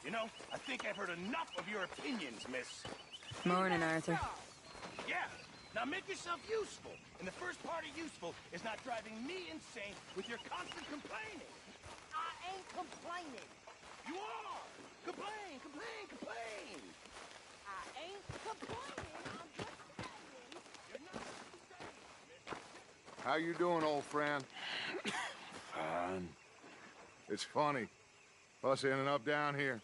You know, I think I've heard enough of your opinions, miss. Morning, Arthur. Yeah. Now make yourself useful. And the first part of useful is not driving me insane with your constant complaining. I ain't complaining. You are! Complain, complain, complain! I ain't complaining. I'm just saying. You're not saying, miss. How you doing, old friend? Fine. It's funny, us ending up down here.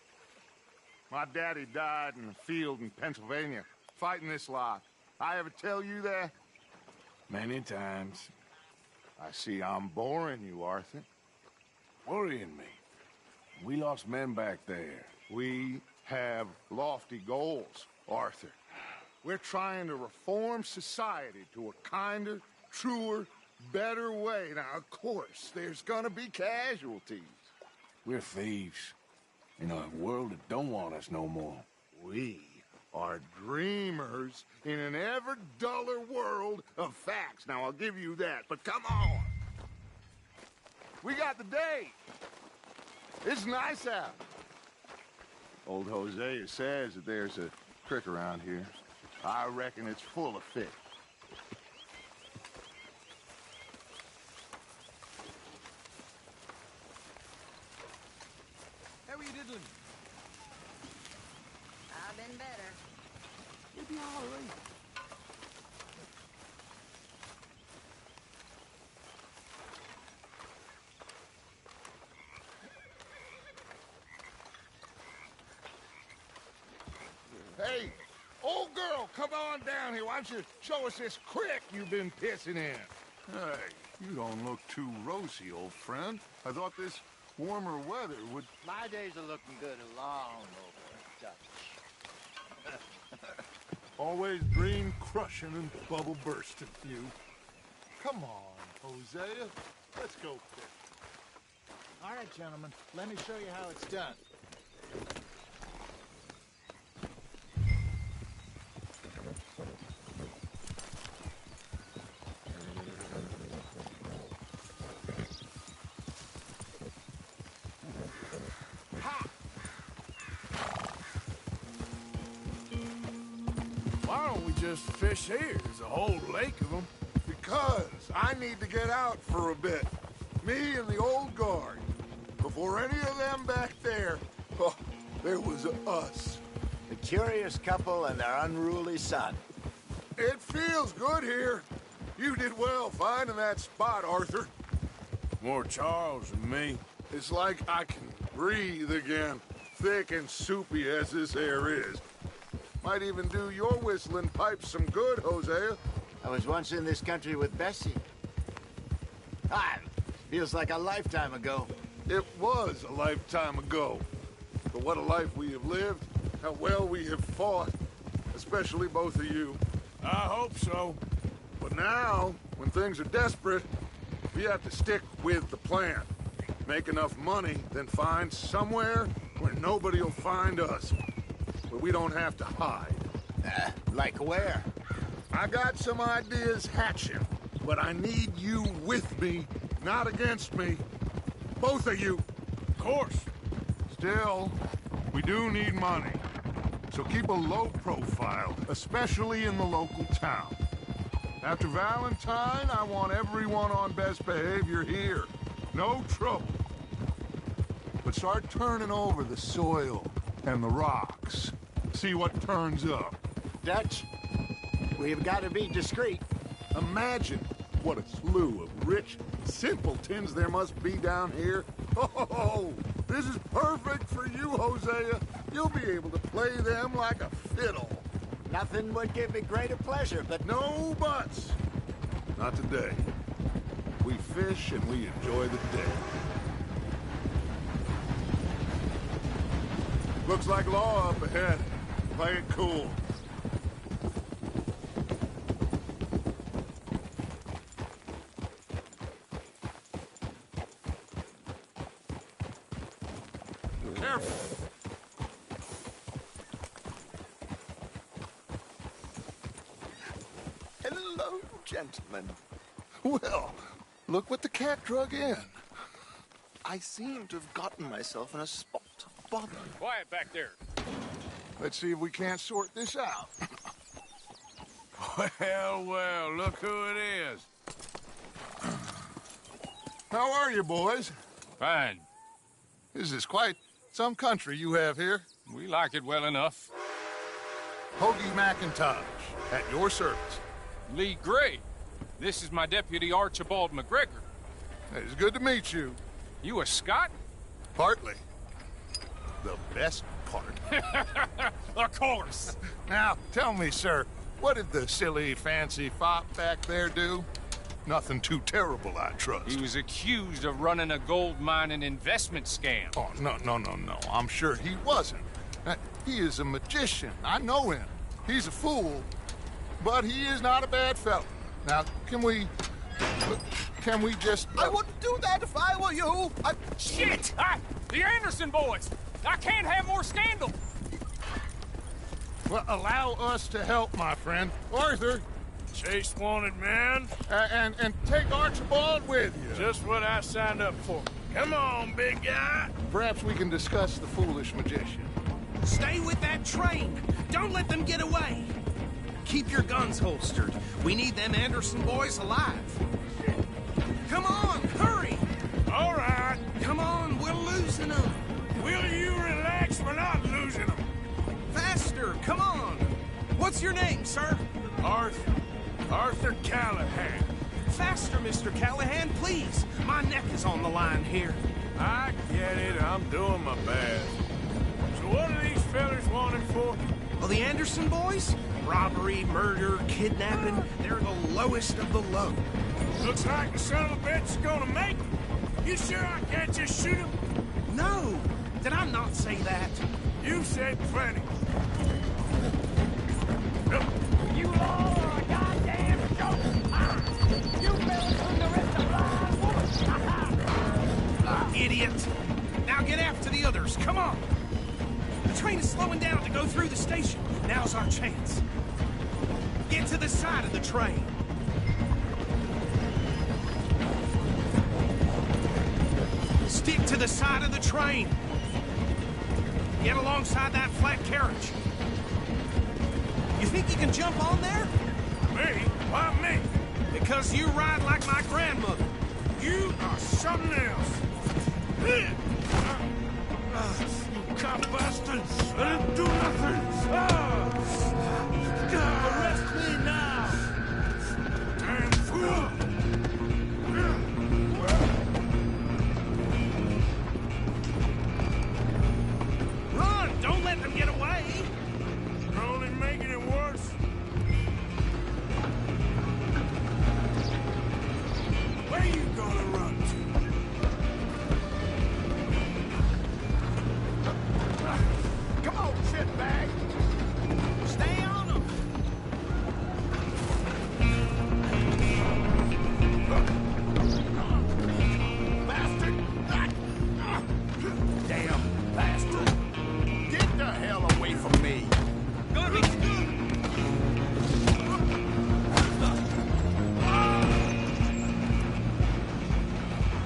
My daddy died in a field in Pennsylvania, fighting this lot. I ever tell you that? Many times. I see I'm boring you, Arthur. Worrying me. We lost men back there. We have lofty goals, Arthur. We're trying to reform society to a kinder, truer, better way. Now, of course, there's gonna be casualties. We're thieves. In a world that don't want us no more. We are dreamers in an ever duller world of facts. Now, I'll give you that, but come on. We got the day. It's nice out. Old Hosea says that there's a creek around here. I reckon it's full of fish. How are you diddling? I've been better. You'll be all right. Hey, old girl, come on down here. Why don't you show us this creek you've been pissing in? Hey, you don't look too rosy, old friend. I thought this warmer weather would... My days are looking good along over Dutch. Always green crushing and bubble bursting, you. Come on, Hosea. Let's go fish. All right, gentlemen. Let me show you how it's done. Why don't we just fish here? There's a whole lake of them. Because I need to get out for a bit. Me and the old guard. Before any of them back there, oh, there was us. The curious couple and their unruly son. It feels good here. You did well finding that spot, Arthur. More Charles than me. It's like I can breathe again, thick and soupy as this air is. Might even do your whistling pipes some good, Hosea. I was once in this country with Bessie. Ah, feels like a lifetime ago. It was a lifetime ago. But what a life we have lived, how well we have fought, especially both of you. I hope so. But now, when things are desperate, we have to stick with the plan. Make enough money, then find somewhere where nobody will find us. Where we don't have to hide. Like where? I got some ideas hatching, but I need you with me, not against me. Both of you. Of course. Still, we do need money. So keep a low profile, especially in the local town. After Valentine, I want everyone on best behavior here. No trouble. But start turning over the soil and the rocks. See what turns up. Dutch, we've got to be discreet. Imagine what a slew of rich simpletons there must be down here. Oh, this is perfect for you, Hosea. You'll be able to play them like a fiddle. Nothing would give me greater pleasure, but No buts. Not today. We fish and we enjoy the day. Looks like law up ahead. Play it cool. Careful. hello, gentlemen. Well, look what the cat drug in. I seem to have gotten myself in a spot. bother. Quiet back there. Let's see if we can't sort this out. Well, well, look who it is. How are you, boys? Fine. This is quite some country you have here. We like it well enough. Hoagie McIntosh, at your service. Lee Gray. This is my deputy Archibald McGregor. It's good to meet you. You a Scot? Partly. The best part. Of course. Now, tell me, sir, what did the silly, fancy fop back there do? Nothing too terrible, I trust. He was accused of running a gold mining investment scam. Oh, no. I'm sure he wasn't. He is a magician. I know him. He's a fool, but he is not a bad fellow. Now, can we just... I wouldn't do that if I were you. Shit! The Anderson boys! I can't have more scandal! Well, allow us to help, my friend. Arthur, Chase wanted man. and take Archibald with you. Just what I signed up for. Come on, big guy. Perhaps we can discuss the foolish magician. Stay with that train. Don't let them get away. Keep your guns holstered. We need them Anderson boys alive. Come on, hurry! All right. Come on, we're losing them. Will you relax? We're not losing them. Faster, come on. What's your name, sir? Arthur Callahan. Faster, Mr. Callahan, please. My neck is on the line here. I get it. I'm doing my best. So what are these fellas wanted for? Well, the Anderson boys? Robbery, murder, kidnapping. They're the lowest of the low. Looks like the son of a bitch is gonna make it. You sure I can't just shoot him? No! Did I not say that? You said plenty. You all are a goddamn joke! You fellas from the rest of line, Idiot! Now get after the others, come on! The train is slowing down to go through the station. Now's our chance. Get to the side of the train. Stick to the side of the train. Get alongside that flat carriage. You think you can jump on there? Me? Why me? Because you ride like my grandmother. You are something else. You cop bastards! I didn't do nothing! Arrest me now! Damn fool! Run! Don't let them get away! You're only making it worse. Where you gonna run to? Come on, shitbag! Stay on them! Bastard! Damn bastard! Get the hell away from me! Gonna be good!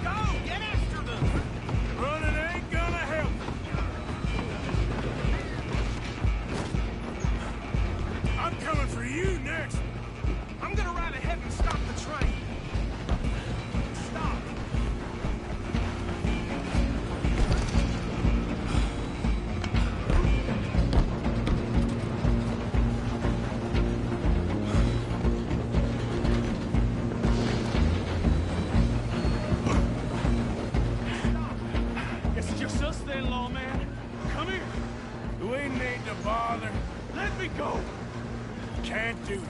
Go! Get after them! Running ain't gonna help. I'm coming for you next. I'm gonna ride ahead and stop the train. Stop. Guess it's your sister-in-law, man. Come here. We need to bother. Let me go. Can't do that.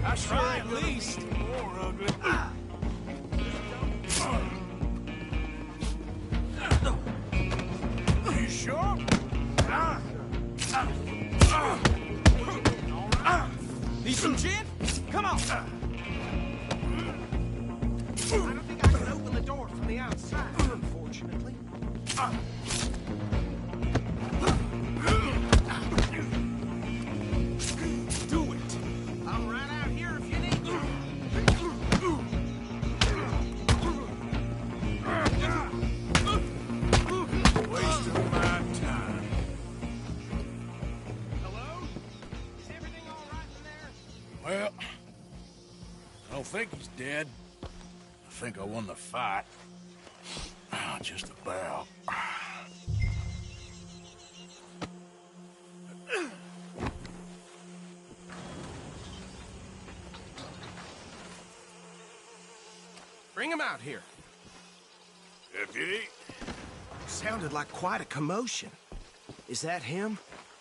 I sure Try ain't at gonna least. be more ugly. You sure? Need some gin? Come on. I don't think I can open the door from the outside, unfortunately. Do it. I'm right out here if you need me. think he's dead. I think I won the fight. Just about. Bring him out here. Deputy? Sounded like quite a commotion. Is that him?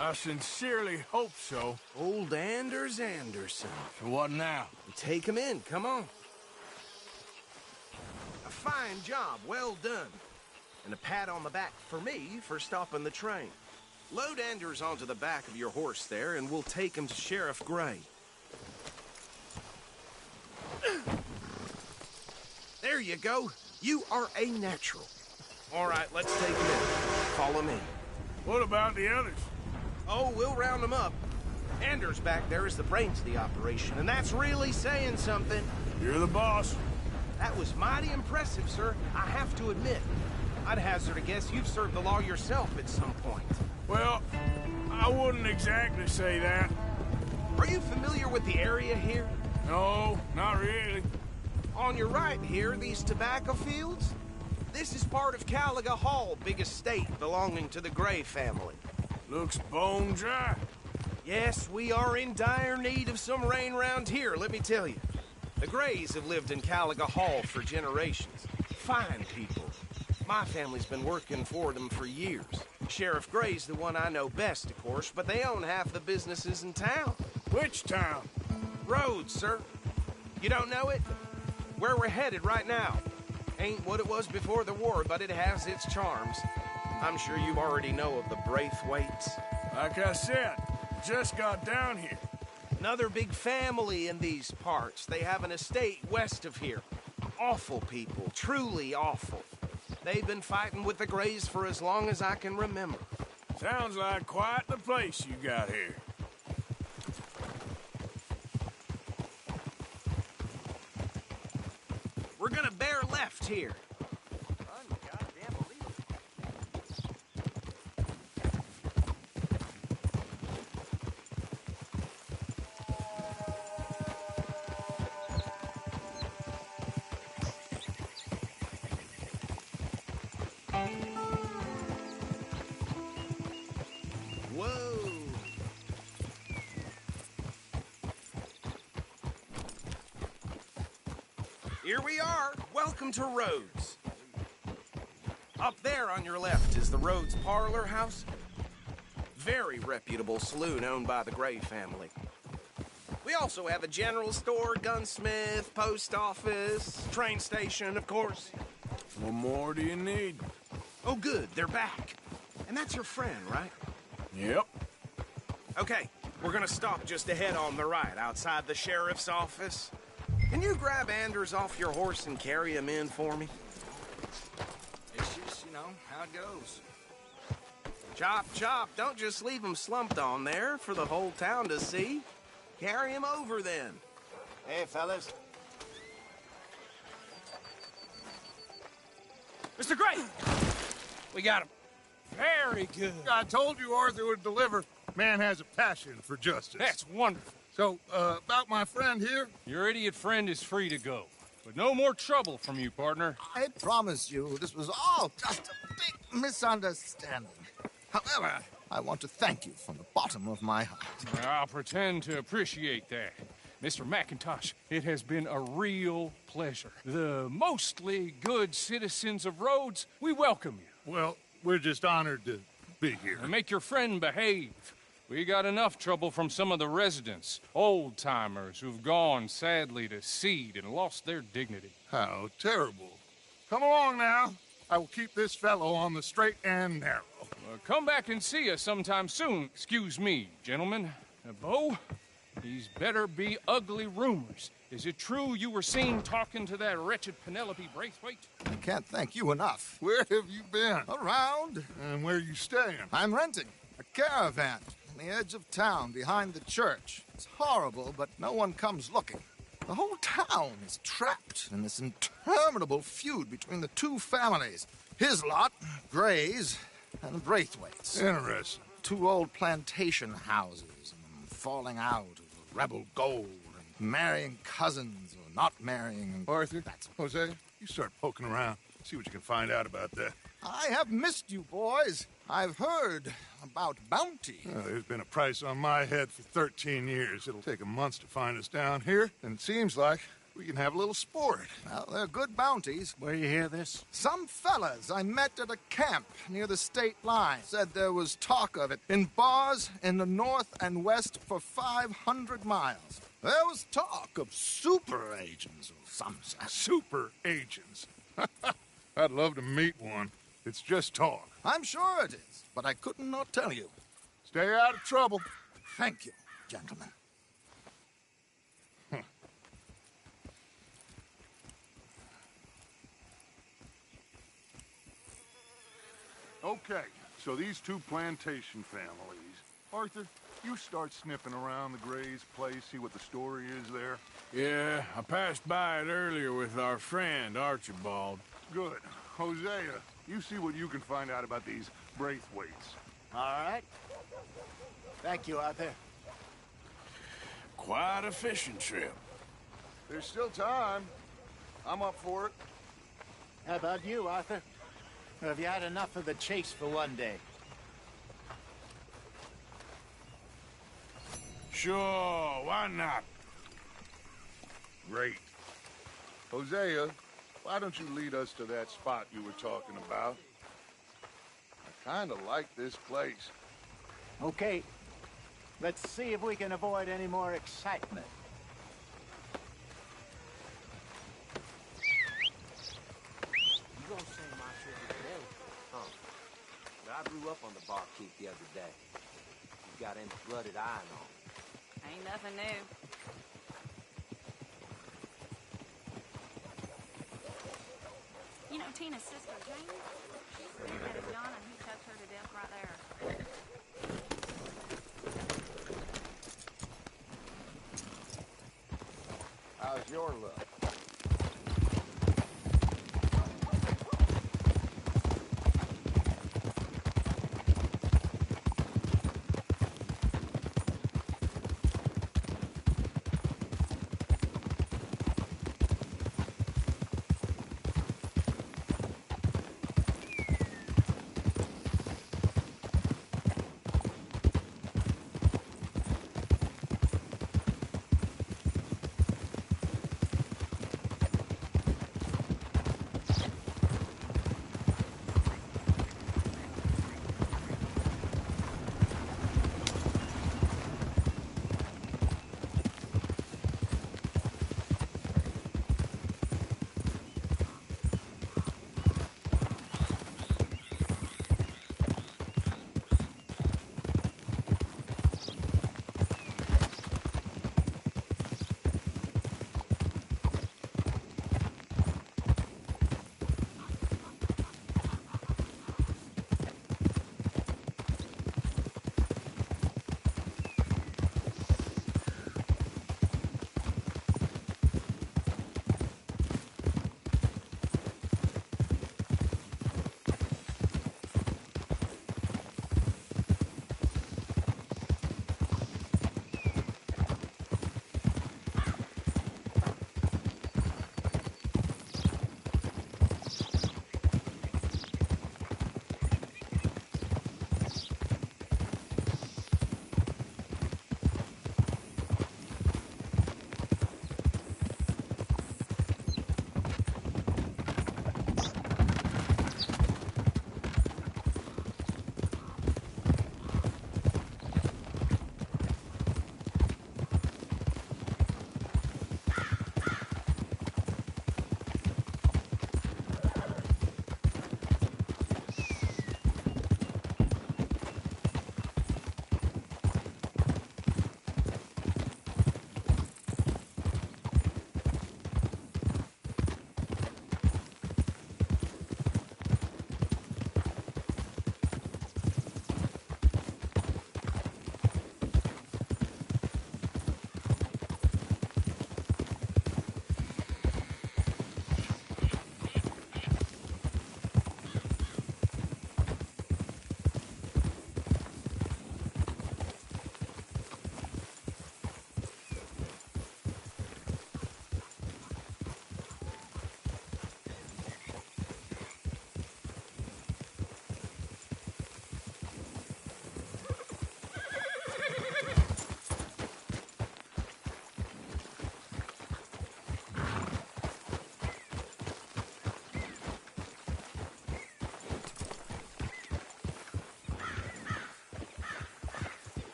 I sincerely hope so. Old Anders Anderson. So what now? Take him in, come on. A fine job, well done. And a pat on the back for me for stopping the train. Load Anders onto the back of your horse there, and we'll take him to Sheriff Gray. There you go. You are a natural. All right, let's take him in. Follow me. What about the others? Oh, we'll round them up. Anders back there is the brains of the operation, and that's really saying something. You're the boss. That was mighty impressive, sir. I have to admit. I'd hazard a guess you've served the law yourself at some point. Well, I wouldn't exactly say that. Are you familiar with the area here? No, not really. On your right here, these tobacco fields? This is part of Caliga Hall, big estate belonging to the Gray family. Looks bone dry. Yes, we are in dire need of some rain round here, let me tell you. The Grays have lived in Caliga Hall for generations. Fine people. My family's been working for them for years. Sheriff Gray's the one I know best, of course, but they own half the businesses in town. Which town? Rhodes, sir. You don't know it? Where we're headed right now. Ain't what it was before the war, but it has its charms. I'm sure you already know of the Braithwaites. Like I said, just got down here. Another big family in these parts. They have an estate west of here. Awful people, truly awful. They've been fighting with the Grays for as long as I can remember. Sounds like quite the place you got here. We're gonna bear left here. Whoa! Here we are. Welcome to Rhodes. Up there on your left is the Rhodes Parlor House. Very reputable saloon owned by the Gray family. We also have a general store, gunsmith, post office, train station, of course. What more do you need? Oh, good. They're back. And that's your friend, right? Yep. Okay, we're gonna stop just ahead on the right, outside the sheriff's office. Can you grab Anders off your horse and carry him in for me? It's just, you know, how it goes. Chop, chop. Don't just leave him slumped on there for the whole town to see. Carry him over, then. Hey, fellas. Mr. Gray! We got him. Very good. I told you Arthur would deliver. Man has a passion for justice. That's wonderful. So, about my friend here? Your idiot friend is free to go. But no more trouble from you, partner. I promise you, this was all just a big misunderstanding. However, I want to thank you from the bottom of my heart. I'll pretend to appreciate that. Mr. McIntosh, it has been a real pleasure. The mostly good citizens of Rhodes, we welcome you. Well, we're just honored to be here. And make your friend behave. We got enough trouble from some of the residents, old-timers who've gone, sadly, to seed and lost their dignity. How terrible. Come along now. I will keep this fellow on the straight and narrow. Come back and see us sometime soon. Excuse me, gentlemen. Bo, these better be ugly rumors. Is it true you were seen talking to that wretched Penelope Braithwaite? I can't thank you enough. Where have you been? Around. And where you staying? I'm renting a caravan on the edge of town behind the church. It's horrible, but no one comes looking. The whole town is trapped in this interminable feud between the two families. His lot, Gray's, and the Braithwaites. Interesting. Two old plantation houses, and falling out of rebel gold, and marrying cousins, or not marrying. Arthur, Jose, you start poking around. See what you can find out about that. I have missed you, boys. I've heard about bounty. There's been a price on my head for 13 years. It'll take 'em months to find us down here, and it seems like we can have a little sport. Well, they're good bounties. Where you hear this? Some fellas I met at a camp near the state line said there was talk of it in bars in the north and west for 500 miles. There was talk of super agents or some such. Super agents. I'd love to meet one. It's just talk. I'm sure it is, but I couldn't not tell you. Stay out of trouble. Thank you, gentlemen. Okay, so these two plantation families. Arthur, you start sniffing around the Gray's place, see what the story is there. Yeah, I passed by it earlier with our friend, Archibald. Good. Hosea, you see what you can find out about these Braithwaites. All right. Thank you, Arthur. Quite a fishing trip. There's still time. I'm up for it. How about you, Arthur? Or have you had enough of the chase for one day? Sure, why not? Great. Hosea, why don't you lead us to that spot you were talking about? I kind of like this place. Okay. Let's see if we can avoid any more excitement. You gonna sing my tribute today? Huh. But I blew up on the barkeep the other day. He's got ink-blooded iron on. Ain't nothing new. You know Tina's sister, Jane? She's staring at a John and he choked her to death right there. How's your luck?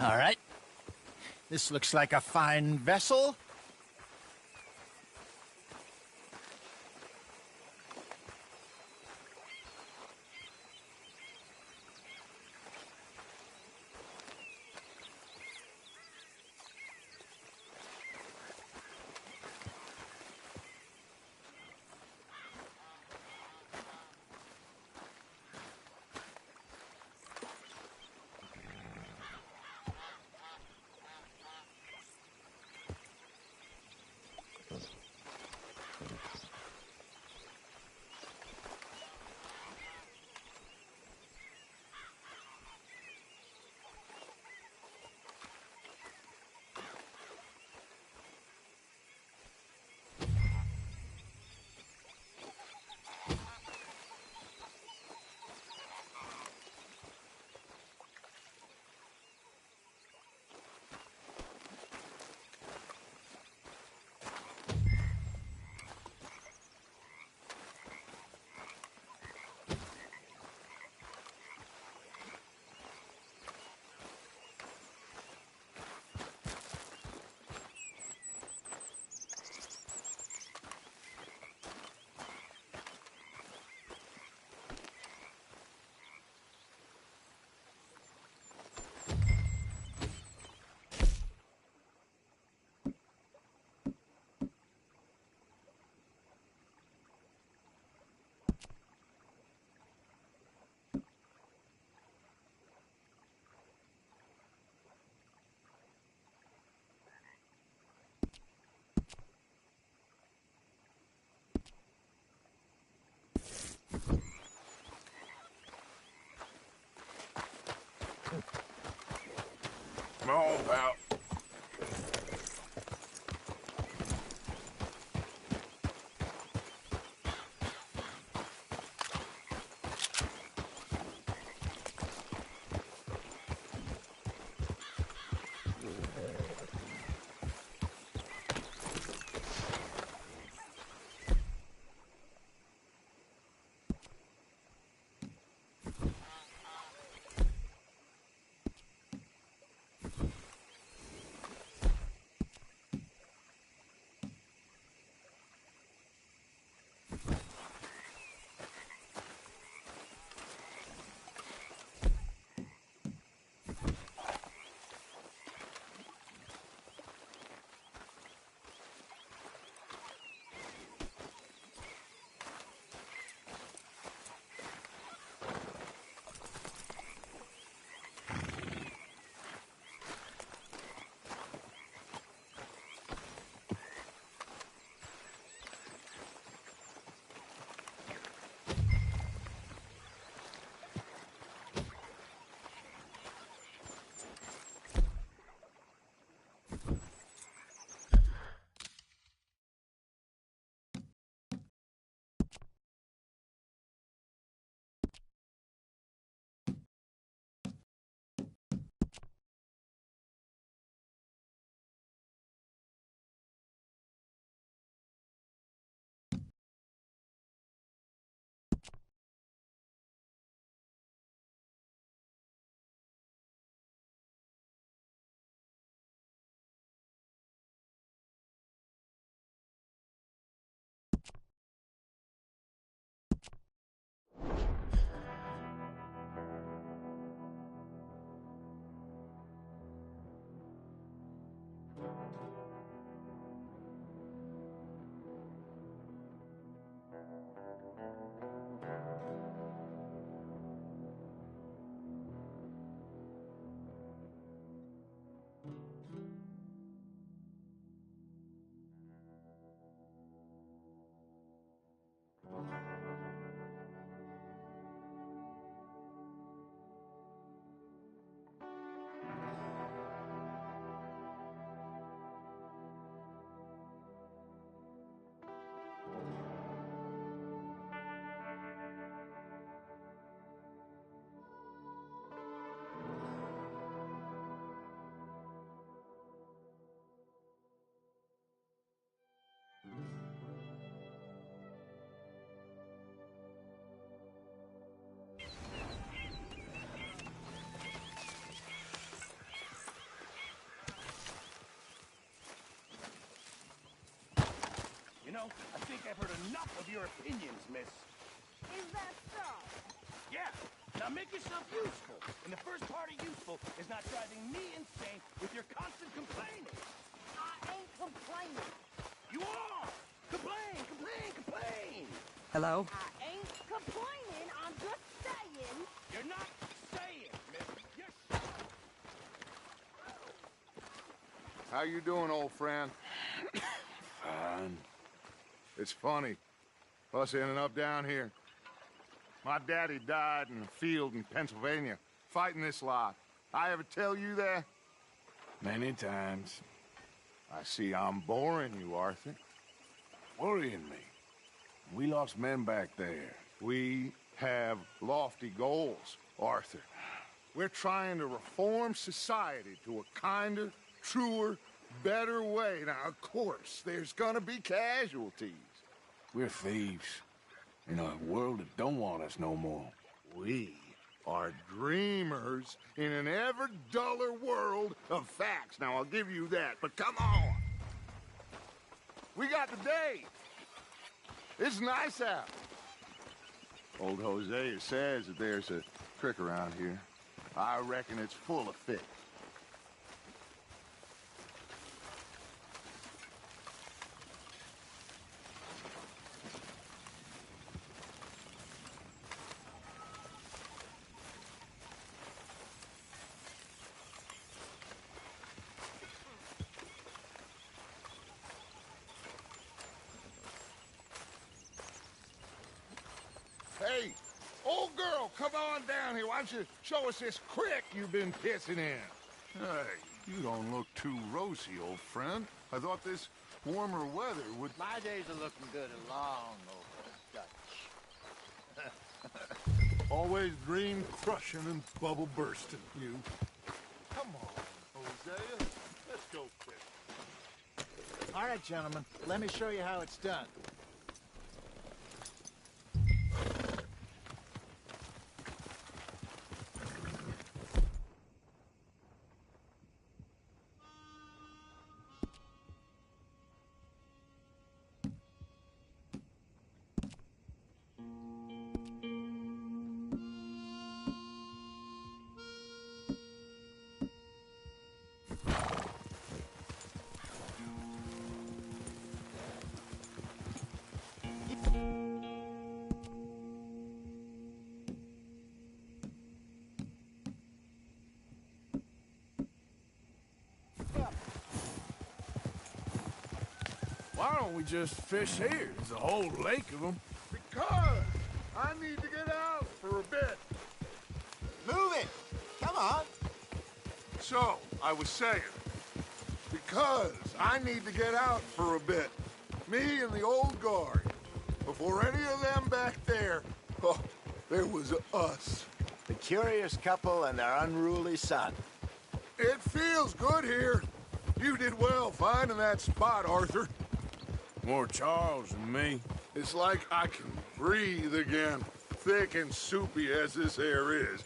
All right. This looks like a fine vessel. Come on, pal. You know, I think I've heard enough of your opinions, miss. Is that so? Yeah. Now make yourself useful. And the first part of useful is not driving me insane with your constant complaining. I ain't complaining. You are! Complain, complain, complain! Hello? I ain't complaining. I'm just saying. You're not saying, miss. You're How you doing, old friend? Fine. It's funny. Us ending up down here. My daddy died in a field in Pennsylvania, fighting this lot. I ever tell you that? Many times. I see I'm boring you, Arthur. Worrying me. We lost men back there. We have lofty goals, Arthur. We're trying to reform society to a kinder, truer, better way. Now, of course, there's gonna be casualties. We're thieves. In a world that don't want us no more. We are dreamers in an ever duller world of facts. Now, I'll give you that, but come on. We got the day. It's nice out. Old Hosea says that there's a creek around here. I reckon it's full of fish. Hey, old girl, come on down here. Why don't you show us this creek you've been pissing in? Hey, you don't look too rosy, old friend. I thought this warmer weather would... My days are looking good along over Dutch. Always dream crushing and bubble bursting, you. Come on, Hosea. Let's go fishing. All right, gentlemen, let me show you how it's done. Why don't we just fish here? There's a whole lake of them. Because I need to get out for a bit. Move it! Come on! So, I was saying, because I need to get out for a bit. Me and the old guard. Before any of them back there, oh, there was us. The curious couple and their unruly son. It feels good here. You did well finding that spot, Arthur. More Charles than me. It's like I can breathe again, thick and soupy as this air is.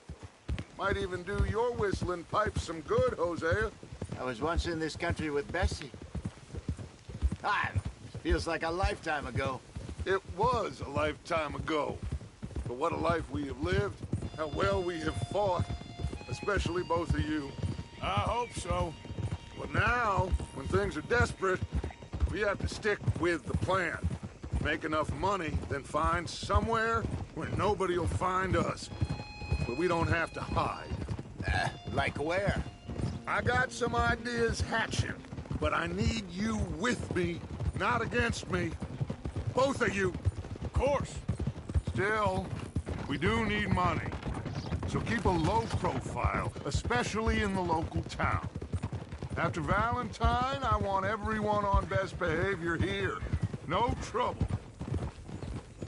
Might even do your whistling pipes some good, Hosea. I was once in this country with Bessie. Feels like a lifetime ago. It was a lifetime ago. But what a life we have lived, how well we have fought, especially both of you. I hope so. But now, when things are desperate, we have to stick with the plan. Make enough money, then find somewhere where nobody will find us. But we don't have to hide. Like where? I got some ideas hatching, but I need you with me, not against me. Both of you. Of course. Still, we do need money. So keep a low profile, especially in the local town. After Valentine, I want everyone on best behavior here. No trouble.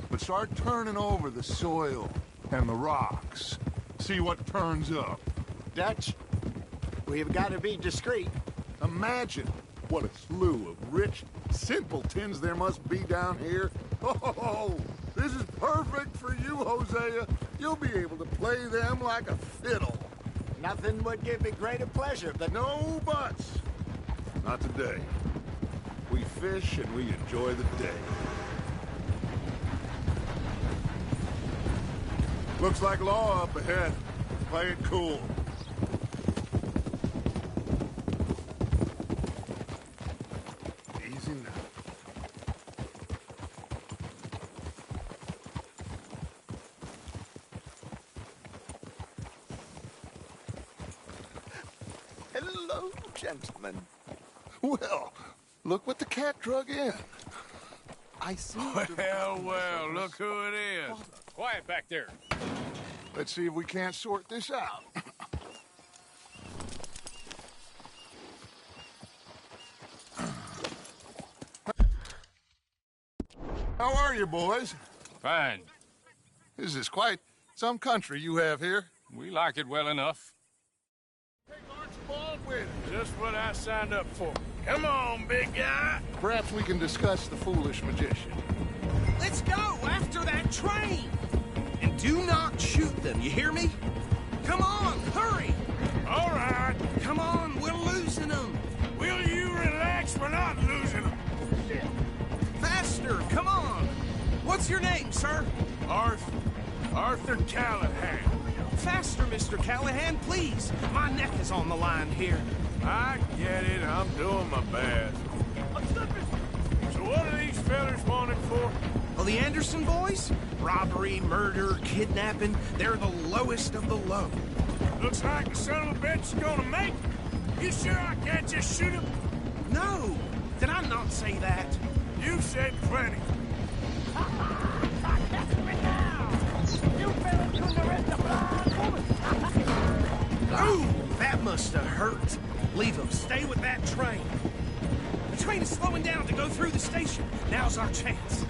But start turning over the soil and the rocks. See what turns up. Dutch, we've got to be discreet. Imagine what a slew of rich simpletons there must be down here. Oh, this is perfect for you, Hosea. You'll be able to play them like a fiddle. Nothing would give me greater pleasure, but... No buts. Not today. We fish and we enjoy the day. Looks like law up ahead. Play it cool. Easy now. Hello, gentlemen. Well, look what the cat drug in. I see. Well, look who it is. Quiet back there. Let's see if we can't sort this out. How are you, boys? Fine. This is quite some country you have here. We like it well enough. Take Archibald with us. Just what I signed up for. Come on, big guy. Perhaps we can discuss the foolish magician. Let's go after that train! And do not shoot them, you hear me? Come on, hurry! All right. Come on, we're losing them! Will you relax? We're not losing them. Faster, come on! What's your name, sir? Arthur Callahan. Faster, Mr. Callahan, please! My neck is on the line here. I get it. I'm doing my best. So what are these fellers wanted for? Oh, the Anderson boys? Robbery, murder, kidnapping. They're the lowest of the low. Looks like the son of a bitch is gonna make it. You sure I can't just shoot him? No! Did I not say that? You said plenty. Ooh, that must have hurt. Leave them. Stay with that train. The train is slowing down to go through the station. Now's our chance.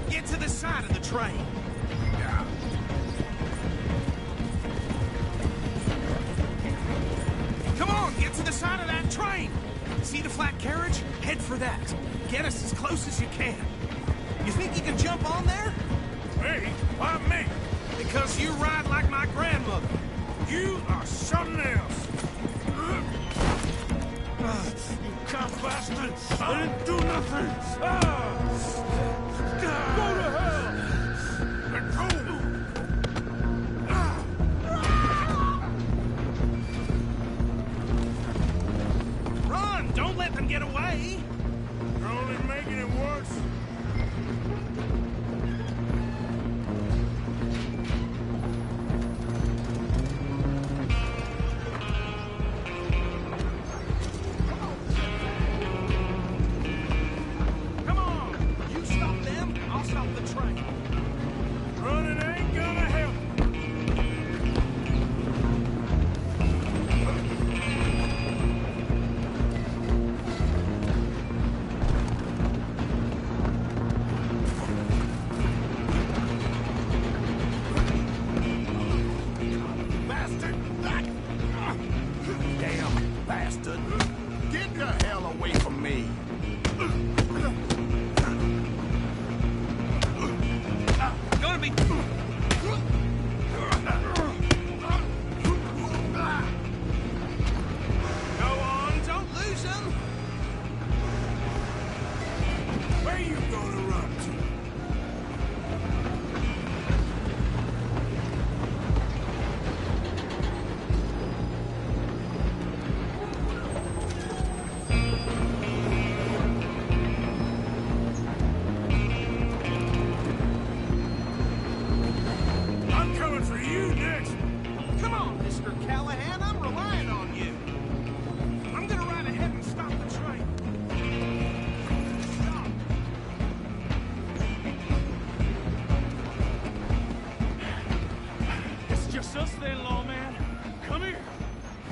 Get to the side of the train. Yeah. Come on, get to the side of that train. See the flat carriage? Head for that. Get us as close as you can. You think you can jump on there? Me? Why me? Because you ride like my grandmother. You are something else. You cop bastard! I didn't do nothing! Go to hell! Let go! Run! Don't let them get away! You're only making it worse. Come on! You stop them, I'll stop the train. Running ain't gonna help. Bastard! Damn bastard! Get the hell away from me! Gonna be... Go on, don't lose them! Where you gonna run to? I'm coming for you next. Come on, Mr. Callahan, I'm relying on you. I'm gonna ride ahead and stop the train. Stop. It's just us then, lawman. Come here.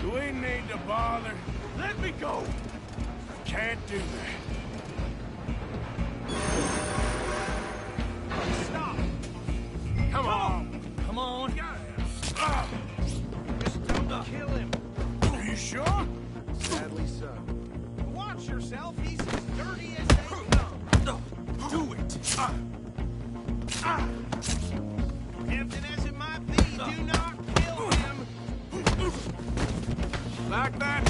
Do we need to bother? Let me go. Can't do that. Stop. Come on. Come on. Just don't kill him. Are you sure? Sadly so. Watch yourself, he's as dirty as they come. Do it. Tempting as it might be, do not kill him. Like that?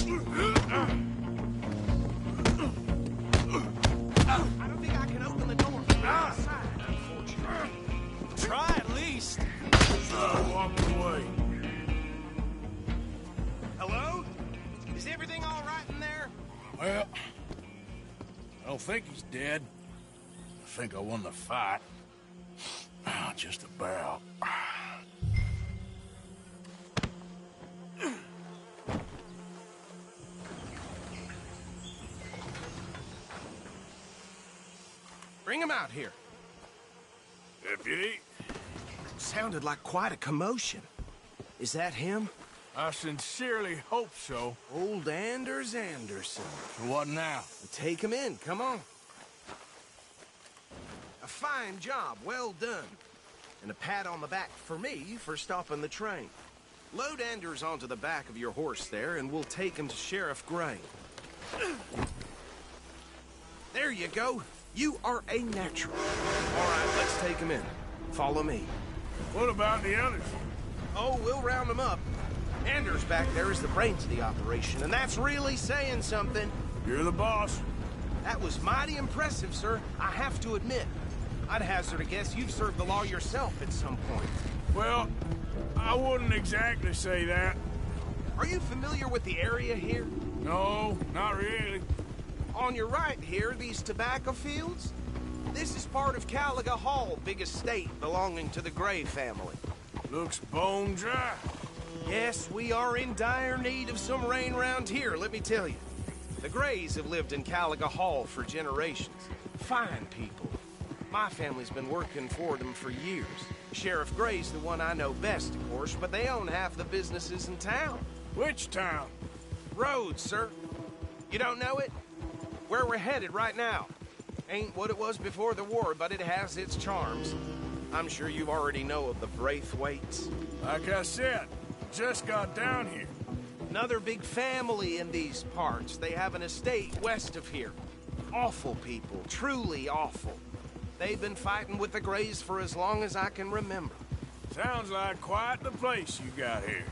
think he's dead. I think I won the fight. Just about. Bring him out here. Deputy? Sounded like quite a commotion. Is that him? I sincerely hope so. Old Anders Anderson. So what now? Take him in, come on. A fine job, well done. And a pat on the back for me for stopping the train. Load Anders onto the back of your horse there, and we'll take him to Sheriff Gray. There you go. You are a natural. All right, let's take him in. Follow me. What about the others? Oh, we'll round them up. Anders back there is the brains of the operation, and that's really saying something. You're the boss. That was mighty impressive, sir. I have to admit. I'd hazard a guess you've served the law yourself at some point. Well, I wouldn't exactly say that. Are you familiar with the area here? No, not really. On your right here, these tobacco fields? This is part of Caliga Hall, big estate belonging to the Gray family. Looks bone dry. Yes, we are in dire need of some rain round here, let me tell you. The Grays have lived in Caliga Hall for generations. Fine people. My family's been working for them for years. Sheriff Gray's the one I know best, of course, but they own half the businesses in town. Which town? Rhodes, sir. You don't know it? Where we're headed right now. Ain't what it was before the war, but it has its charms. I'm sure you already know of the Braithwaites. Like I said, just got down here. Another big family in these parts. They have an estate west of here. Awful people, truly awful. They've been fighting with the Grays for as long as I can remember. Sounds like quite the place you got here.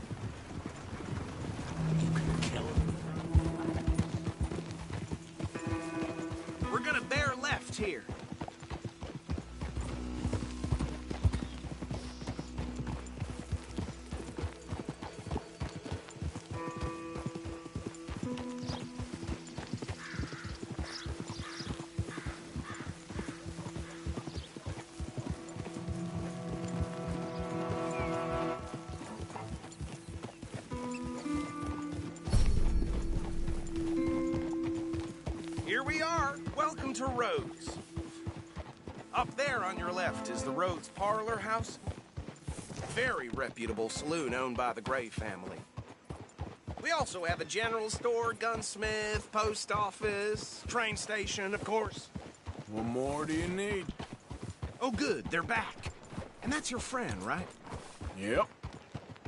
We're gonna bear left here. Here we are. Welcome to Rhodes. Up there on your left is the Rhodes Parlor House. Very reputable saloon owned by the Gray family. We also have a general store, gunsmith, post office, train station, of course. What more do you need? Oh, good. They're back. And that's your friend, right? Yep.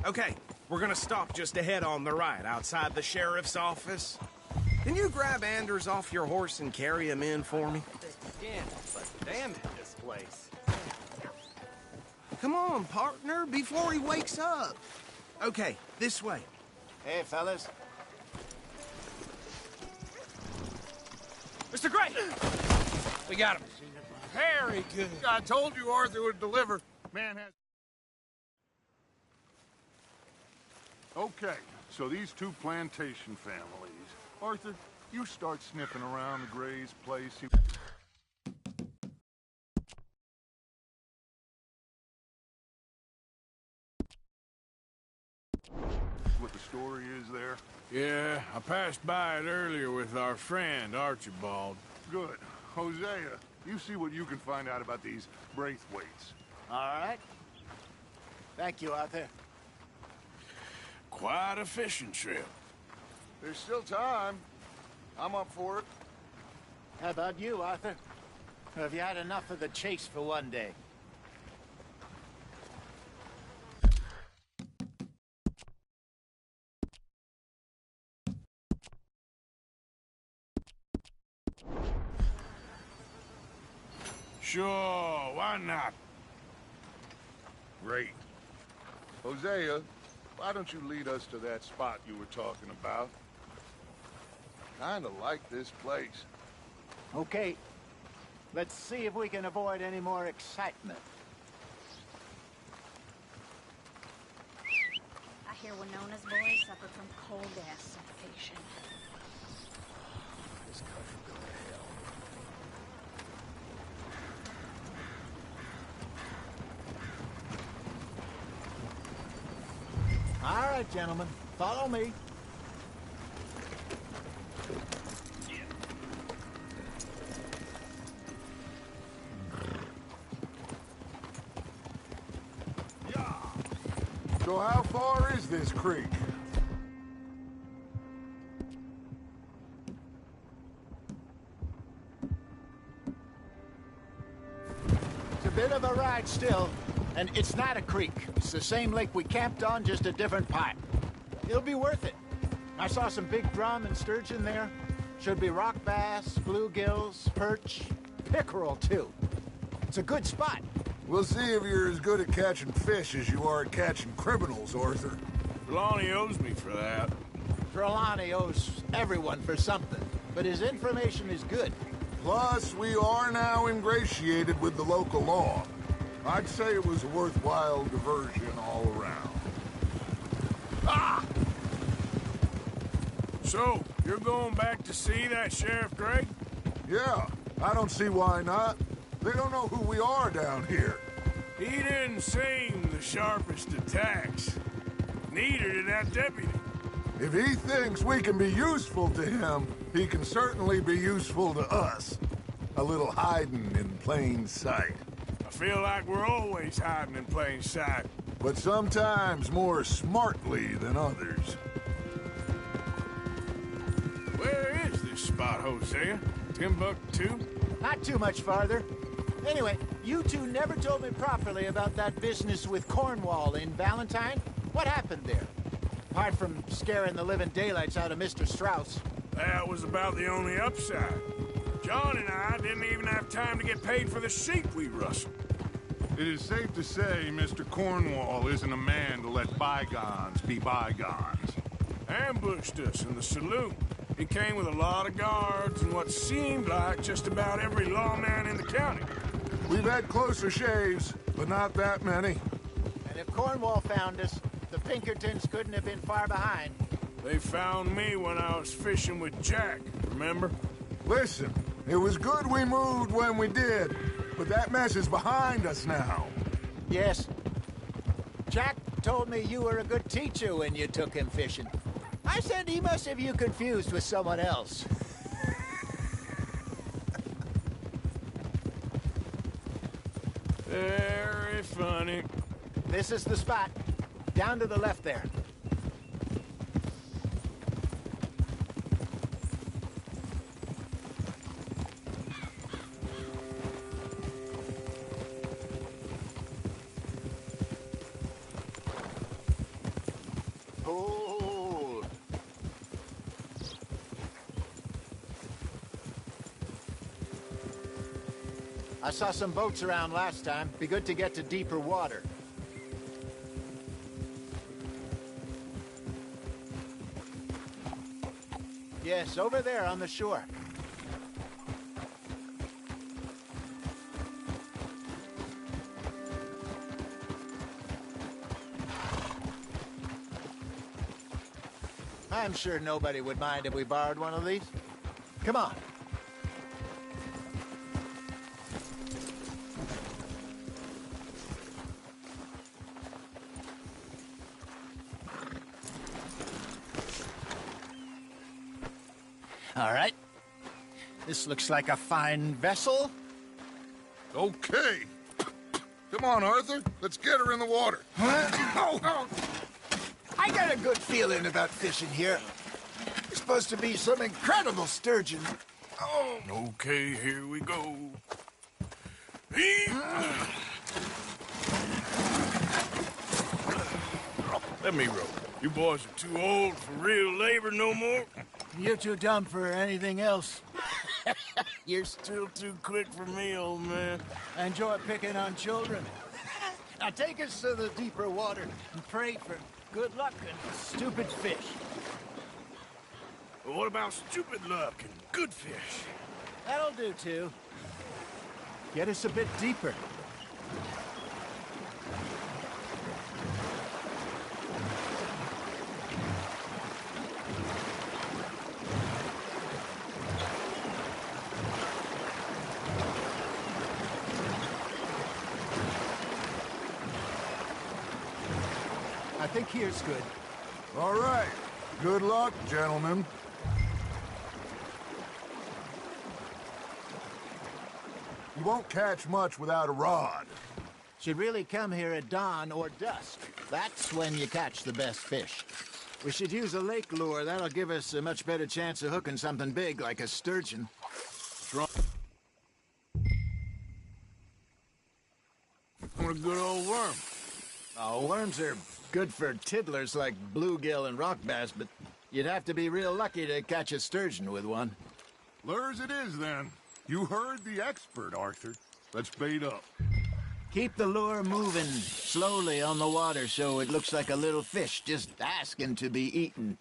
Okay, we're gonna stop just ahead on the right, outside the sheriff's office. Can you grab Anders off your horse and carry him in for me? Again, but damn it, this place. Come on, partner, before he wakes up. Okay, this way. Hey, fellas. Mr. Gray! We got him. Very good. I told you Arthur would deliver. Man has... Okay, so these two plantation families. Arthur, you start sniffing around the Gray's place. What the story is there? Yeah, I passed by it earlier with our friend, Archibald. Good. Hosea, you see what you can find out about these Braithwaites. All right. Thank you, Arthur. Quite a fishing trip. There's still time. I'm up for it. How about you, Arthur? Or have you had enough of the chase for one day? Sure, why not? Great. Hosea, why don't you lead us to that spot you were talking about? Kinda like this place. Okay. Let's see if we can avoid any more excitement. I hear Winona's boy suffered from coal gas suffocation. This country go to hell. right, gentlemen. Follow me. So how far is this creek? It's a bit of a ride still, and it's not a creek. It's the same lake we camped on, just a different part. It'll be worth it. I saw some big drum and sturgeon there. Should be rock bass, bluegills, perch, pickerel too. It's a good spot. We'll see if you're as good at catching fish as you are at catching criminals, Arthur. Trelawney owes me for that. Trelawney owes everyone for something, but his information is good. Plus, we are now ingratiated with the local law. I'd say it was a worthwhile diversion all around. Ah! So, you're going back to see that Sheriff Gregg? Yeah, I don't see why not. They don't know who we are down here. He didn't seem the sharpest attacks. Neither did that deputy. If he thinks we can be useful to him, he can certainly be useful to us. A little hiding in plain sight. I feel like we're always hiding in plain sight. But sometimes more smartly than others. Where is this spot, Hosea? Timbuktu? Not too much farther. Anyway, you two never told me properly about that business with Cornwall in Valentine. What happened there? Apart from scaring the living daylights out of Mr. Strauss. That was about the only upside. John and I didn't even have time to get paid for the sheep we rustled. It is safe to say Mr. Cornwall isn't a man to let bygones be bygones. Ambushed us in the saloon. He came with a lot of guards and what seemed like just about every lawman in the county. We've had closer shaves, but not that many. And if Cornwall found us, the Pinkertons couldn't have been far behind. They found me when I was fishing with Jack, remember? Listen, it was good we moved when we did, but that mess is behind us now. Yes. Jack told me you were a good teacher when you took him fishing. I said he must have you confused with someone else. Very funny. This is the spot. Down to the left there. Hold. I saw some boats around last time. Be good to get to deeper water. Yes, over there on the shore. I'm sure nobody would mind if we borrowed one of these. Come on. All right. This looks like a fine vessel. Okay. Come on, Arthur. Let's get her in the water. Oh. I got a good feeling about fishing here. It's supposed to be some incredible sturgeon. Oh. Okay, here we go. Let me row. You boys are too old for real labor no more. You're too dumb for anything else. You're still too quick for me, old man. I enjoy picking on children. Now take us to the deeper water and pray for good luck and stupid fish. Well, what about stupid luck and good fish? That'll do, too. Get us a bit deeper. I think here's good. All right. Good luck, gentlemen. You won't catch much without a rod. Should really come here at dawn or dusk. That's when you catch the best fish. We should use a lake lure. That'll give us a much better chance of hooking something big like a sturgeon. What a good old worm. Oh, worms are good for tiddlers like bluegill and rock bass, but you'd have to be real lucky to catch a sturgeon with one. Lures it is, then. You heard the expert, Arthur. Let's bait up. Keep the lure moving slowly on the water so it looks like a little fish just asking to be eaten.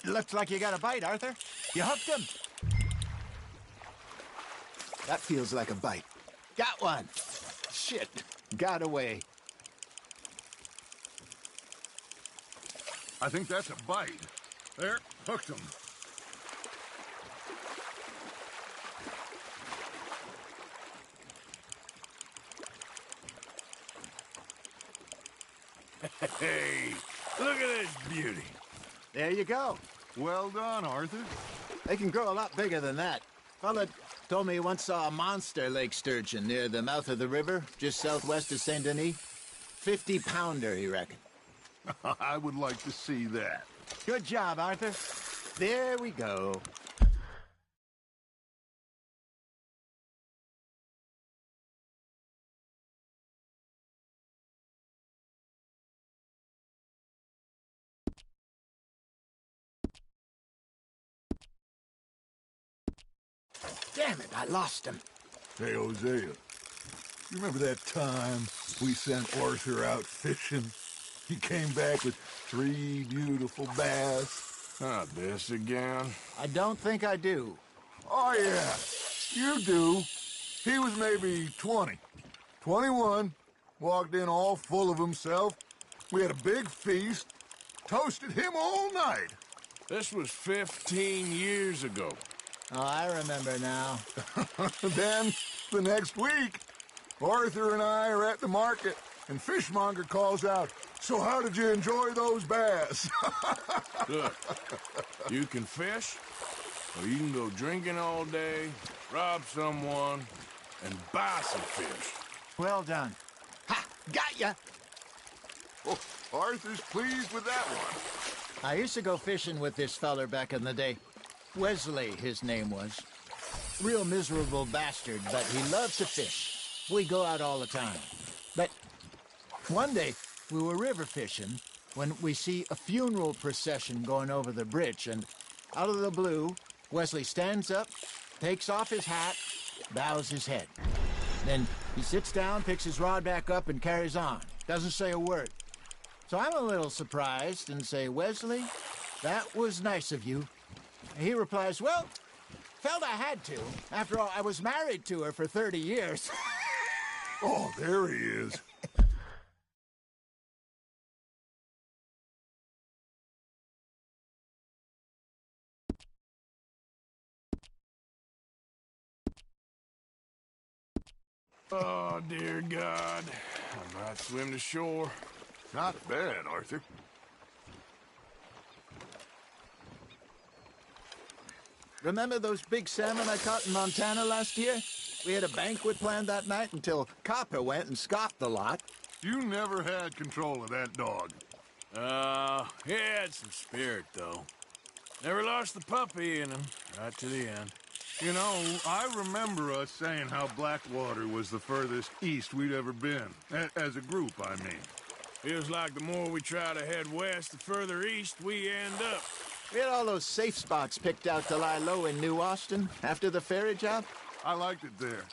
Looks like you got a bite, Arthur. You hooked him. That feels like a bite. Got one. Shit. Got away. I think that's a bite. There, hooked him. Hey, look at this beauty. There you go. Well done, Arthur. They can grow a lot bigger than that. Fella told me he once saw a monster lake sturgeon near the mouth of the river, just southwest of Saint Denis. 50-pounder, he reckoned. I would like to see that. Good job, Arthur. There we go. Damn it, I lost him. Hey, Hosea, you remember that time we sent Arthur out fishing? He came back with 3 beautiful bass. Not this again. I don't think I do. Oh, yeah, you do. He was maybe 20, 21, walked in all full of himself. We had a big feast, toasted him all night. This was 15 years ago. Oh, I remember now. Then, the next week, Arthur and I are at the market, and Fishmonger calls out, "So how did you enjoy those bass?" Look, you can fish, or you can go drinking all day, rob someone, and buy some fish. Well done. Ha! Got ya! Oh, Arthur's pleased with that one. I used to go fishing with this feller back in the day. Wesley, his name was. Real miserable bastard, but he loved to fish. We go out all the time. But one day, we were river fishing when we see a funeral procession going over the bridge, and out of the blue, Wesley stands up, takes off his hat, bows his head. Then he sits down, picks his rod back up, and carries on. Doesn't say a word. So I'm a little surprised and say, "Wesley, that was nice of you." And he replies, "Well, felt I had to. After all, I was married to her for 30 years. Oh, there he is. Oh, dear God. I might swim to shore. Not bad, Arthur. Remember those big salmon I caught in Montana last year? We had a banquet planned that night until Copper went and scoffed the lot. You never had control of that dog. He had some spirit, though. Never lost the puppy in him, right to the end. You know, I remember us saying how Blackwater was the furthest east we'd ever been. As a group, I mean. Feels like the more we try to head west, the further east we end up. We had all those safe spots picked out to lie low in New Austin after the ferry job. I liked it there.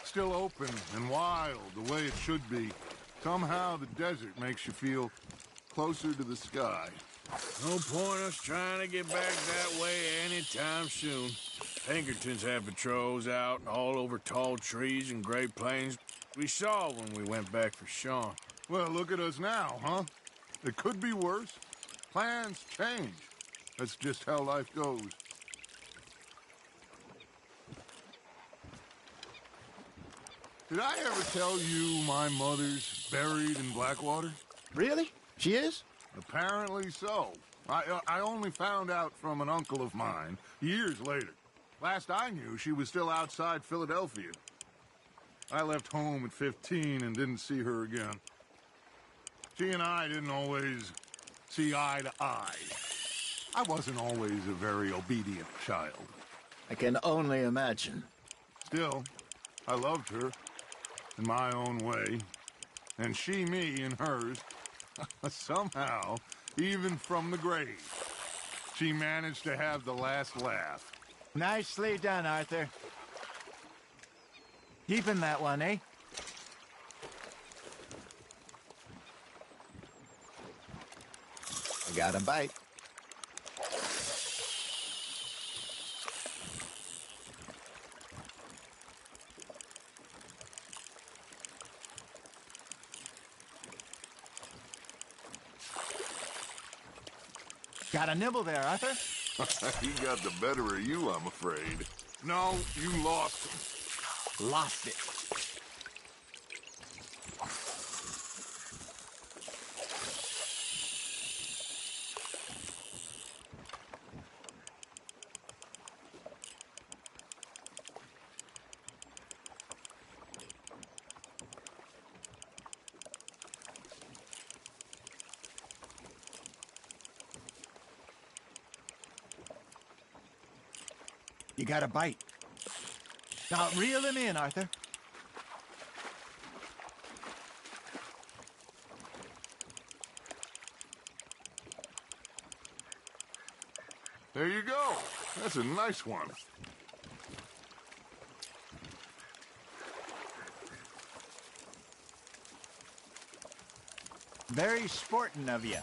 Still open and wild, the way it should be. Somehow the desert makes you feel closer to the sky. No point us trying to get back that way anytime soon. Pinkertons had patrols out all over tall trees and Great Plains. We saw when we went back for Sean. Well, look at us now, huh? It could be worse. Plans change. That's just how life goes. Did I ever tell you my mother's buried in Blackwater? Really? She is? Apparently so. I only found out from an uncle of mine years later. Last I knew, she was still outside Philadelphia. I left home at 15 and didn't see her again. She and I didn't always see eye to eye. I wasn't always a very obedient child. I can only imagine. Still, I loved her in my own way, and she me in hers. Somehow, even from the grave, she managed to have the last laugh. Nicely done, Arthur. Keeping that one, eh? I got a bite. Got a nibble there, Arthur? He got the better of you, I'm afraid. No, you lost him. Lost it. You got a bite. Now reel him in, Arthur. There you go. That's a nice one. Very sporting of you.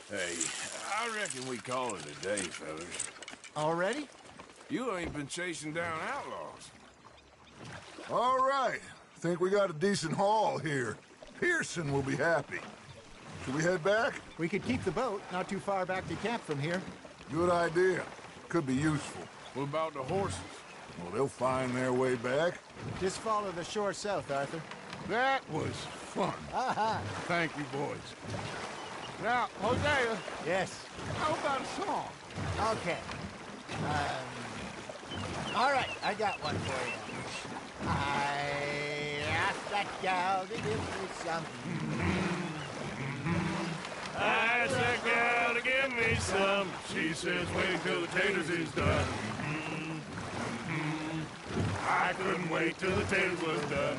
Hey, I reckon we call it a day, fellas. Already? You ain't been chasing down outlaws. All right. Think we got a decent haul here. Pearson will be happy. Should we head back? We could keep the boat not too far back to camp from here. Good idea. Could be useful. What about the horses? Well, they'll find their way back. Just follow the shore south, Arthur. That was fun. Aha! Thank you, boys. Now, Hosea, Yes. how about a song? Okay. All right, I got one for you. I asked that gal to give me some. I asked that gal to give me some. She says, wait till the taters is done. I couldn't wait till the taters was done.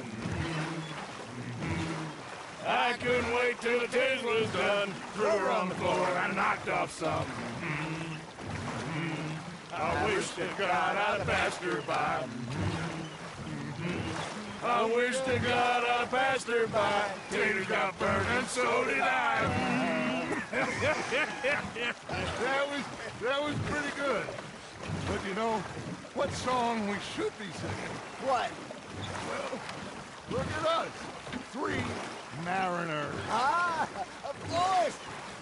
I couldn't wait till the taters was done. Threw her on the floor and I knocked off some. I wish to God I'd passed her by. I wish to God I'd passed her by. Taters got burned and so did I. That was pretty good. But you know, what song we should be singing? What? Well, look at us. 3 mariners. Ah, of course.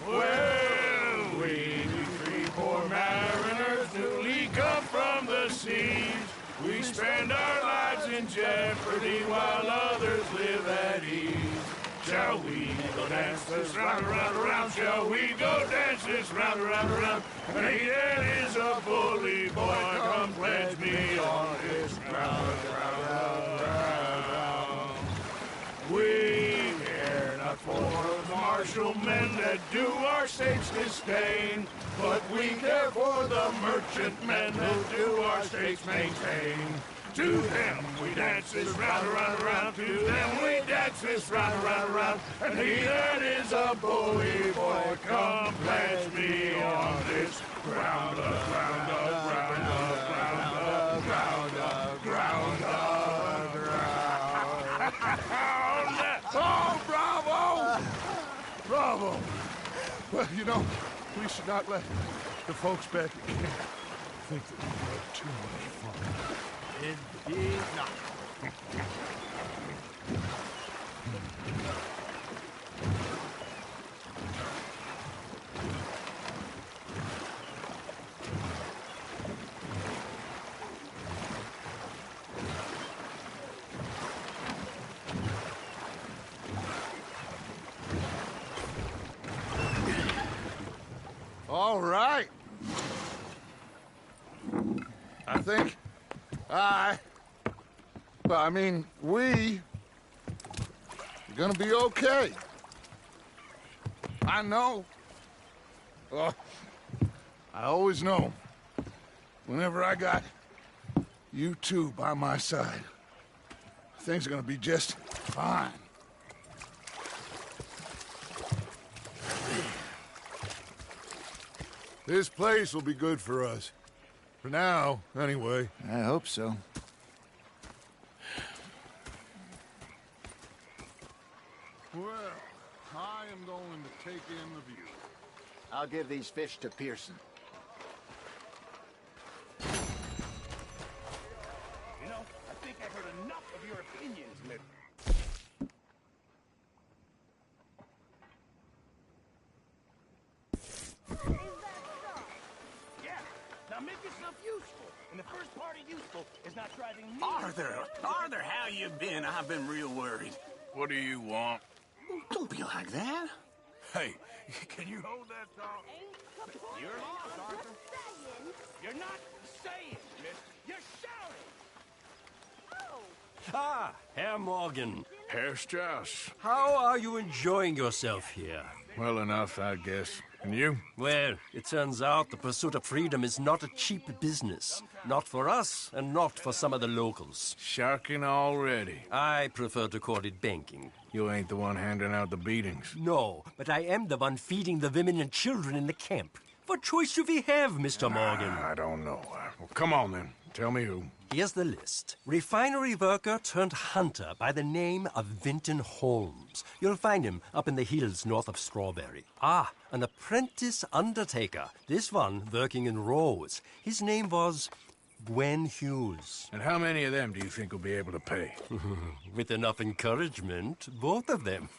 Well, we 3 poor mariners newly come from the seas. We spend our lives in jeopardy while others live at ease. Shall we go dance this round, around, around? Shall we go dance this round, around, around? Hey, that is a bully boy. Come pledge me on this ground, round, round. We care not for the martial men that do our states disdain, but we care for the merchant men who do our states maintain. To them we dance this round, around, around. To them we dance this round, around, around. And he that is a bully boy, come pledge me on this ground, ground, ground, ground, ground, ground, ground. Oh, bravo! Bravo! Well, you know, we should not let the folks back at camp think that we had too much fun. Indeed not. All right. I think we are gonna be okay. I know. Oh, I always know. Whenever I got you two by my side, things are gonna be just fine. This place will be good for us. For now, anyway. I hope so. Well, I am going to take in the view. I'll give these fish to Pearson. You know, I think I've heard enough of your opinions, Miss. Yeah, now make yourself useful. And the first part of useful is not driving me. Arthur, how you been? I've been real worried. What do you want? Don't be like that. Hey, can you hold that talk? You're lost, Arthur. You're not saying, Miss. You're shouting. Ah, Herr Morgan. Herr Strauss. How are you enjoying yourself here? Well enough, I guess. And you? Well, it turns out the pursuit of freedom is not a cheap business. Not for us, and not for some of the locals. Sharking already. I prefer to call it banking. You ain't the one handing out the beatings. No, but I am the one feeding the women and children in the camp. What choice do we have, Mr. Morgan? I don't know. Well, come on, then. Tell me who. Here's the list. Refinery worker turned hunter by the name of Vinton Holmes. You'll find him up in the hills north of Strawberry. Ah, an apprentice undertaker. This one working in rows. His name was Gwen Hughes. And how many of them do you think will be able to pay? With enough encouragement, both of them.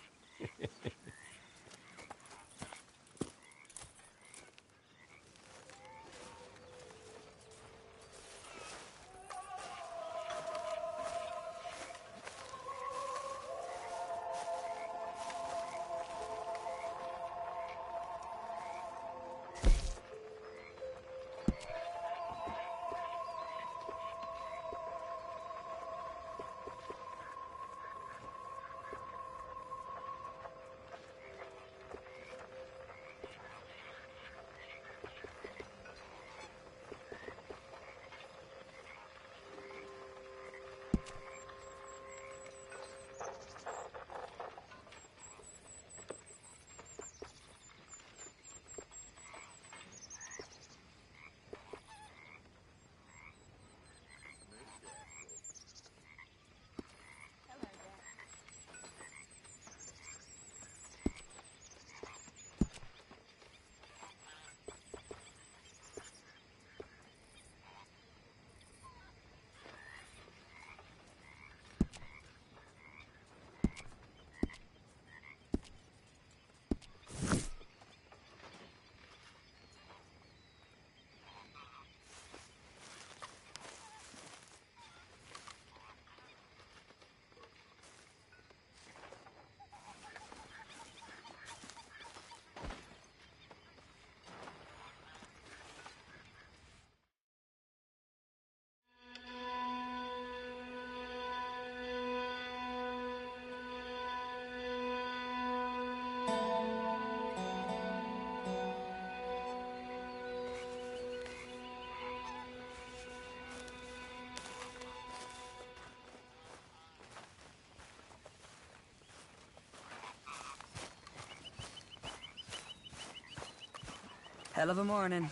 Hell of a morning.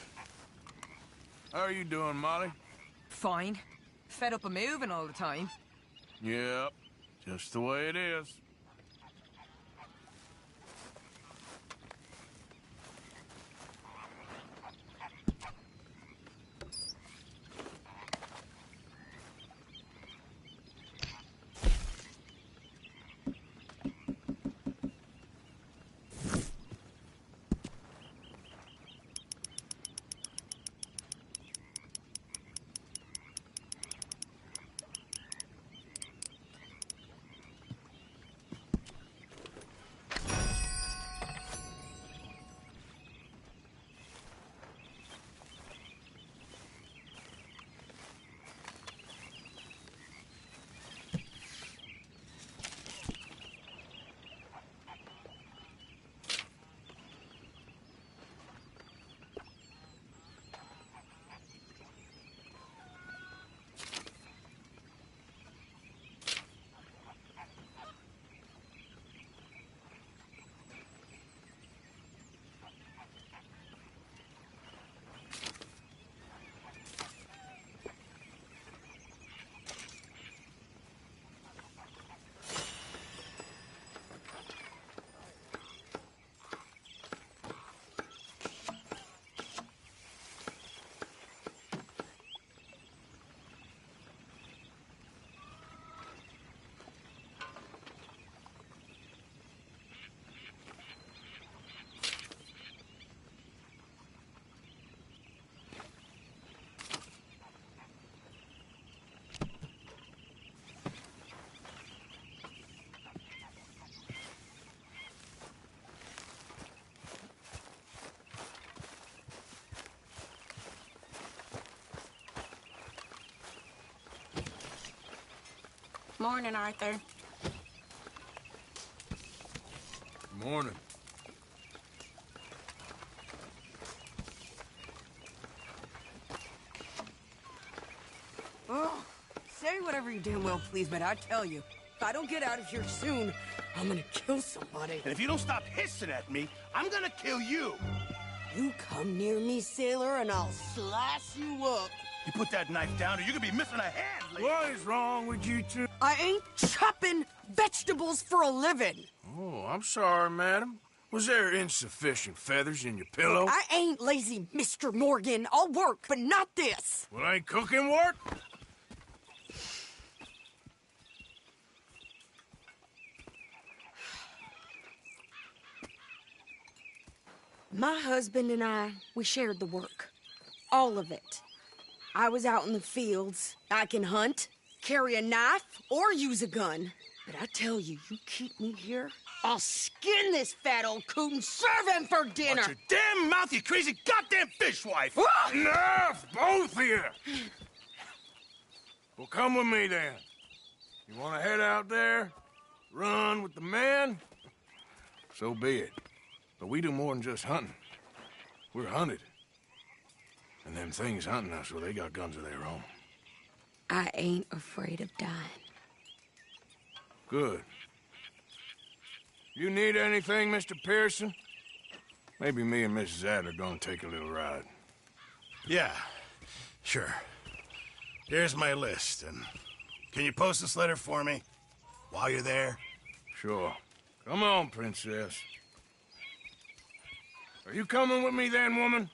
How are you doing, Molly? Fine. Fed up of moving all the time. Yep, just the way it is. Morning, Arthur. Morning. Oh, say whatever you damn well please, but I tell you, if I don't get out of here soon, I'm gonna kill somebody. And if you don't stop hissing at me, I'm gonna kill you. You come near me, sailor, and I'll slice you up. You put that knife down or you're gonna be missing a hand, lady. What is wrong with you two? I ain't chopping vegetables for a living. Oh, I'm sorry, madam. Was there insufficient feathers in your pillow? I ain't lazy, Mr. Morgan. I'll work, but not this. Well, ain't cooking work? My husband and I, we shared the work. All of it. I was out in the fields. I can hunt, carry a knife, or use a gun. But I tell you, you keep me here, I'll skin this fat old coot and serve him for dinner. Watch your damn mouth, you crazy goddamn fishwife! Enough, both of you! Well, come with me, then. You want to head out there? Run with the men? So be it. But we do more than just hunting. We're hunted. And them things hunting us, well, they got guns of their own. I ain't afraid of dying. Good. You need anything, Mr. Pearson? Maybe me and Mrs. Adler gonna take a little ride. Yeah, sure. Here's my list, and can you post this letter for me while you're there? Sure. Come on, Princess. Are you coming with me then, woman?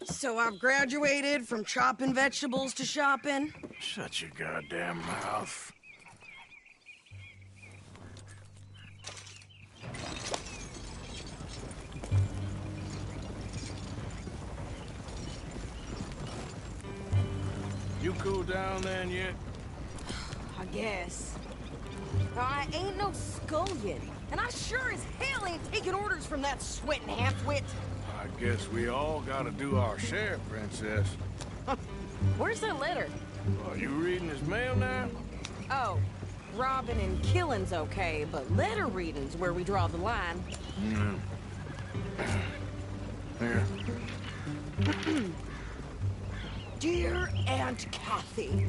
So I've graduated from chopping vegetables to shopping? Shut your goddamn mouth. You cool down then yet? I guess. I ain't no scullion, and I sure as hell ain't taking orders from that sweating half-wit. I guess we all gotta do our share, Princess. Where's that letter? Are you reading his mail now? Oh, robbing and killing's okay, but letter reading's where we draw the line. Here. Dear Aunt Kathy,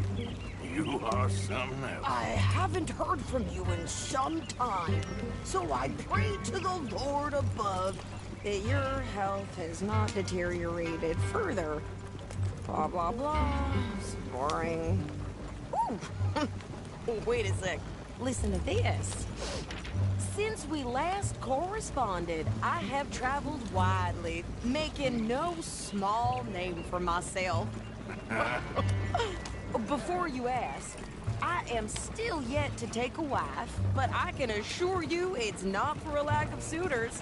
You are something else. I haven't heard from you in some time, so I pray to the Lord above that your health has not deteriorated further. Blah, blah, blah. It's boring. Ooh. Wait a sec. Listen to this. Since we last corresponded, I have traveled widely, making no small name for myself. Before you ask, I am still yet to take a wife, but I can assure you it's not for a lack of suitors.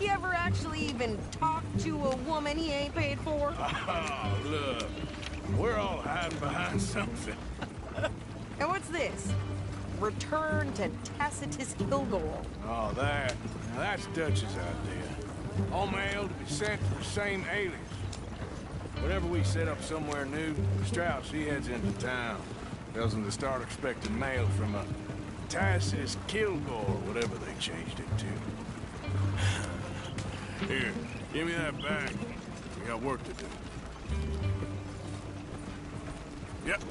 You ever actually even talk to a woman he ain't paid for? Oh, look. We're all hiding behind something. And what's this? Return to Tacitus Kilgore. Oh, that. Now, that's Dutch's idea. All mail to be sent to the same alias. Whenever we set up somewhere new, Strauss, he heads into town. Tells them to start expecting mail from a Tacitus Kilgore, whatever they changed it to. Here, give me that bag. We got work to do. Yep.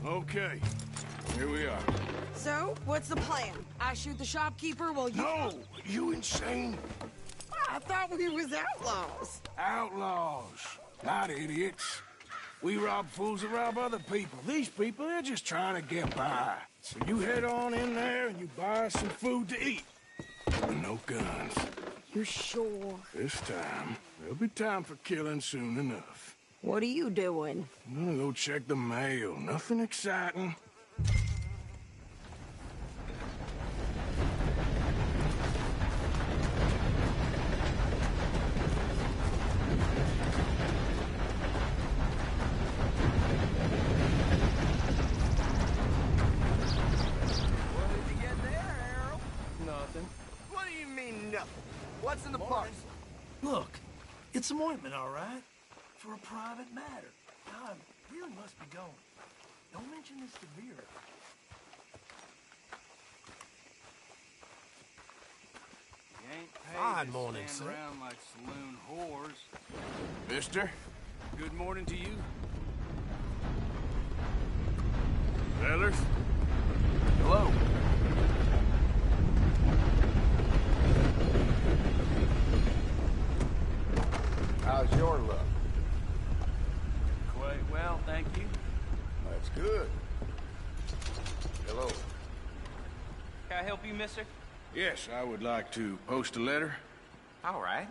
Okay. Here we are. So, what's the plan? I shoot the shopkeeper while you... No! You insane? I thought we was outlaws. Outlaws, not idiots. We rob fools that rob other people. These people, they're just trying to get by. So you head on in there and you buy us some food to eat. But no guns. You're sure? This time, there'll be time for killing soon enough. What are you doing? I'm gonna go check the mail. Nothing exciting. What do you mean, nothing? What's in the parts? Look, it's some ointment, all right? For a private matter. God, really must be going. Don't mention this to Vera. You ain't paid Fine to morning, stand sir. around like saloon whores. Mister? Good morning to you. Fellas? Hello. How's your luck? Quite well, thank you. That's good. Hello. Can I help you, mister? Yes, I would like to post a letter. All right.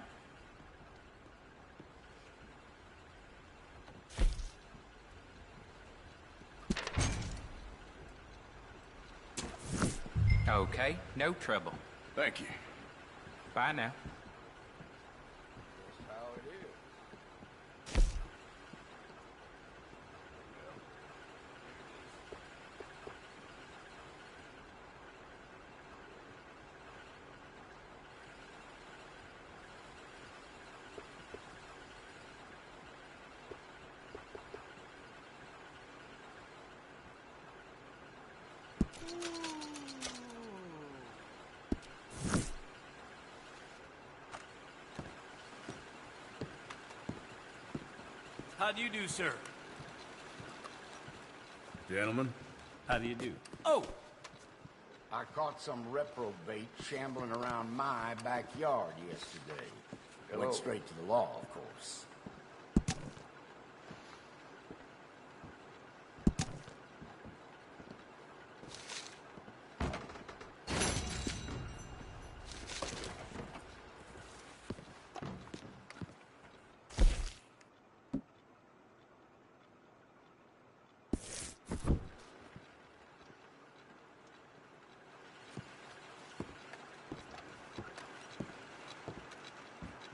Okay, no trouble. Thank you. Bye now. That's how it is. How do you do, sir? Gentlemen? How do you do? Oh! I caught some reprobate shambling around my backyard yesterday. Went straight to the law, of course.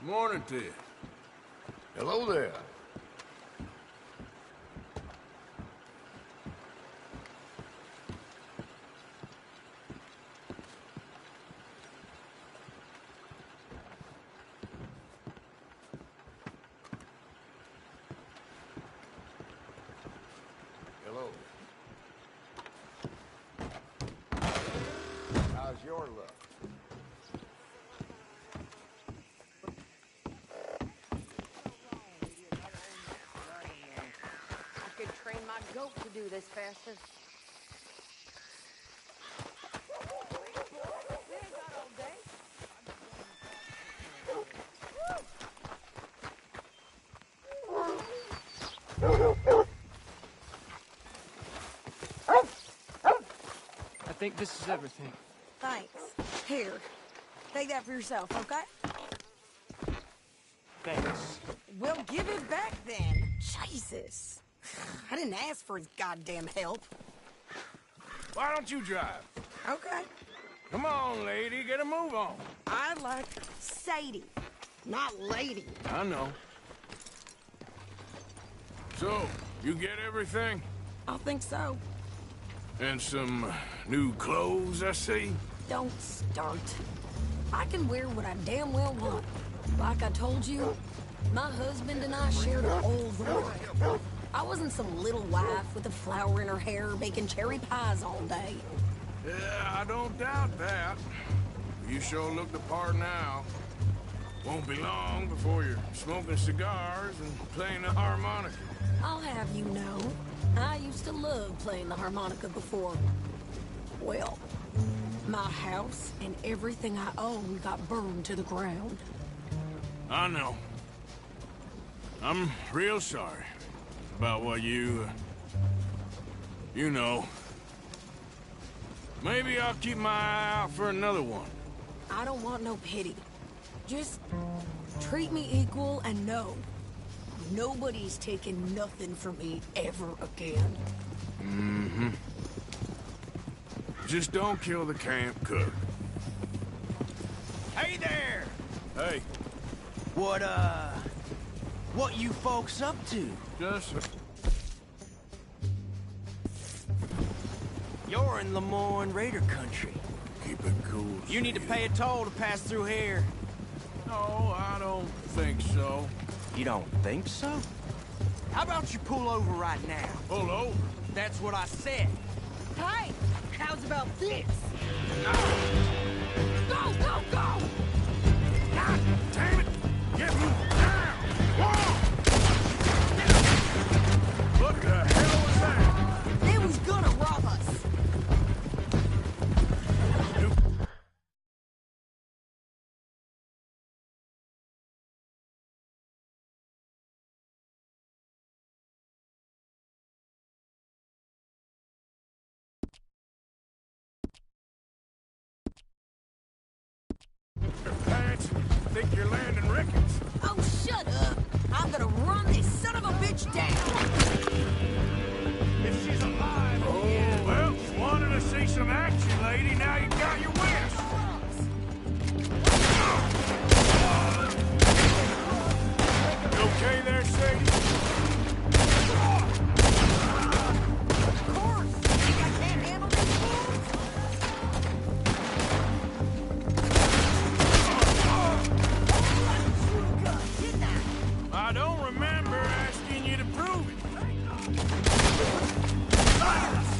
Morning to you. Hello there. Hello. How's your luck? I could train my goat to do this faster. I think this is everything. Thanks. Here, take that for yourself, okay? Thanks. We'll give it back then. Jesus. I didn't ask for his goddamn help. Why don't you drive? Okay. Come on, lady, get a move on. I like Sadie, not lady. I know. So, you get everything? I think so. And some new clothes, I see? Don't start. I can wear what I damn well want. Like I told you, my husband and I shared an old rule. I wasn't some little wife with a flower in her hair baking cherry pies all day. Yeah, I don't doubt that. You sure look the part now. Won't be long before you're smoking cigars and playing the harmonica. I'll have you know, I used used to love playing the harmonica before. Well, my house and everything I own got burned to the ground. I know. I'm real sorry about what you know. Maybe I'll keep my eye out for another one. I don't want no pity. Just treat me equal and know nobody's taking nothing from me ever again. Mm-hmm. Just don't kill the camp cook. Hey there! Hey. What you folks up to? Just... You're in Lemoyne Raider country. Keep it cool. You need to pay a toll to pass through here. No, I don't think so. You don't think so? How about you pull over right now? Pull over? That's what I said. Hey, how's about this? Go, go, go! God damn it! Get me down! Whoa! What the hell was that? They was gonna rob us. Pants, think you're landing Ricketts. Oh, shut up! I'm gonna run this son of a bitch down! If she's alive, Oh, well, wanted to see some action, lady. Now you got your wish. You okay there, Sadie? Of course! You think I can't handle these fools? I don't remember asking you to prove it.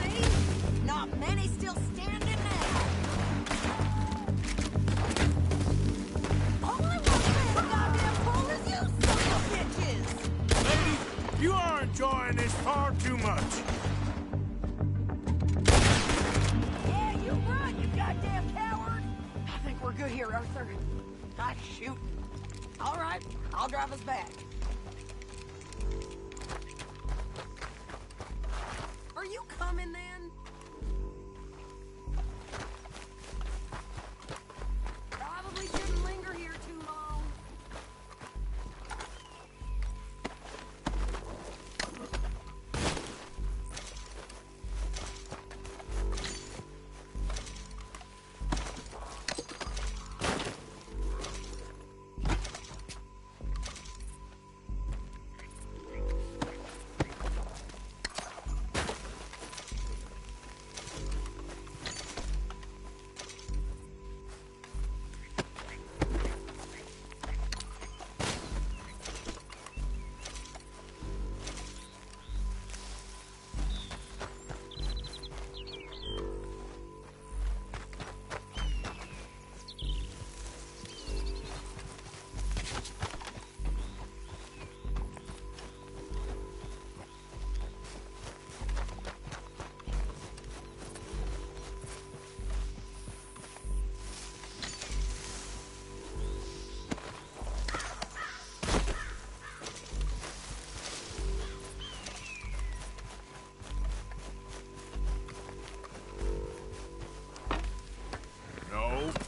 See? Not many still standing now. All I want to say the goddamn pole is you son of bitches! Lady, you are enjoying this far too much. Yeah, you run, you goddamn coward! I think we're good here, Arthur. Ah, shoot. All right, I'll drive us back. Are you coming then? Probably shouldn't linger here too long.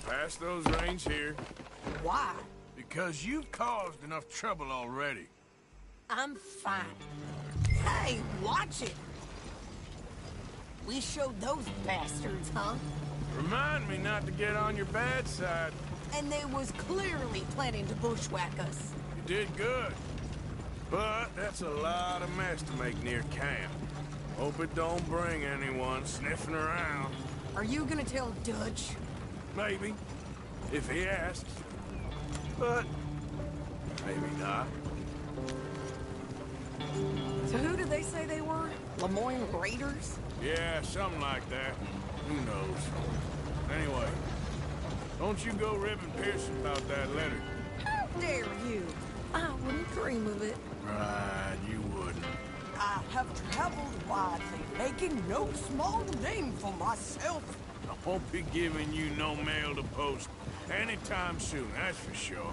Pass those reins here. Why? Because you've caused enough trouble already. I'm fine. Hey, watch it! We showed those bastards, huh? Remind me not to get on your bad side. And they was clearly planning to bushwhack us. You did good. But that's a lot of mess to make near camp. Hope it don't bring anyone sniffing around. Are you gonna tell Dutch? Maybe. If he asks. But maybe not. So who did they say they were? Lemoyne Raiders? Yeah, something like that. Who knows? Anyway, don't you go ribbing Pearson about that letter. How dare you? I wouldn't dream of it. Right, you wouldn't. I have traveled widely, making no small name for myself. I won't be giving you no mail to post anytime soon, that's for sure.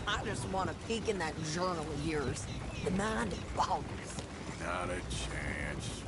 I just want to peek in that journal of yours. The mind boggles. Not a chance.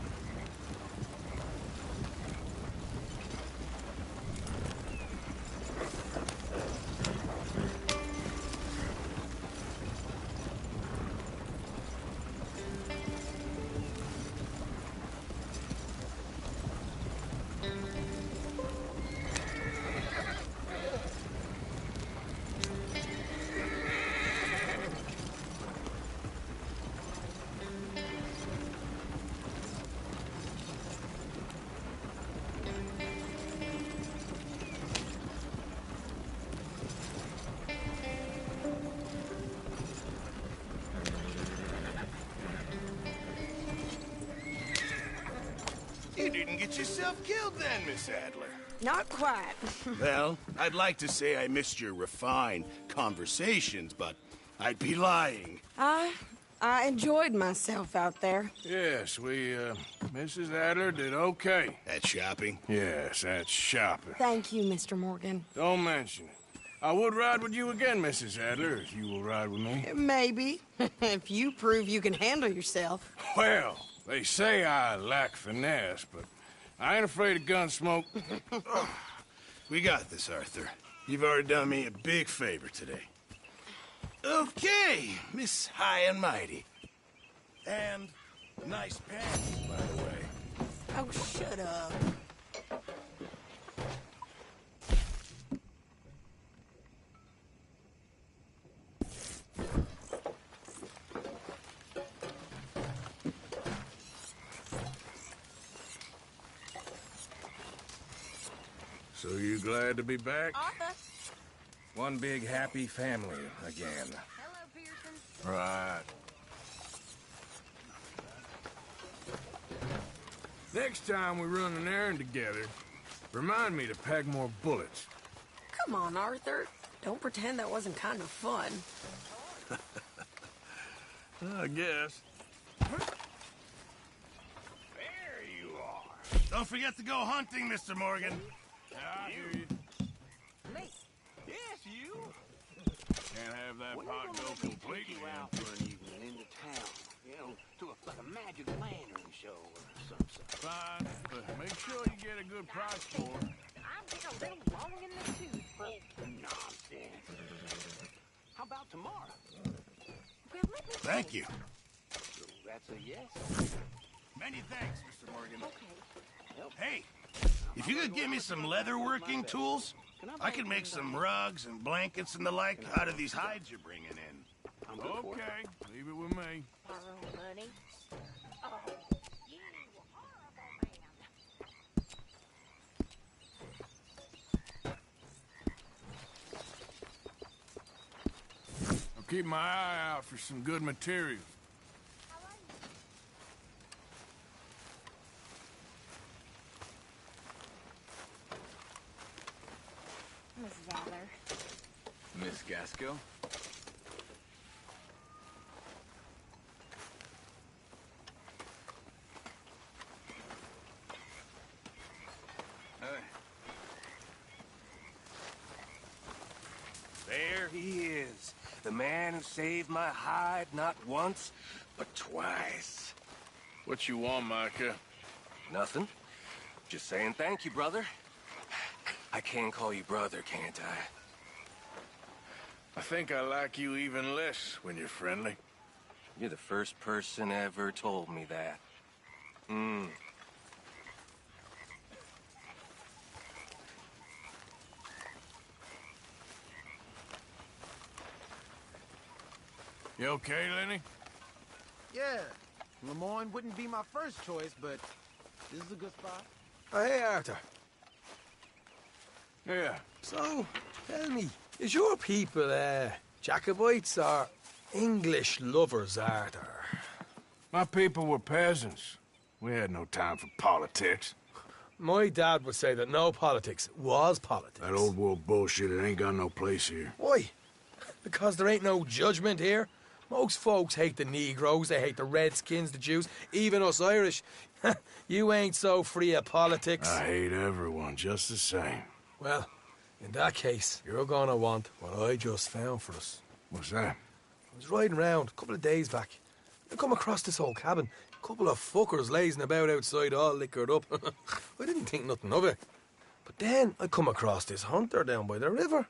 You didn't get yourself killed then, Miss Adler. Not quite. Well, I'd like to say I missed your refined conversations, but I'd be lying. I enjoyed myself out there. Yes, Mrs. Adler did okay. At shopping? Yes, that's shopping. Thank you, Mr. Morgan. Don't mention it. I would ride with you again, Mrs. Adler, if you will ride with me. Maybe. If you prove you can handle yourself. Well, they say I lack finesse, but I ain't afraid of gun smoke. We got this, Arthur. You've already done me a big favor today. Okay, Miss High and Mighty. And nice pants, by the way. Oh, shut up. So you glad to be back? Arthur. One big happy family again. Hello, Pearson. Right. Next time we run an errand together, remind me to pack more bullets. Come on, Arthur. Don't pretend that wasn't kind of fun. I guess. There you are. Don't forget to go hunting, Mr. Morgan. I hear you. Me? Yes, you. Can't have that When pot you go gonna let me take completely you out empty. for an evening into town? You know, to like a magic lantern show or something. Fine, but make sure you get a good price for it. I'm getting a little long in the tooth, but... Nonsense. How about tomorrow? Well, let me... Thank you. So that's a yes? Many thanks, Mr. Morgan. Okay. Hey, if you could give me some leatherworking tools, I could make some rugs and blankets and the like out of these hides you're bringing in. Okay, leave it with me. Borrow money. Oh, you horrible man. I'll keep my eye out for some good material. Mrs. Adler. Miss Gaskell? There he is. The man who saved my hide not once, but twice. What you want, Micah? Nothing. Just saying thank you, brother. I can call you brother, can't I? I think I like you even less when you're friendly. You're the first person ever told me that. You okay, Lenny? Yeah. Lemoyne wouldn't be my first choice, but this is a good spot. Oh, hey, Arthur. Yeah. So, tell me, is your people, Jacobites or English lovers, Arthur? My people were peasants. We had no time for politics. My dad would say that no politics was politics. That old world bullshit, it ain't got no place here. Why? Because there ain't no judgment here? Most folks hate the Negroes, they hate the Redskins, the Jews, even us Irish. You ain't so free of politics. I hate everyone just the same. Well, in that case, you're gonna want what I just found for us. What's that? I was riding around a couple of days back. I come across this old cabin. A couple of fuckers lazing about outside all liquored up. I didn't think nothing of it. But then I come across this hunter down by the river.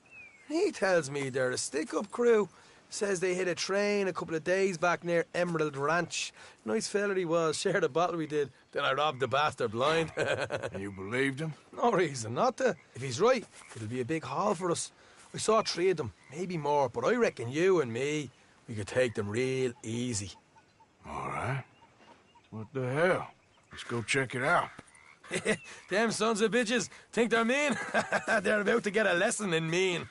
He tells me they're a stick-up crew. Says they hit a train a couple of days back near Emerald Ranch. Nice fella he was, shared a bottle we did. Then I robbed the bastard blind. You believed him? No reason not to. If he's right, it'll be a big haul for us. I saw 3 of them, maybe more, but I reckon you and me, we could take them real easy. All right. What the hell? Let's go check it out. Them sons of bitches think they're mean. They're about to get a lesson in mean.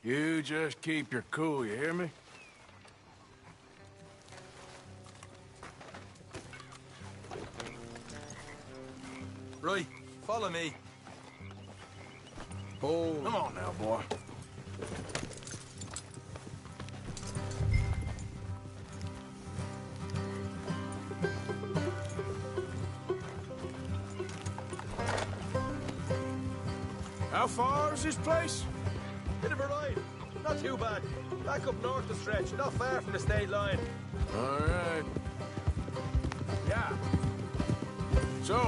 You just keep your cool, you hear me? Right, follow me. Oh. Come on now, boy. How far is this place? Bit of a ride. Not too bad. Back up north the stretch, not far from the state line. All right. Yeah. So,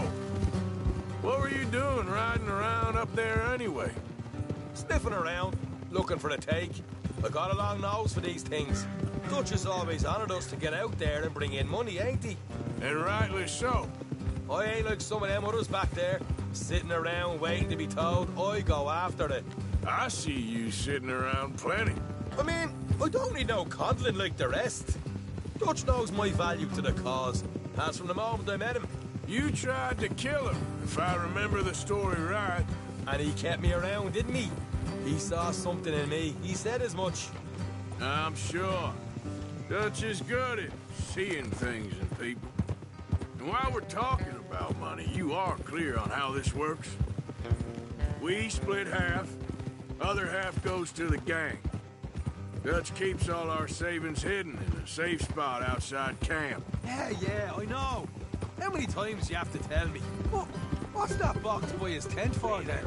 what were you doing riding around up there anyway? Sniffing around, looking for a take. I got a long nose for these things. Dutch has always honoured us to get out there and bring in money, ain't he? And rightly so. I ain't like some of them others back there, sitting around waiting to be told. I go after it. I see you sitting around plenty. I mean, I don't need no coddling like the rest. Dutch knows my value to the cause. As from the moment I met him. You tried to kill him, if I remember the story right. And he kept me around, didn't he? He saw something in me. He said as much. I'm sure. Dutch is good at seeing things in people. And while we're talking about money, you are clear on how this works? We split half. Other half goes to the gang. Dutch keeps all our savings hidden in a safe spot outside camp. Yeah, I know. How many times do you have to tell me? What's that box by his tent for then?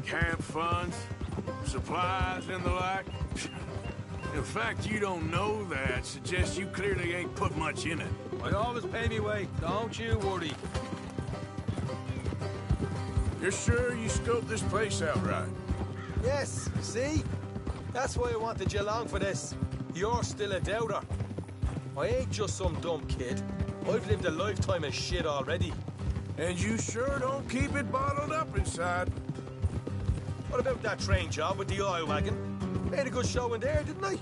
Camp funds, supplies, and the like. The fact you don't know that suggests you clearly ain't put much in it. I always pay me way, don't you worry. You're sure you scoped this place out right? Yes, see? That's why I wanted you along for this. You're still a doubter. I ain't just some dumb kid. I've lived a lifetime of shit already. And you sure don't keep it bottled up inside. What about that train job with the oil wagon? Made a good show in there, didn't I?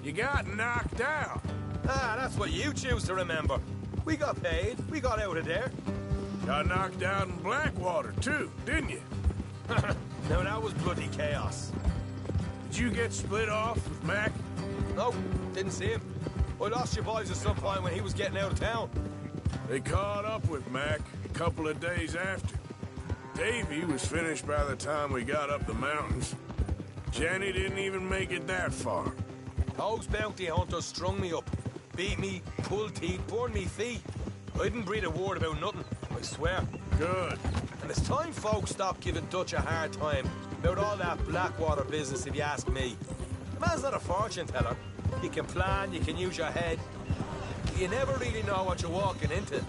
You got knocked out. Ah, that's what you choose to remember. We got paid. We got out of there. Got knocked out in Blackwater, too, didn't you? Now, that was bloody chaos. Did you get split off with Mac? No, didn't see him. I lost your boys at some point when he was getting out of town. They caught up with Mac a couple of days after. Davy was finished by the time we got up the mountains. Jenny didn't even make it that far. Those bounty hunters strung me up. Beat me, pulled teeth, burned me feet. I didn't breathe a word about nothing, I swear. Good. And it's time folks stopped giving Dutch a hard time about all that Blackwater business, if you ask me. The man's not a fortune teller. You can plan, you can use your head. You never really know what you're walking into.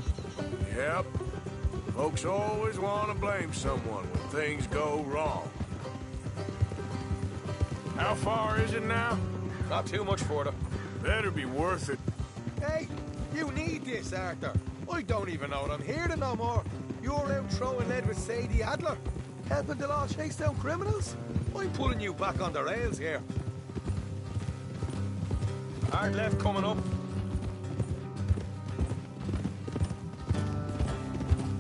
Yep. Folks always want to blame someone when things go wrong. How far is it now? Not too much further. Better be worth it. Hey, you need this, Arthur. I don't even know that I'm here to no more. You're out throwing lead with Sadie Adler, helping the law chase down criminals. I'm pulling you back on the rails here. Hard left coming up.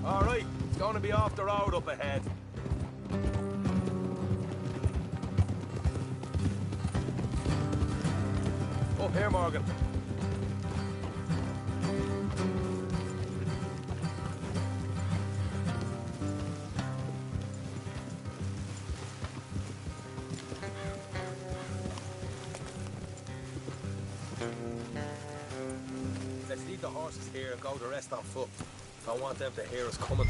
All right, it's going to be off the road up ahead. Up here, Morgan. horses here and go the rest on foot. Don't want them to hear us coming.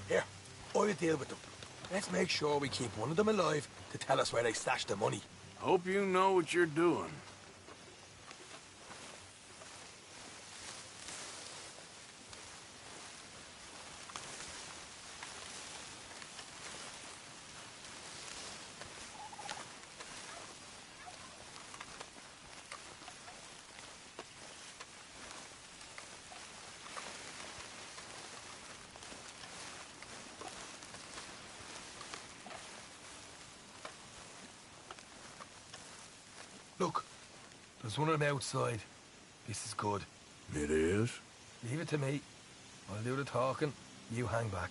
Here, I'll deal with them. Let's make sure we keep one of them alive to tell us where they stashed the money. Hope you know what you're doing. Look, there's one of them outside. This is good. It is? Leave it to me. I'll do the talking. You hang back.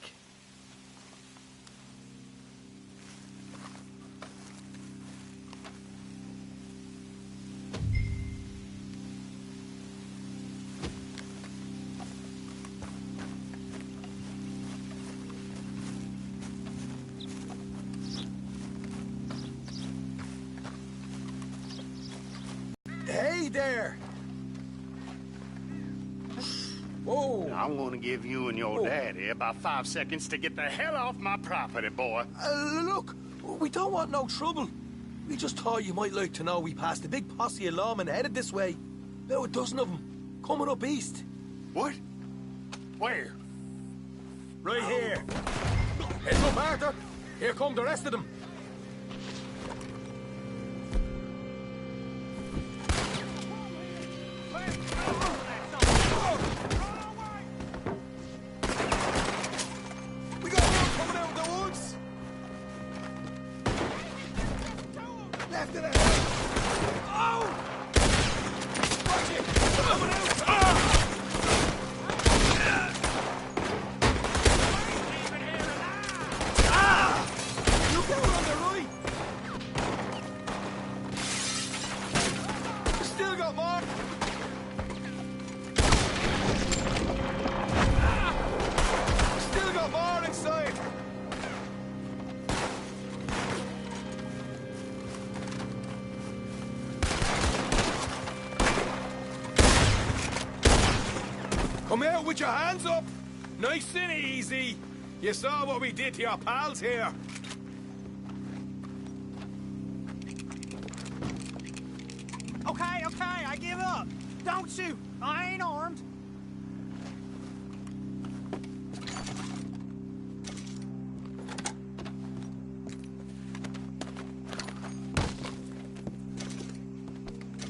Hey there! Whoa! I'm gonna give you and your daddy about 5 seconds to get the hell off my property, boy. Look, we don't want no trouble. We just thought you might like to know we passed a big posse of lawmen headed this way. About a dozen of them, coming up east. What? Where? Right here. Heads up, Arthur. Here come the rest of them. We got one coming out of the woods. Left of the house. Oh! Watch it! Coming out! Look out on the right! We still got more! Still got more inside! Come out with your hands up! Nice and easy! You saw what we did to your pals here. Okay, I give up. Don't shoot. I ain't armed.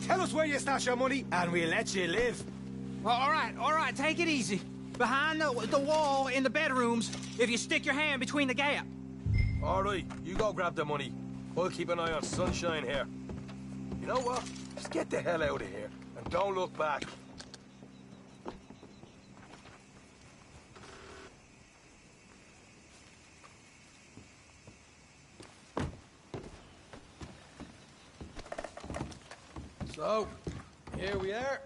Tell us where you stash your money, and we'll let you live. Well, all right, take it easy. Behind the wall in the bedrooms, if you stick your hand between the gap. All right, you go grab the money. We'll keep an eye on Sunshine here. You know what? Just get the hell out of here, and don't look back. So, here we are.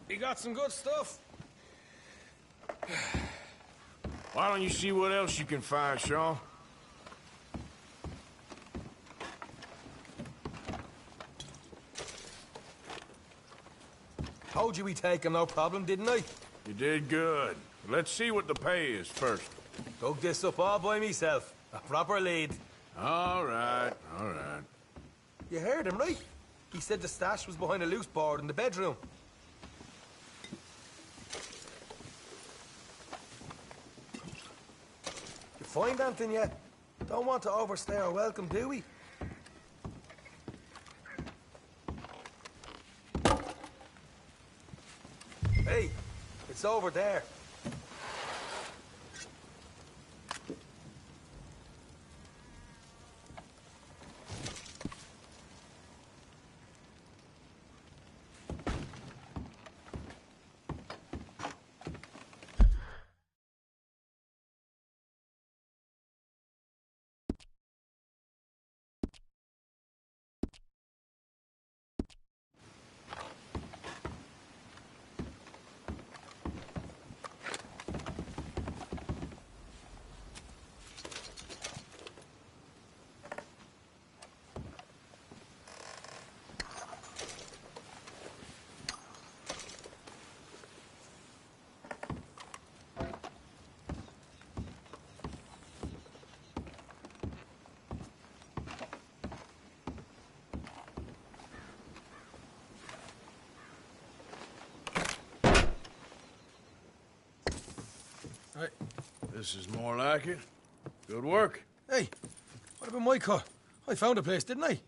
We got some good stuff. Why don't you see what else you can find, Shaw? Told you we'd take him, no problem, didn't I? You did good. Let's see what the pay is first. Dug this up all by myself. A proper lead. All right, all right. You heard him, right? He said the stash was behind a loose board in the bedroom. You find anything yet? Don't want to overstay our welcome, do we? Hey, it's over there. Right. This is more like it. Good work. Hey, what about my car? I found a place, didn't I?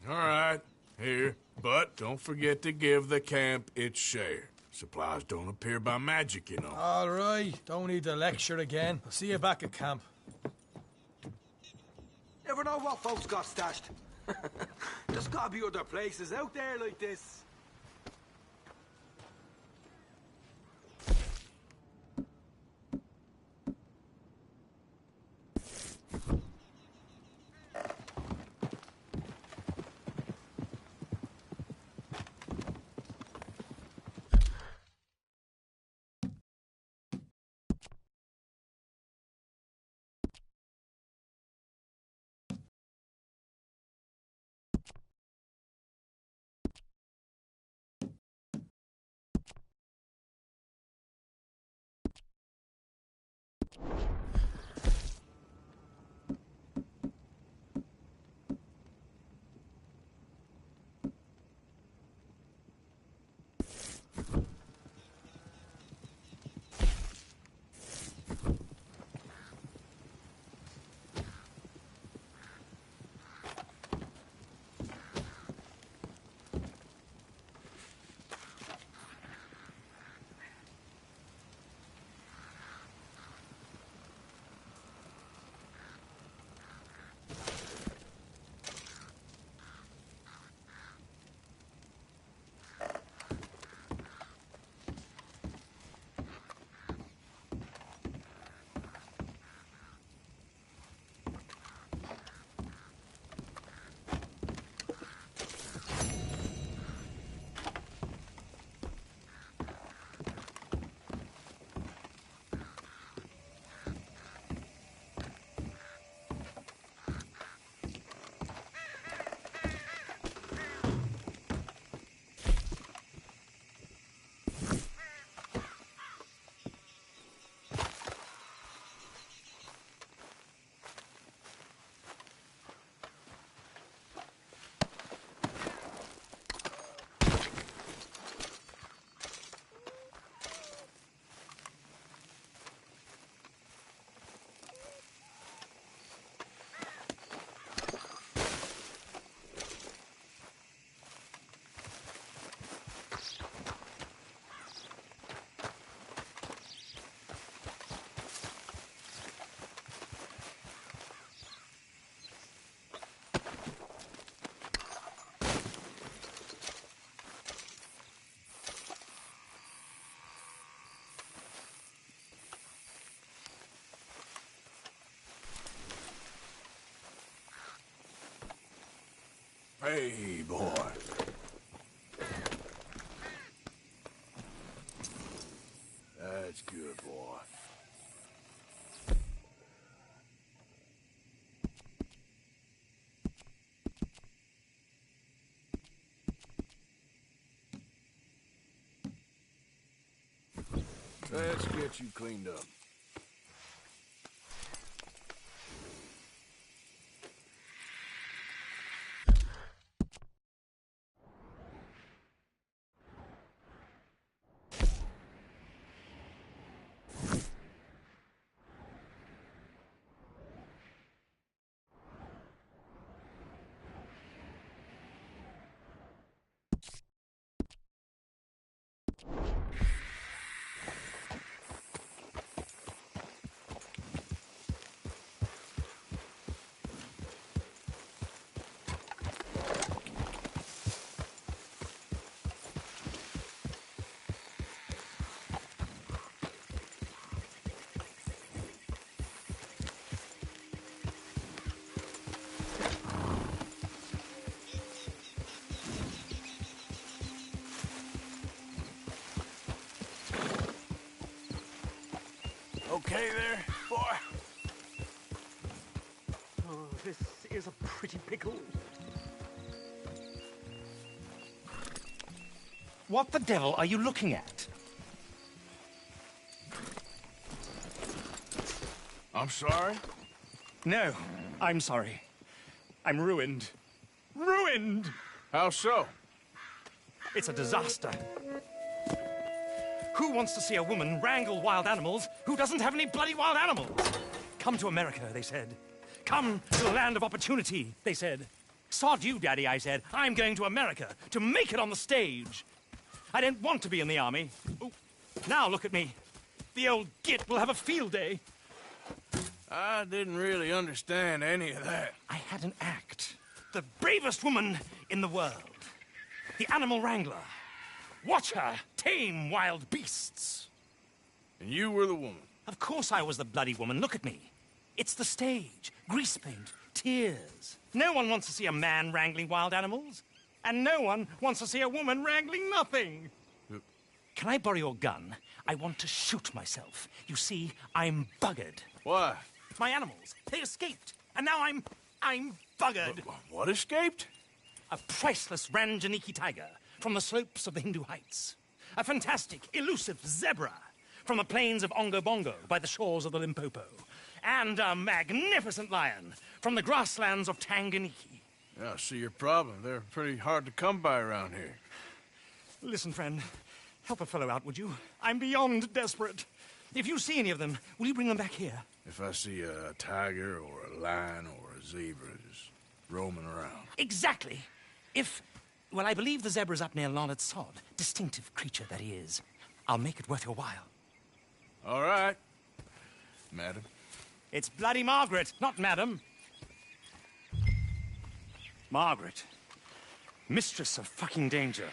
All right, here. But don't forget to give the camp its share. Supplies don't appear by magic, you know. All right, don't need to lecture again. I'll see you back at camp. Never know what folks got stashed. There's gotta be other places out there like this. Hey, boy. That's good, boy. Let's get you cleaned up. Okay there, boy? Oh, this is a pretty pickle. What the devil are you looking at? I'm sorry? No, I'm sorry. I'm ruined. Ruined! How so? It's a disaster. Who wants to see a woman wrangle wild animals who doesn't have any bloody wild animals? Come to America, they said. Come to the land of opportunity, they said. Sod you, Daddy, I said. I'm going to America to make it on the stage. I don't want to be in the army. Oh, now look at me. The old git will have a field day. I didn't really understand any of that. I had an act. The bravest woman in the world. The animal wrangler. Watch her tame wild beasts. And you were the woman? Of course I was the bloody woman. Look at me. It's the stage. Grease paint. Tears. No one wants to see a man wrangling wild animals. And no one wants to see a woman wrangling nothing. Can I borrow your gun? I want to shoot myself. You see, I'm buggered. Why? My animals. They escaped. And now I'm buggered. What escaped? A priceless Ranjaniki tiger from the slopes of the Hindu Heights. A fantastic, elusive zebra from the plains of Ongo Bongo by the shores of the Limpopo. And a magnificent lion from the grasslands of Tanganyika. Yeah, I see your problem. They're pretty hard to come by around here. Listen, friend. Help a fellow out, would you? I'm beyond desperate. If you see any of them, will you bring them back here? If I see a tiger or a lion or a zebra just roaming around. Exactly. Well, I believe the zebra's up near Lonnet Sod. Distinctive creature that he is. I'll make it worth your while. All right, madam. It's bloody Margaret, not madam. Margaret. Mistress of fucking danger.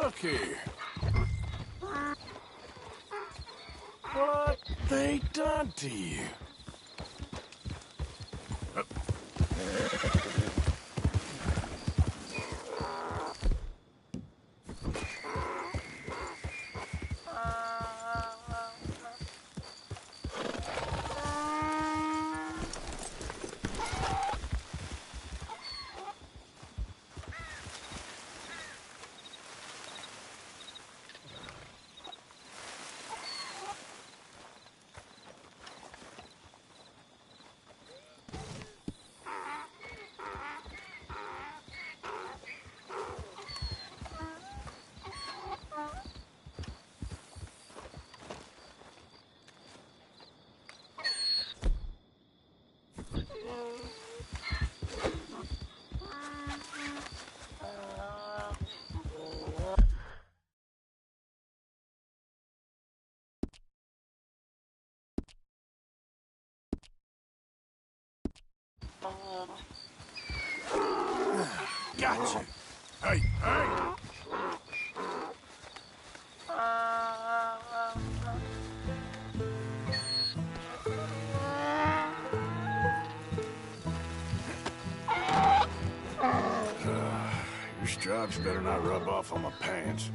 Look here. What they done to you? Gotcha. Hey, hey! Your stripes better not rub off on my pants.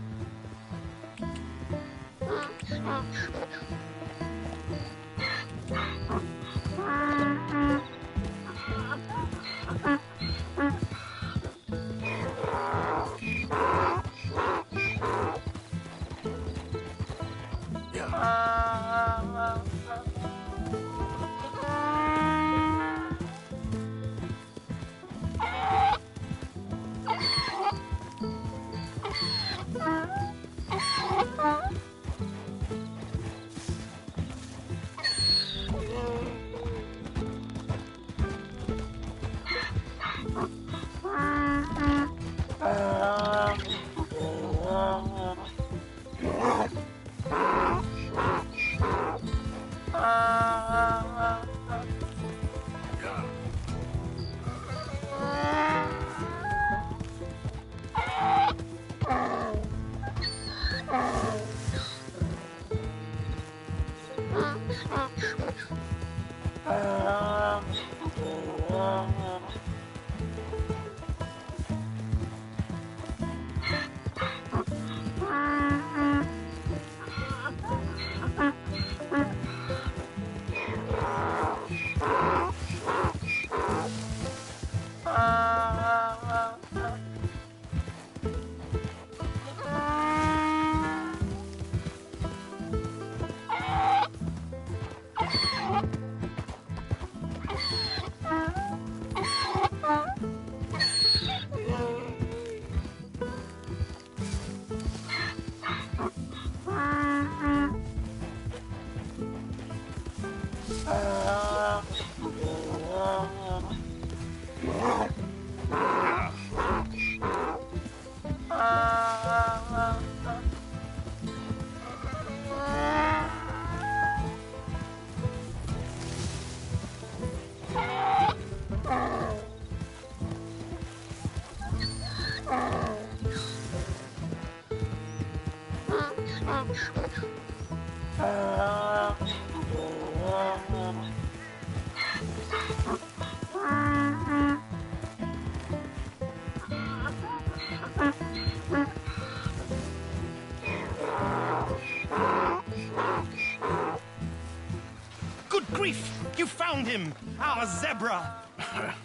Good grief! You found him! Our zebra!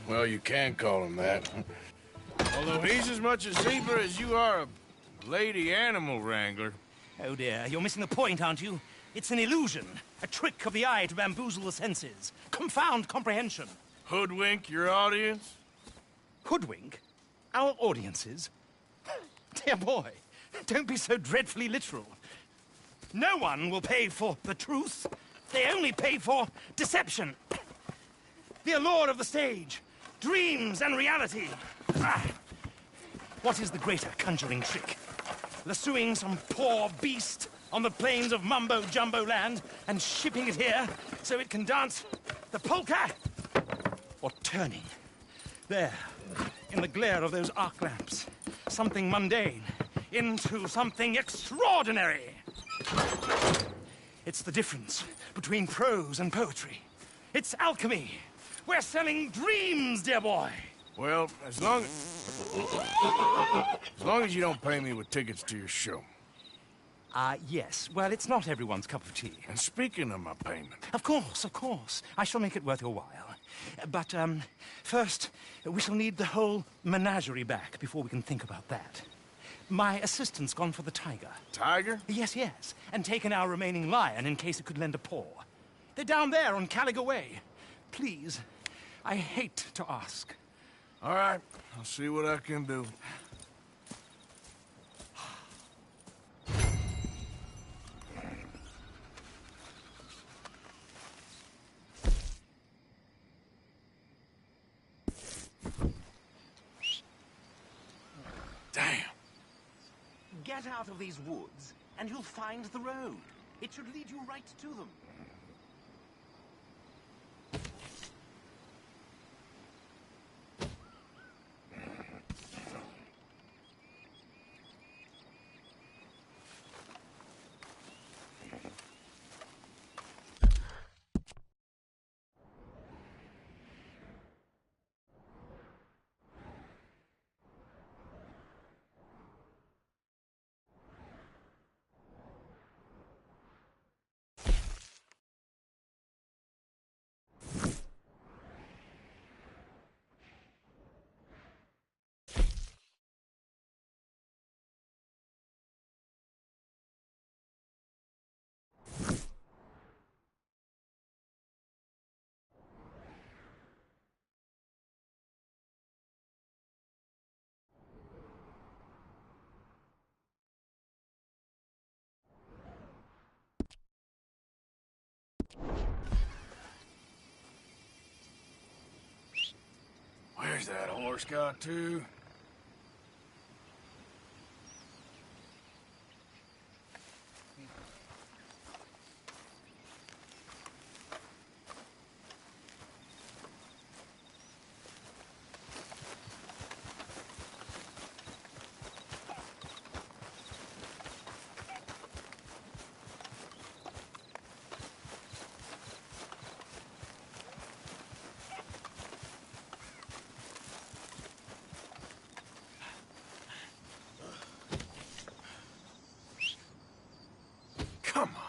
Well, you can call him that. Although he's as much a zebra as you are a lady animal wrangler. Oh dear, you're missing the point, aren't you? It's an illusion. A trick of the eye to bamboozle the senses. Confound comprehension. Hoodwink your audience? Hoodwink? Our audiences? Dear boy, don't be so dreadfully literal. No one will pay for the truth. They only pay for deception. The allure of the stage. Dreams and reality. What is the greater conjuring trick? Lassoing some poor beast on the plains of mumbo-jumbo land and shipping it here so it can dance the polka? Or turning, there, in the glare of those arc lamps, something mundane into something extraordinary. It's the difference between prose and poetry. It's alchemy. We're selling dreams, dear boy. Well, as long as you don't pay me with tickets to your show. Yes. Well, it's not everyone's cup of tea. And speaking of my payment... Of course. I shall make it worth your while. But, first, we shall need the whole menagerie back before we can think about that. My assistant's gone for the tiger. Tiger? Yes. And taken our remaining lion in case it could lend a paw. They're down there on Caliga Way. Please, I hate to ask. All right. I'll see what I can do. Damn. Get out of these woods, and you'll find the road. It should lead you right to them. Where's that horse got to? Come on.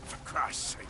For Christ's sake.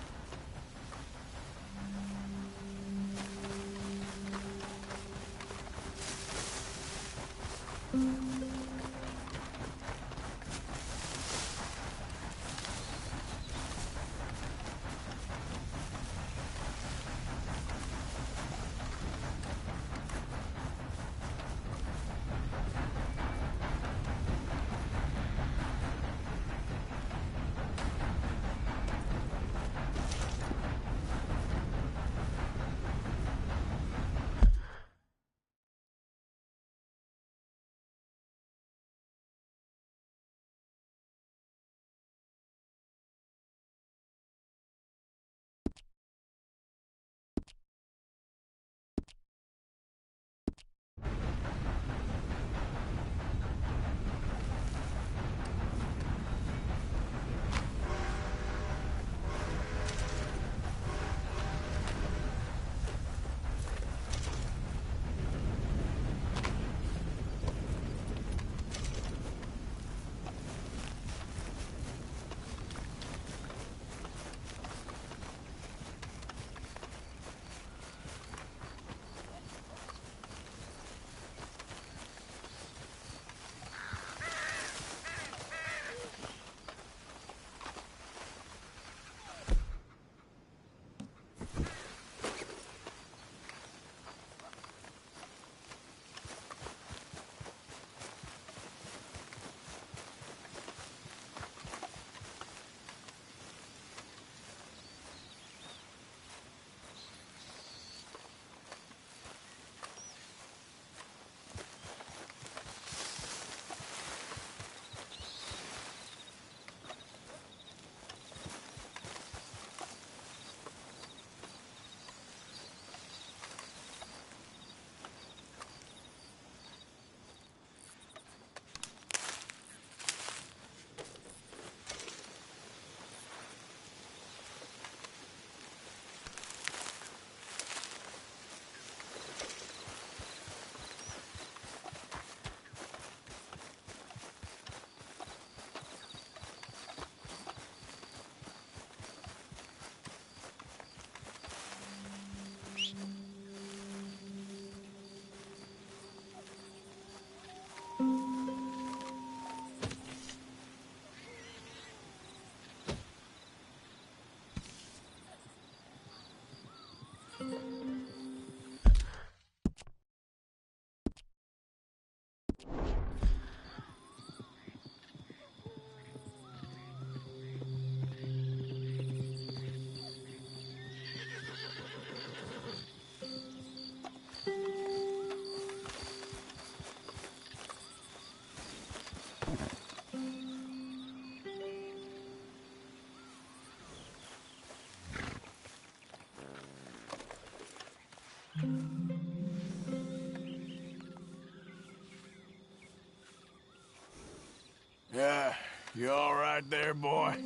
right there, boy.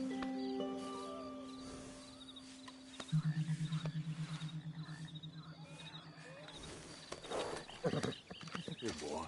Good boy.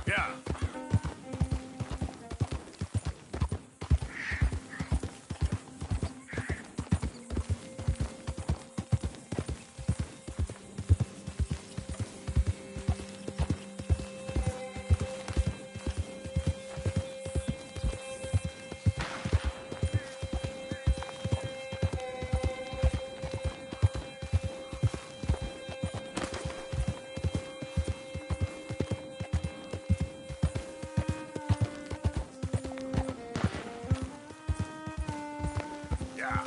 Yeah. Yeah.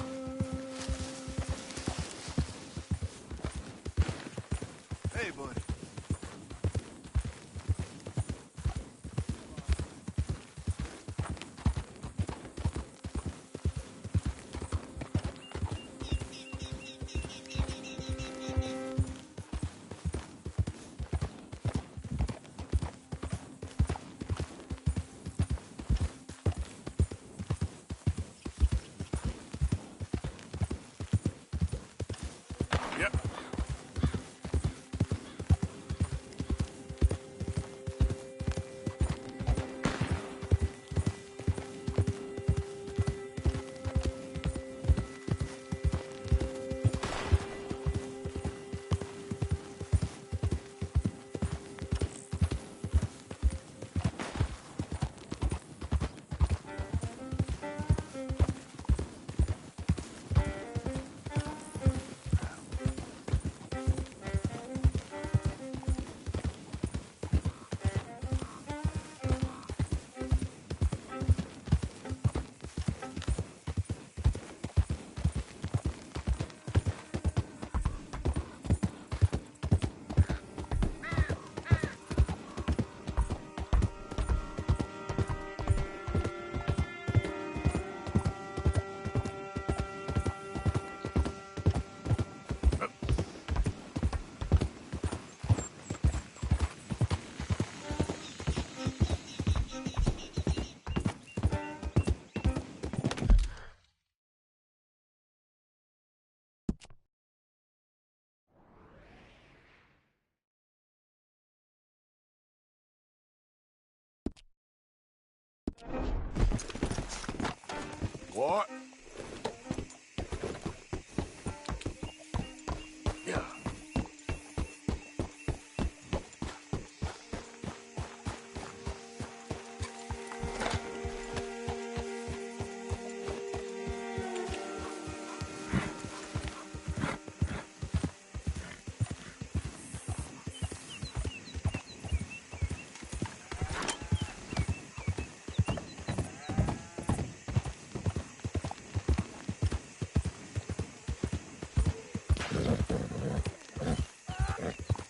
Hey, buddy. Yep. What? Yeah.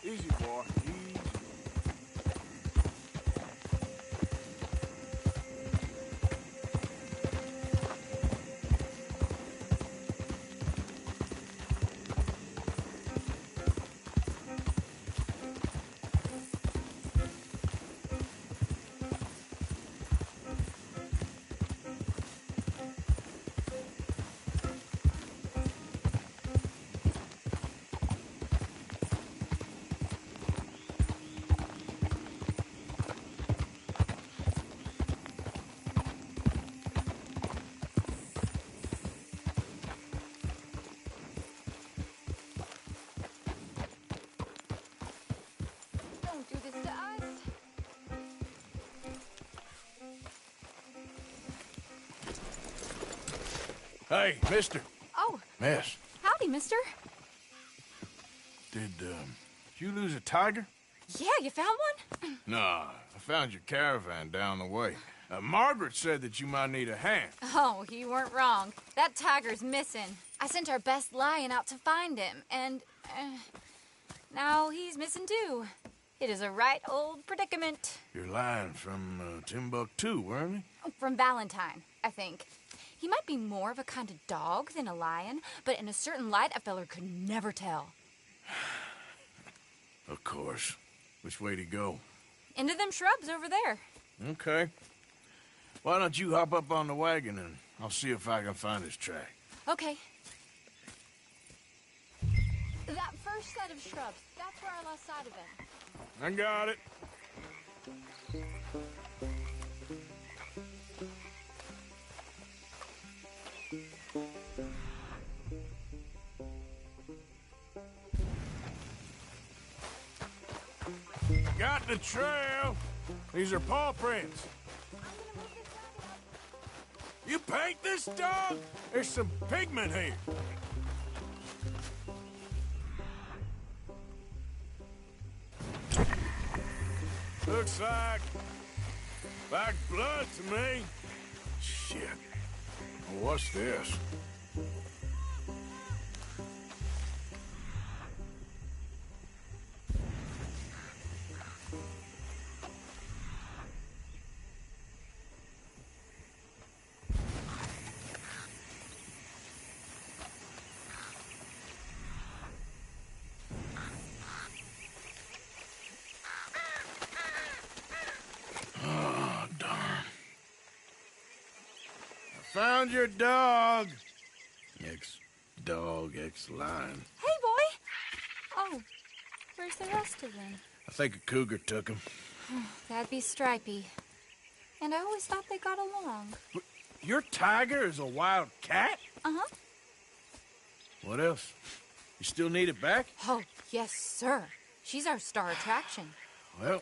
Easy, boy. Easy. Don't do this to us. Hey, mister. Oh, Miss, howdy, mister. did you lose a tiger? Yeah, you found one? Nah, I found your caravan down the way. Margaret said that you might need a hand. Oh, you weren't wrong. That tiger's missing. I sent our best lion out to find him, and now he's missing too. It is a right old predicament. You're lying from Timbuktu, weren't you? From Valentine, I think. He might be more of a kind of dog than a lion, but in a certain light, a feller could never tell. Of course. Which way to go? Into them shrubs over there. Okay. Why don't you hop up on the wagon and I'll see if I can find his track. Okay. That first set of shrubs, that's where I lost sight of him. I got it. Got the trail. These are paw prints. You paint this dog? There's some pigment here. Looks like blood to me. Shit. What's this? Found your dog. Ex-dog, ex-lion. Hey, boy! Oh, where's the rest of them? I think a cougar took him. That'd be Stripey. And I always thought they got along. Your tiger is a wild cat? Uh-huh. What else? You still need it back? Oh, yes, sir. She's our star attraction. Well,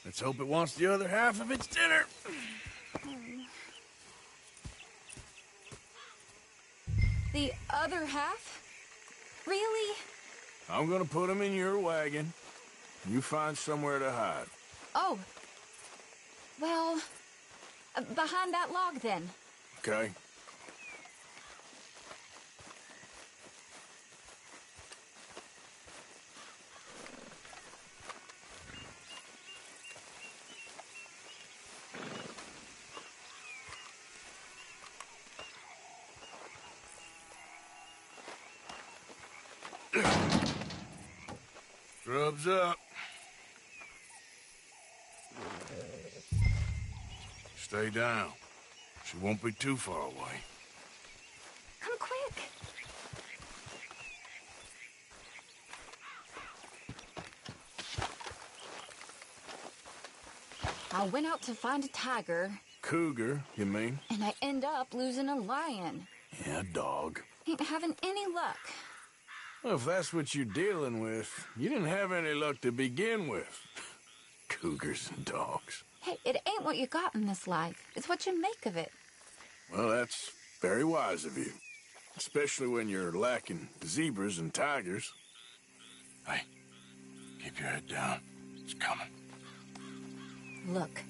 let's hope it wants the other half of its dinner. The other half? Really? I'm gonna put him in your wagon. You find somewhere to hide. Oh. Well, behind that log, then. Okay. Scrubs up. Stay down. She won't be too far away. Come quick. I went out to find a tiger, cougar, you mean? And I end up losing a lion. Yeah, dog. Ain't having any luck. Well, if that's what you're dealing with, you didn't have any luck to begin with. Cougars and dogs. Hey, it ain't what you got in this life. It's what you make of it. Well, that's very wise of you. Especially when you're lacking zebras and tigers. Hey, keep your head down. It's coming. Look,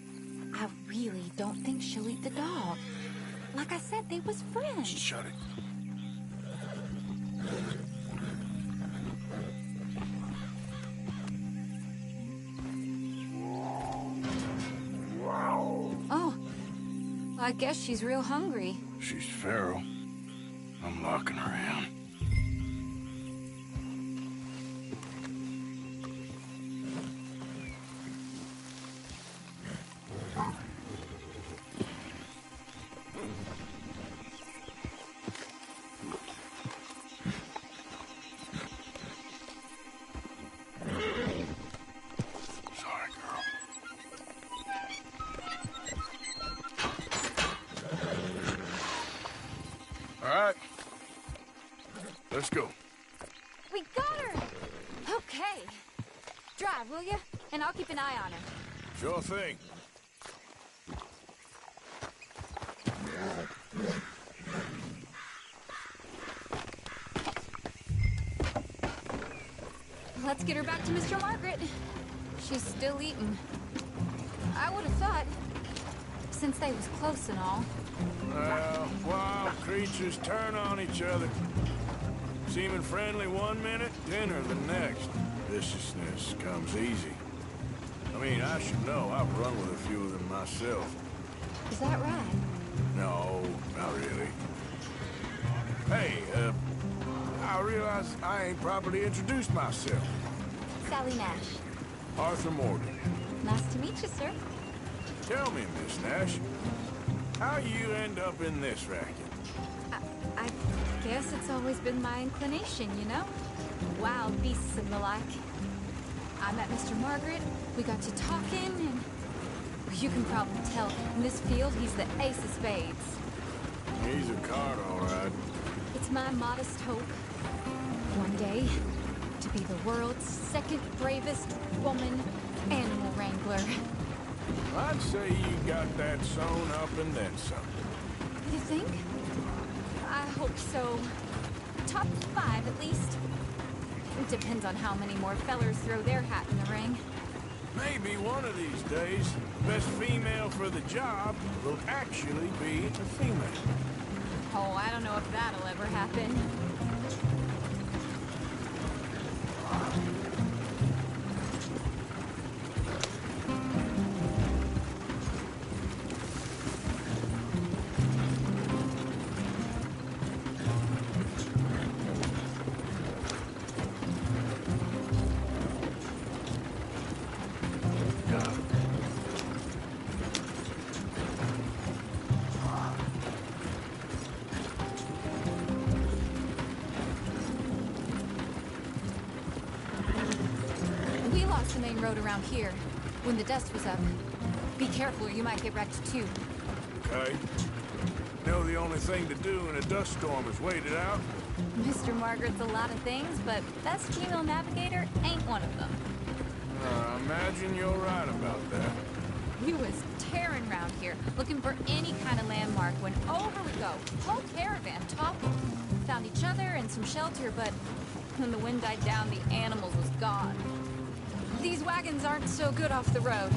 I really don't think she'll eat the dog. Like I said, they was friends. Shut it. Oh, I guess she's real hungry. She's feral. I'm locking her in. Sorry, girl. All right. Let's go. We got her! Okay. Drive, will you? And I'll keep an eye on her. Sure thing. Let's get her back to Mr. Margaret. She's still eating. I would have thought, since they was close and all. Well, wild creatures turn on each other. Seeming friendly one minute, dinner the next. Viciousness comes easy. I mean, I should know. I've run with a few of them myself. Is that right? No, not really. Hey, I realize I ain't properly introduced myself. Sally Nash. Arthur Morgan. Nice to meet you, sir. Tell me, Miss Nash, how you end up in this racket? I guess it's always been my inclination, you know? Wild beasts and the like. I met Mr. Margaret, we got to talking, and you can probably tell, in this field, he's the ace of spades. He's a card, all right. It's my modest hope, one day, to be the world's second bravest woman animal wrangler. I'd say you got that sewn up and then some. You think? I hope so. Top 5, at least. It depends on how many more fellers throw their hat in the ring. Maybe one of these days, the best female for the job will actually be a female. Oh, I don't know if that'll ever happen. We lost the main road around here when the dust was up. Be careful or you might get wrecked too. Okay. Know the only thing to do in a dust storm is wait it out? Mr. Margaret's a lot of things, but best female navigator ain't one of them. I imagine you're right about that. We was tearing around here, looking for any kind of landmark when over we go. Whole caravan toppled. Found each other and some shelter, but when the wind died down, the animals was gone. These wagons aren't so good off the road.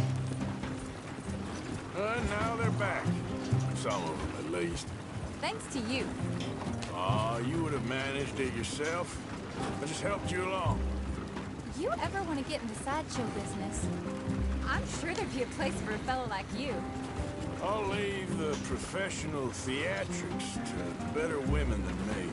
Now they're back. Some of them, at least. Thanks to you. You would have managed it yourself. I just helped you along. You ever want to get in the sideshow business? I'm sure there'd be a place for a fellow like you. I'll leave the professional theatrics to better women than me.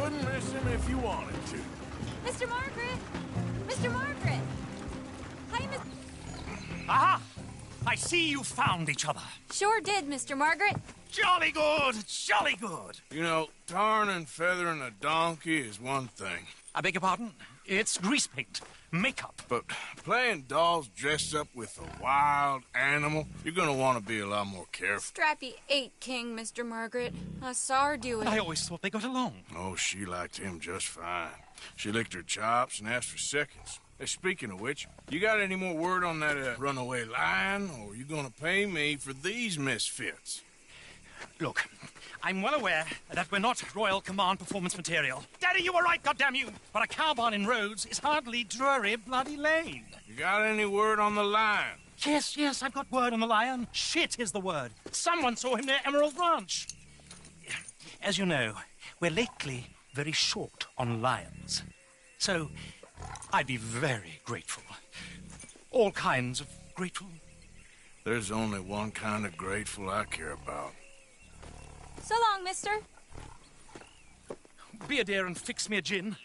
couldn't miss him if you wanted to. Mr. Margaret! Mr. Margaret! Hi, Miss... Aha! I see you found each other. Sure did, Mr. Margaret. Jolly good, jolly good. You know, tarring and feathering a donkey is one thing. I beg your pardon? It's grease paint, makeup. But playing dolls dressed up with a wild animal, you're gonna want to be a lot more careful. Strappy ate King, Mr. Margaret. I saw her do it. I always thought they got along. Oh, she liked him just fine. She licked her chops and asked for seconds. Hey, speaking of which, you got any more word on that runaway lion, or are you gonna pay me for these misfits? Look, I'm well aware that we're not Royal Command performance material. Daddy, you were right, goddamn you! But a cow barn in Rhodes is hardly Drury Bloody Lane. You got any word on the lion? Yes, I've got word on the lion. Shit is the word. Someone saw him near Emerald Ranch. As you know, we're lately very short on lions. So, I'd be very grateful. All kinds of grateful. There's only one kind of grateful I care about. So long, mister. Be a dear and fix me a gin.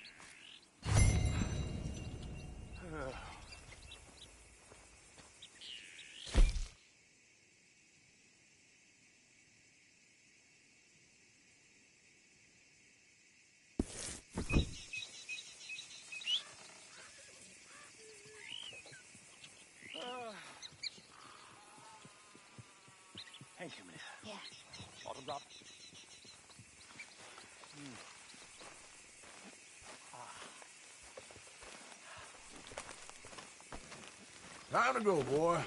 Thank you, Miss. Yeah. Autograph. Time to go, boy.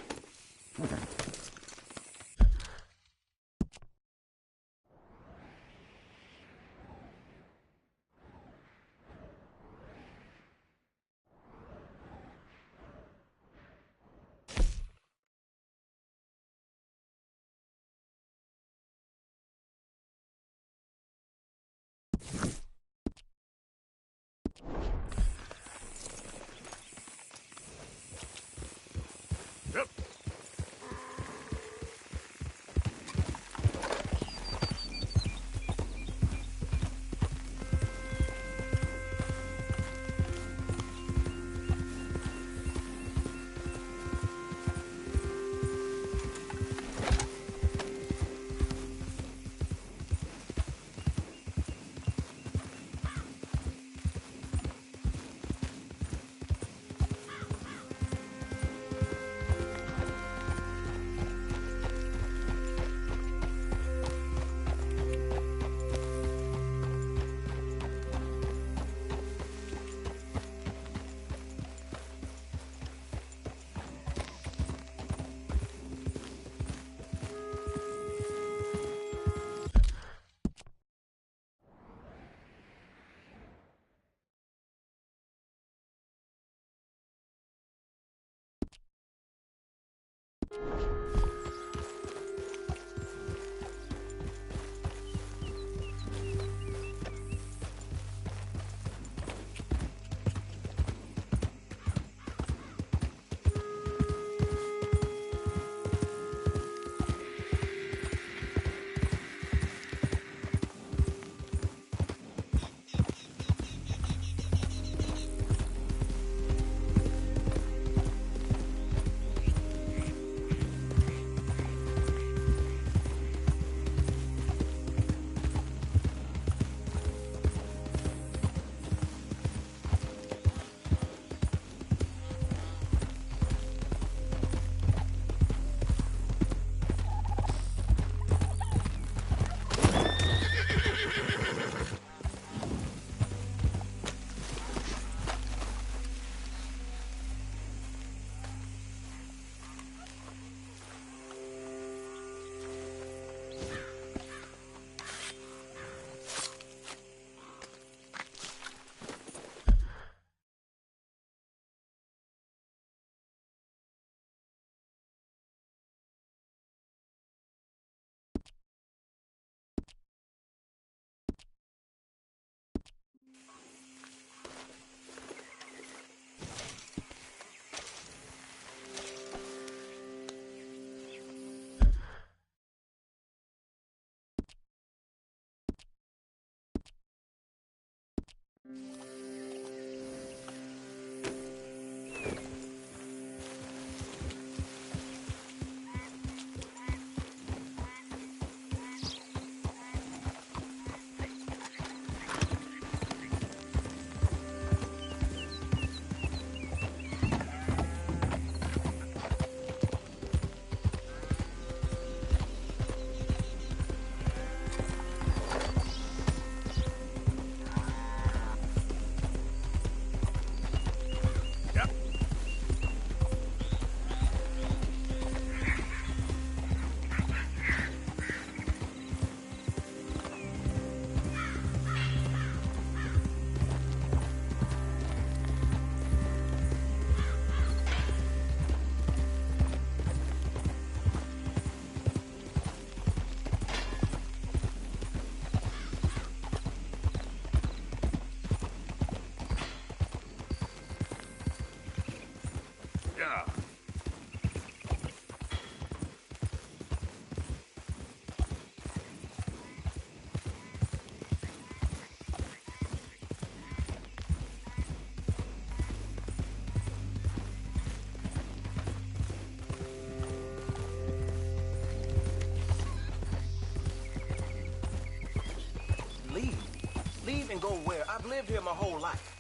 Leave and go where? I've lived here my whole life.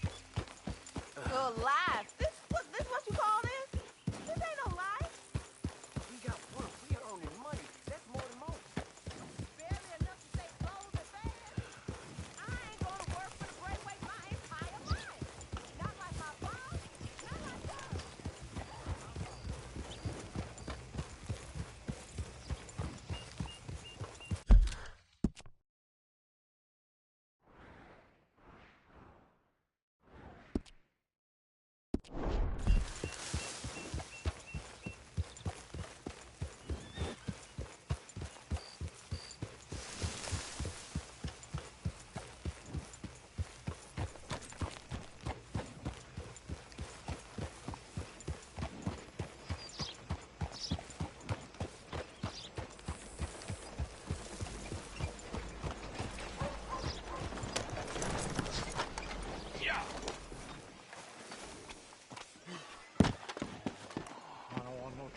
Your life? This what you call this? This ain't no life. We got work. We are earning money. That's more than most. Barely enough to say clothes and fast. I ain't gonna work for the Braithwaite my entire life. Not like my boss. Not like yours.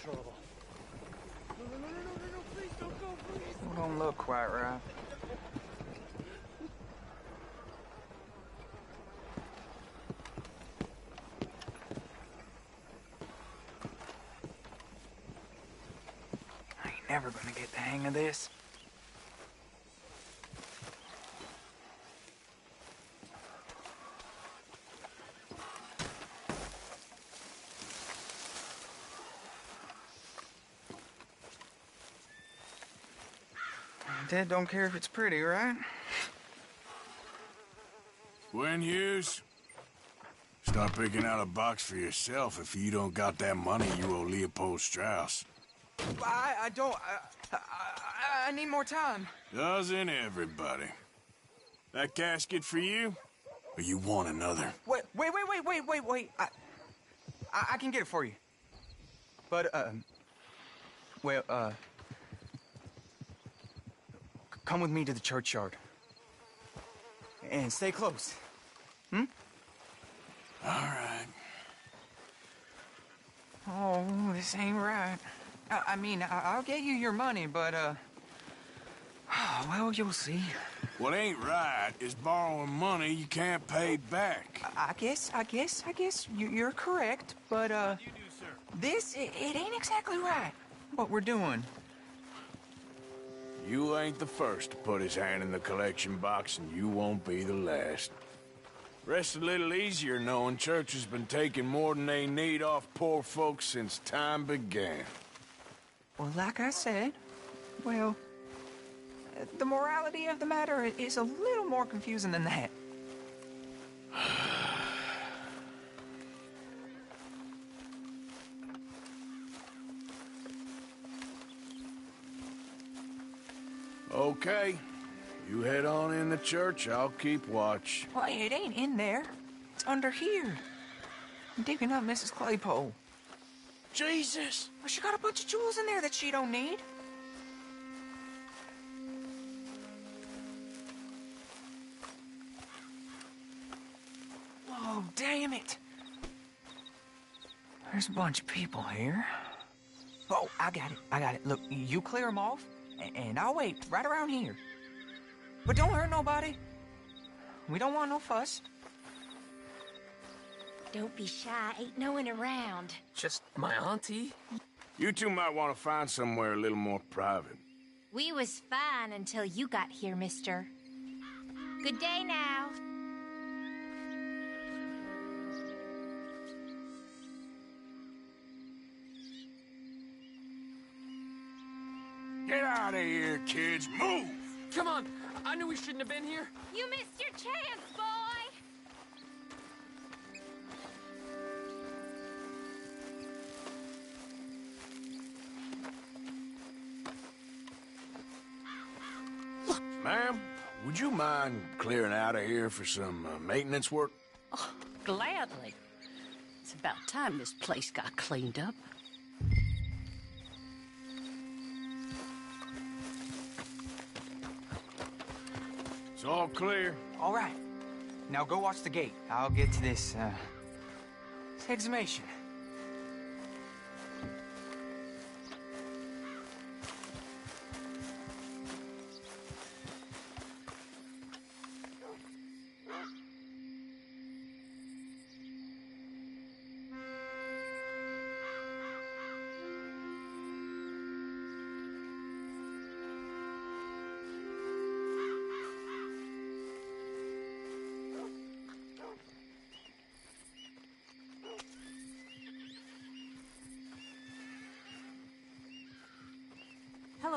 Trouble. No, please don't go, please. Don't look quite right. I ain't never gonna get the hang of this. Dad don't care if it's pretty, right? Gwen Hughes, start picking out a box for yourself if you don't got that money you owe Leopold Strauss. I don't. I need more time. Doesn't everybody? That casket for you? Or you want another? Wait. I can get it for you. But, come with me to the churchyard. And stay close. Hmm? All right. Oh, this ain't right. I mean, I'll get you your money, but, well, you'll see. What ain't right is borrowing money you can't pay back. I guess you're correct, but, this, it ain't exactly right, what we're doing. You ain't the first to put his hand in the collection box, and you won't be the last. Rests a little easier knowing church has been taking more than they need off poor folks since time began. Well, like I said, well, the morality of the matter is a little more confusing than that. Okay. You head on in the church, I'll keep watch. Well, it ain't in there. It's under here. I'm digging up Mrs. Claypole. Jesus! Well, she got a bunch of jewels in there that she don't need. Oh, damn it. There's a bunch of people here. Oh, I got it. Look, you clear them off, and I'll wait right around here. But don't hurt nobody. We don't want no fuss. Don't be shy. Ain't no one around. Just my auntie? You two might want to find somewhere a little more private. We was fine until you got here, mister. Good day now. Get out of here, kids. Move! Come on. I knew we shouldn't have been here. You missed your chance, boy! Ma'am, would you mind clearing out of here for some maintenance work? Oh, gladly. It's about time this place got cleaned up. It's all clear. All right. Now go watch the gate. I'll get to this exhumation.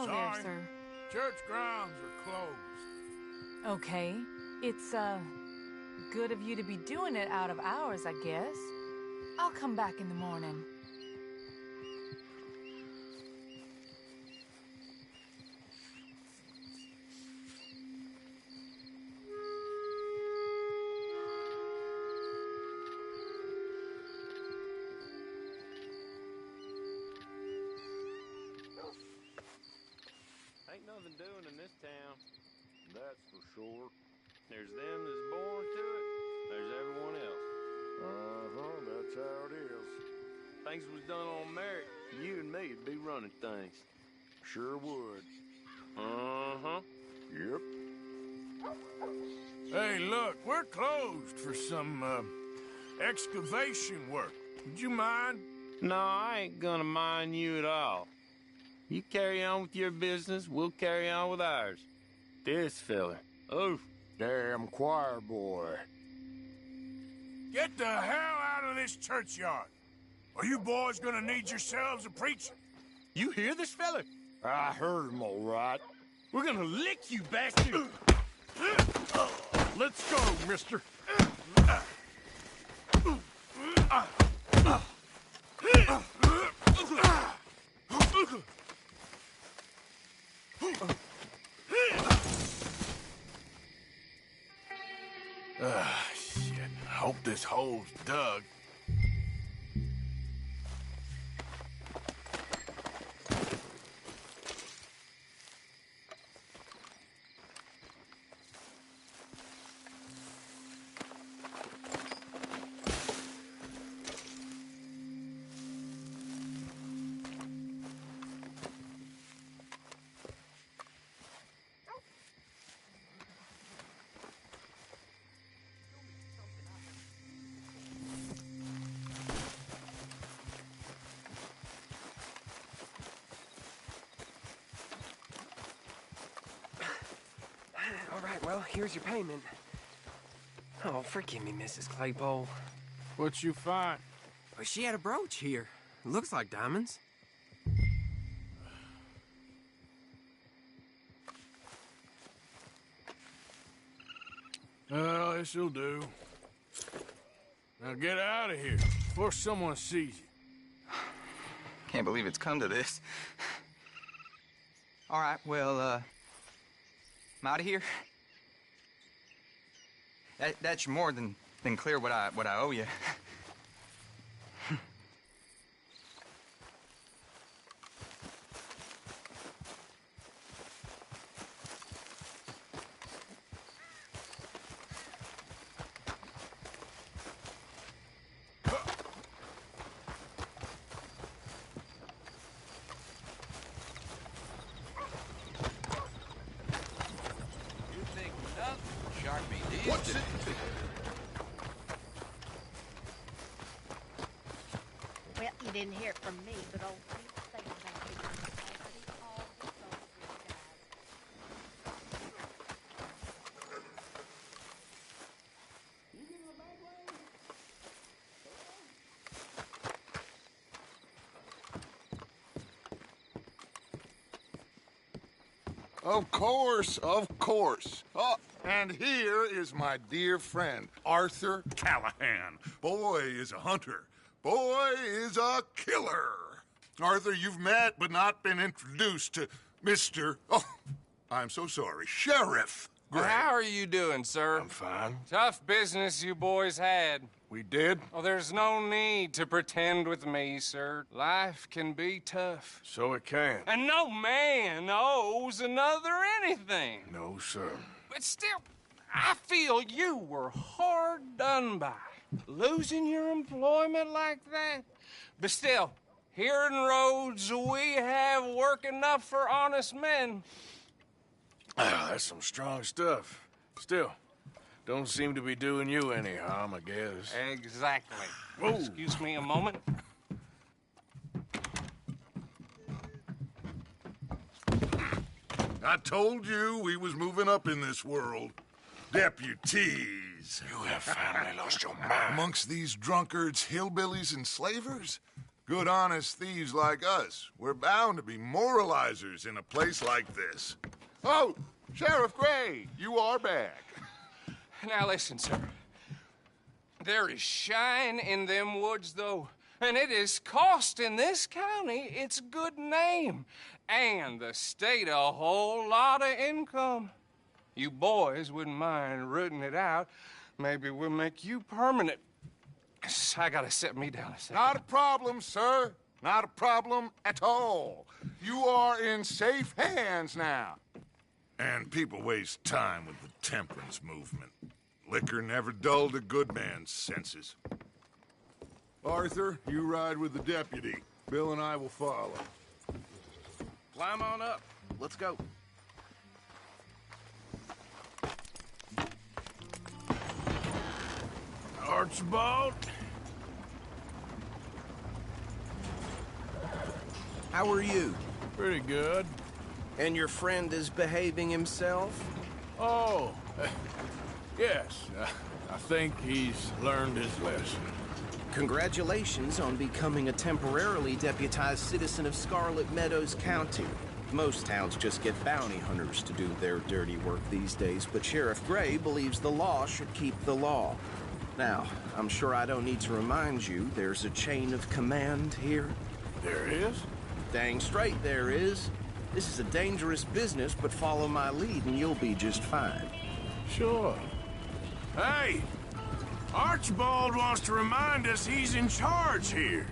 Hello there, Sorry. sir. Church grounds are closed. Okay. It's, good of you to be doing it out of hours, I guess. I'll come back in the morning. Ain't nothing doing in this town. That's for sure. There's them that's born to it. There's everyone else. Uh-huh, that's how it is. Things was done on merit, you and me'd be running things. Sure would. Uh-huh. Yep. Hey, look, we're closed for some, excavation work. Would you mind? No, I ain't gonna mind you at all. You carry on with your business, we'll carry on with ours. This fella. Oh, damn choir boy. Get the hell out of this churchyard. Are you boys gonna need yourselves a preacher? You hear this fella? I heard him all right. We're gonna lick you, bastard! Let's go, mister. Shit. Hope this hole's dug. All right, well, here's your payment. Oh, forgive me, Mrs. Claypole. What you find? Well, she had a brooch here. Looks like diamonds. Well, this'll do. Now get out of here before someone sees you. Can't believe it's come to this. All right, well, I'm out of here. That's more than clear what I owe you. What's it? Well, you didn't hear it from me, but old people say about you. All the Of course, of course. Oh, and here is my dear friend, Arthur Callahan. Boy is a hunter. Boy is a killer. Arthur, you've met but not been introduced to Mr. Oh, I'm so sorry, Sheriff Gray. How are you doing, sir? I'm fine. Tough business you boys had. We did? Oh, there's no need to pretend with me, sir. Life can be tough. So it can. And no man owes another anything. No, sir. But still, I feel you were hard done by. Losing your employment like that. But still, here in Rhodes, we have work enough for honest men. That's some strong stuff. Still, don't seem to be doing you any harm, I guess. Exactly. Whoa. Excuse me a moment. I told you we was moving up in this world. Deputies. You have finally lost your mind. Amongst these drunkards, hillbillies, and slavers, Good, honest thieves like us. We're bound to be moralizers in a place like this. Oh, Sheriff Gray, you are back. Now listen, sir. There is shine in them woods, though, and it is costing this county its good name and the state a whole lot of income. You boys wouldn't mind rooting it out. Maybe we'll make you permanent. I gotta set me down a second. Not a problem, sir. Not a problem at all. You are in safe hands now. And people waste time with the temperance movement. Liquor never dulled a good man's senses. Arthur, you ride with the deputy. Bill and I will follow. Climb on up. Let's go. Archibald? How are you? Pretty good. And your friend is behaving himself? Oh, yes. I think he's learned his lesson. Congratulations on becoming a temporarily deputized citizen of Scarlet Meadows County. Most towns just get bounty hunters to do their dirty work these days, but Sheriff Gray believes the law should keep the law. Now, I'm sure I don't need to remind you, there's a chain of command here. There is? Dang straight there is. This is a dangerous business, but follow my lead and you'll be just fine. Sure. Hey! Archibald wants to remind us he's in charge here.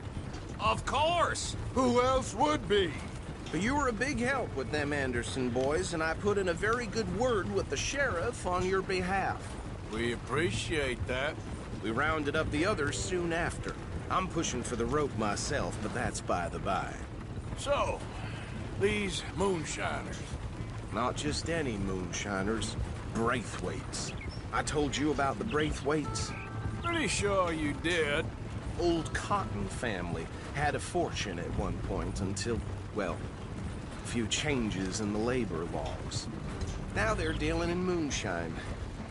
Of course! Who else would be? But you were a big help with them Anderson boys, and I put in a very good word with the sheriff on your behalf. We appreciate that. We rounded up the others soon after. I'm pushing for the rope myself, but that's by the by. So, these moonshiners. Not just any moonshiners, Braithwaites. I told you about the Braithwaites? Pretty sure you did. Old Cotton family had a fortune at one point until, well, a few changes in the labor laws. Now they're dealing in moonshine.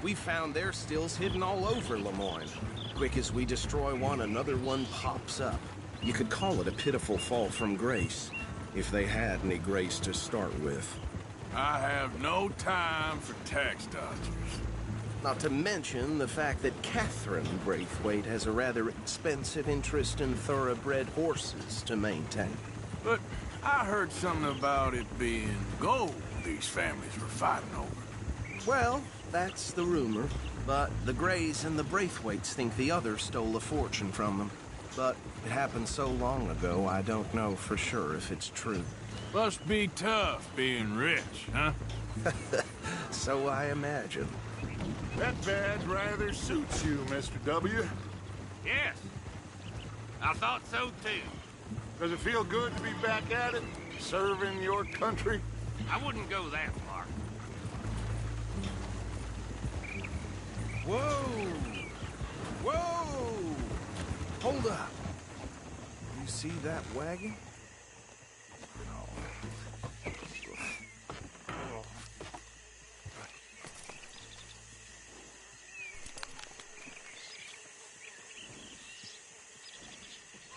We found their stills hidden all over Lemoyne. Quick as we destroy one, another one pops up. You could call it a pitiful fall from grace, if they had any grace to start with. I have no time for tax dodgers. Not to mention the fact that Catherine Braithwaite has a rather expensive interest in thoroughbred horses to maintain. But I heard something about it being gold these families were fighting over. Well, that's the rumor. But the Grays and the Braithwaites think the other stole a fortune from them. But it happened so long ago, I don't know for sure if it's true. Must be tough being rich, huh? So I imagine. That badge rather suits you, Mr. W. Yes. I thought so, too. Does it feel good to be back at it, serving your country? I wouldn't go that far. Whoa! Whoa! Hold up. You see that wagon?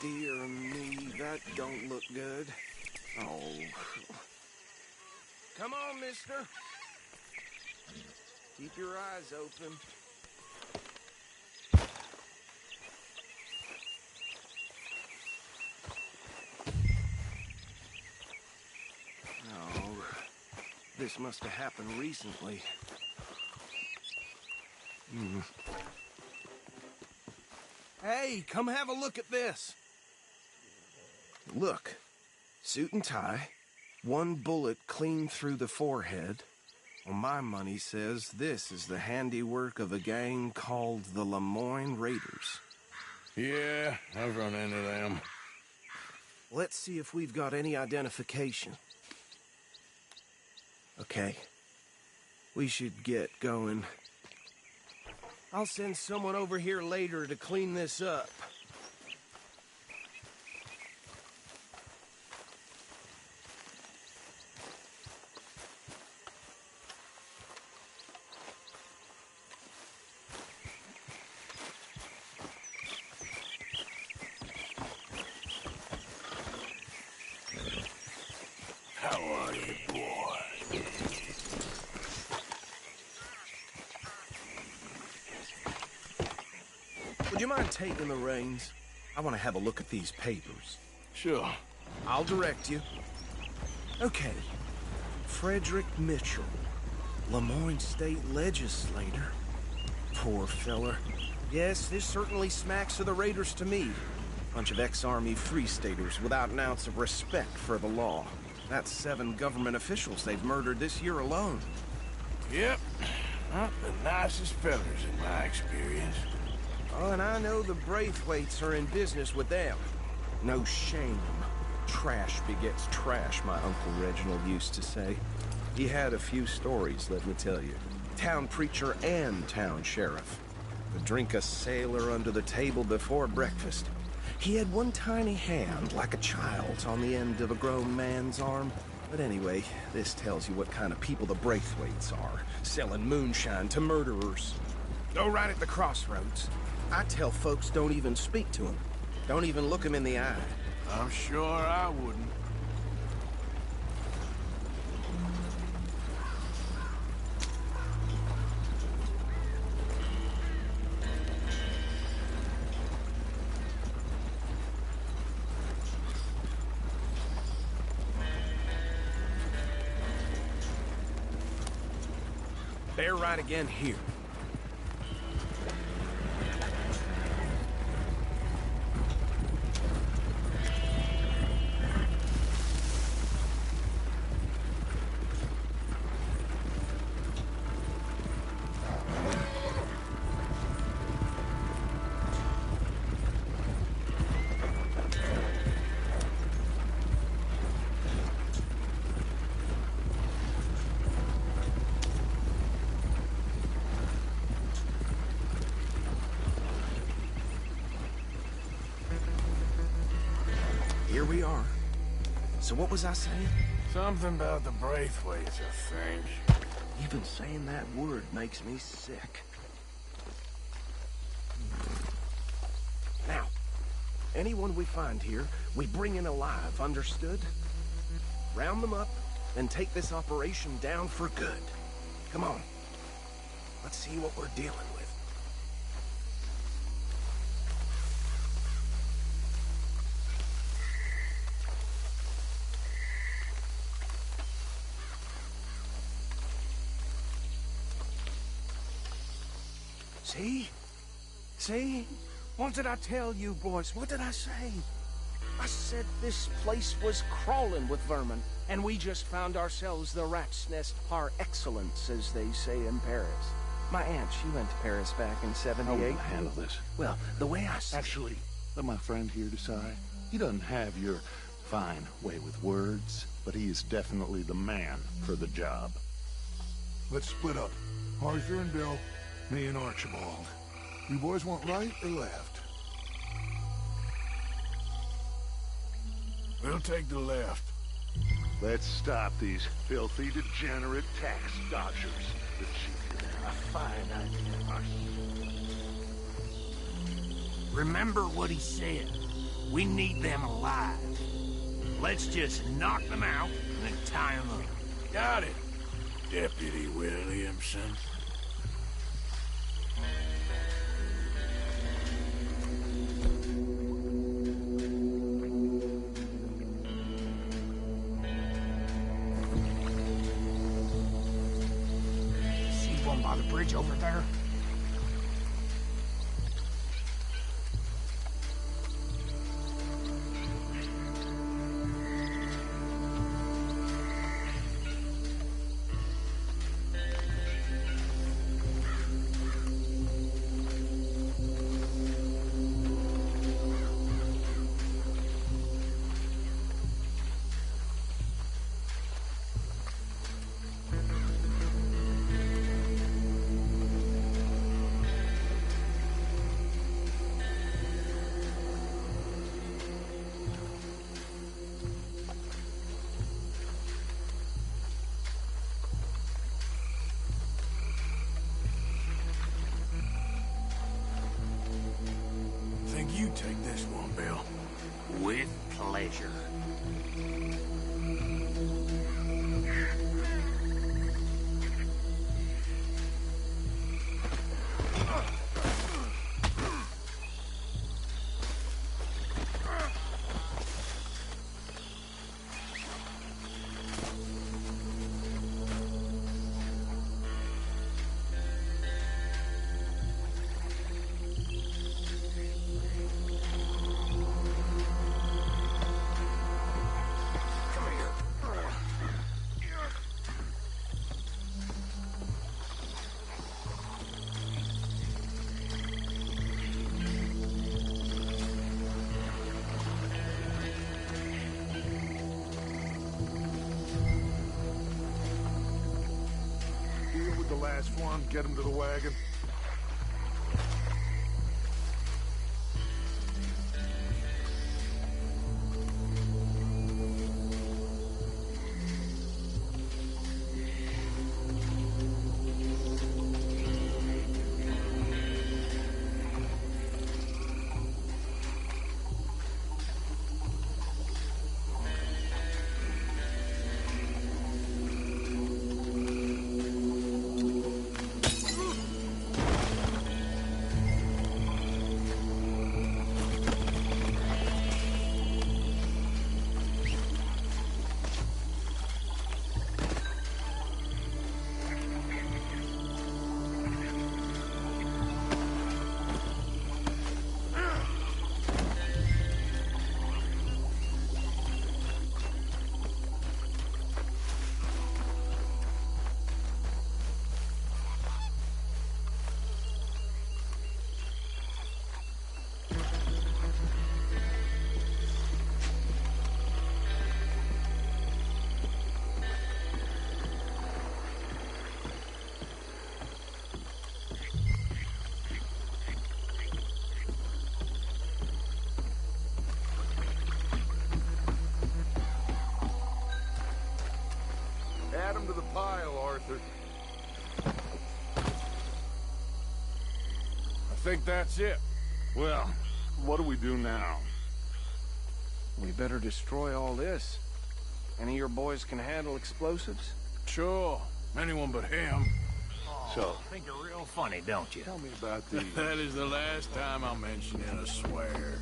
Dear me, that don't look good. Oh. Come on, mister. Keep your eyes open. Oh, this must have happened recently. Hey, come have a look at this. Look, suit and tie, one bullet clean through the forehead. Well, my money says this is the handiwork of a gang called the Lemoyne Raiders. Yeah, I've run into them. Let's see if we've got any identification. Okay. We should get going. I'll send someone over here later to clean this up. would you mind taking the reins? I want to have a look at these papers. Sure. I'll direct you. Okay. Frederick Mitchell, Lemoyne State Legislator. Poor feller. Yes, this certainly smacks of the Raiders to me. Bunch of ex-Army Free Staters without an ounce of respect for the law. That's 7 government officials they've murdered this year alone. Yep. Not the nicest fellers in my experience. Oh, and I know the Braithwaites are in business with them. No shame. Trash begets trash, my Uncle Reginald used to say. He had a few stories, let me tell you. Town preacher and town sheriff. Would drink a sailor under the table before breakfast. He had one tiny hand, like a child's, on the end of a grown man's arm. But anyway, this tells you what kind of people the Braithwaites are. Selling moonshine to murderers. Go right at the crossroads. I tell folks don't even speak to him. Don't even look him in the eye. I'm sure I wouldn't. Bear right again here. Here we are. So what was I saying? Something about the Braithwaites, I think. Even saying that word makes me sick. Now, anyone we find here, we bring in alive, understood? Round them up, and take this operation down for good. Come on. Let's see what we're dealing with. See? See? What did I tell you, boys? What did I say? I said this place was crawling with vermin, and we just found ourselves the rat's nest par excellence, as they say in Paris. My aunt, she went to Paris back in '78. How will you handle this? Well, the way I see Actually, let my friend here decide. He doesn't have your fine way with words, but he is definitely the man for the job. Let's split up. Arthur and Bill, me and Archibald. You boys want right or left? We'll take the left. Let's stop these filthy, degenerate tax dodgers. The chief is a fine idea. Remember what he said. We need them alive. Let's just knock them out and then tie them up. Got it, Deputy Williamson. See one by the bridge over there? Think you take this one, Bill. With pleasure. on, get him to the wagon. Add him to the pile, Arthur. I think that's it. Well, what do we do now? We better destroy all this. Any of your boys can handle explosives? Sure. Anyone but him. So, think you're real funny, don't you? Tell me about these. That is the last time I'll mention it, I swear.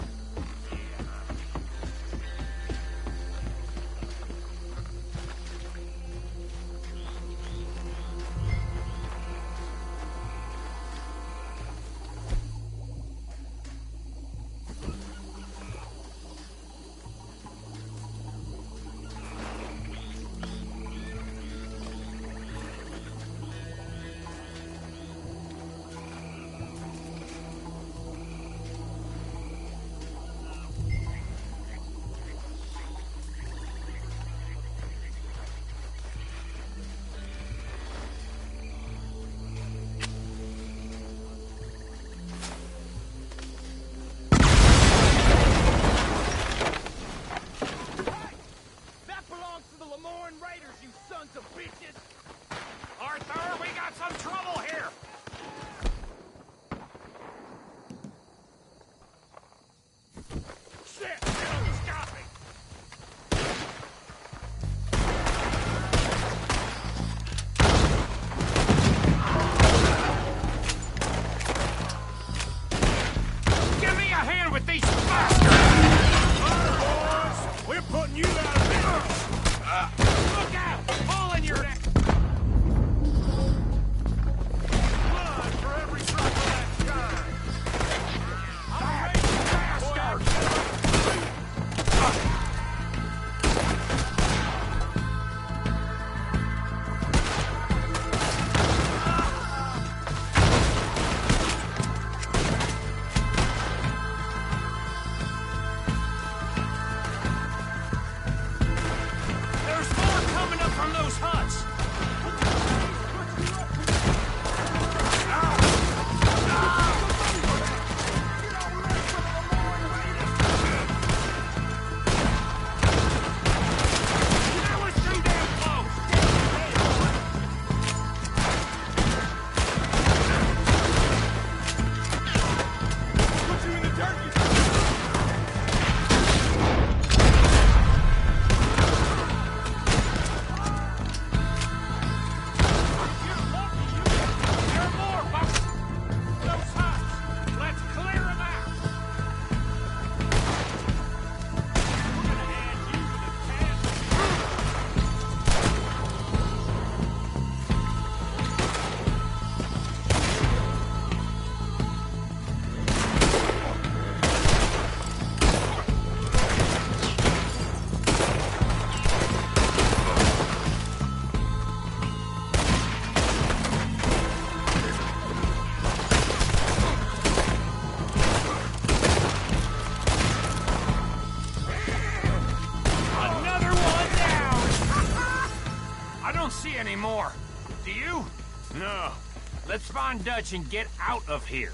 Let's find Dutch and get out of here.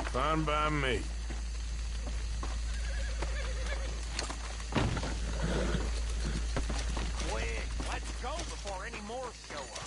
Fine by me. Quick, let's go before any more show up.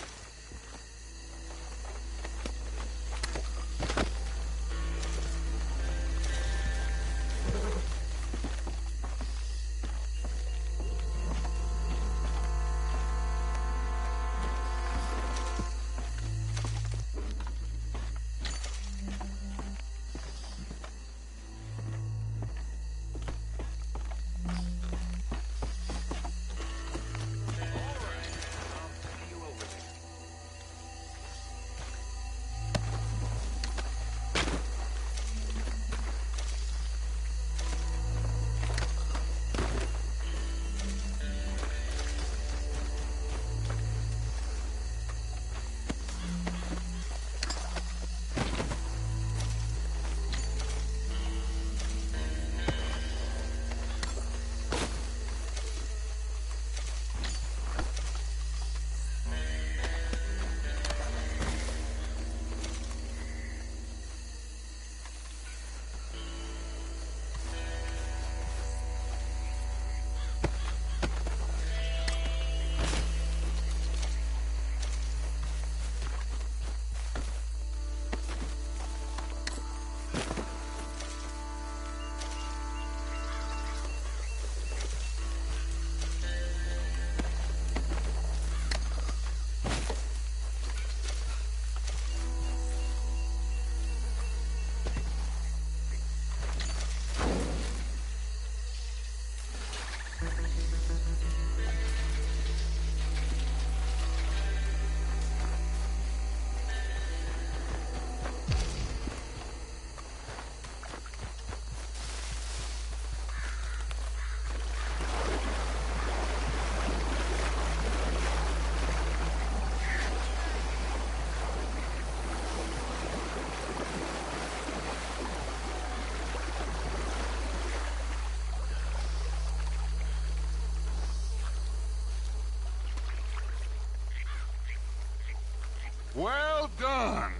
Well done.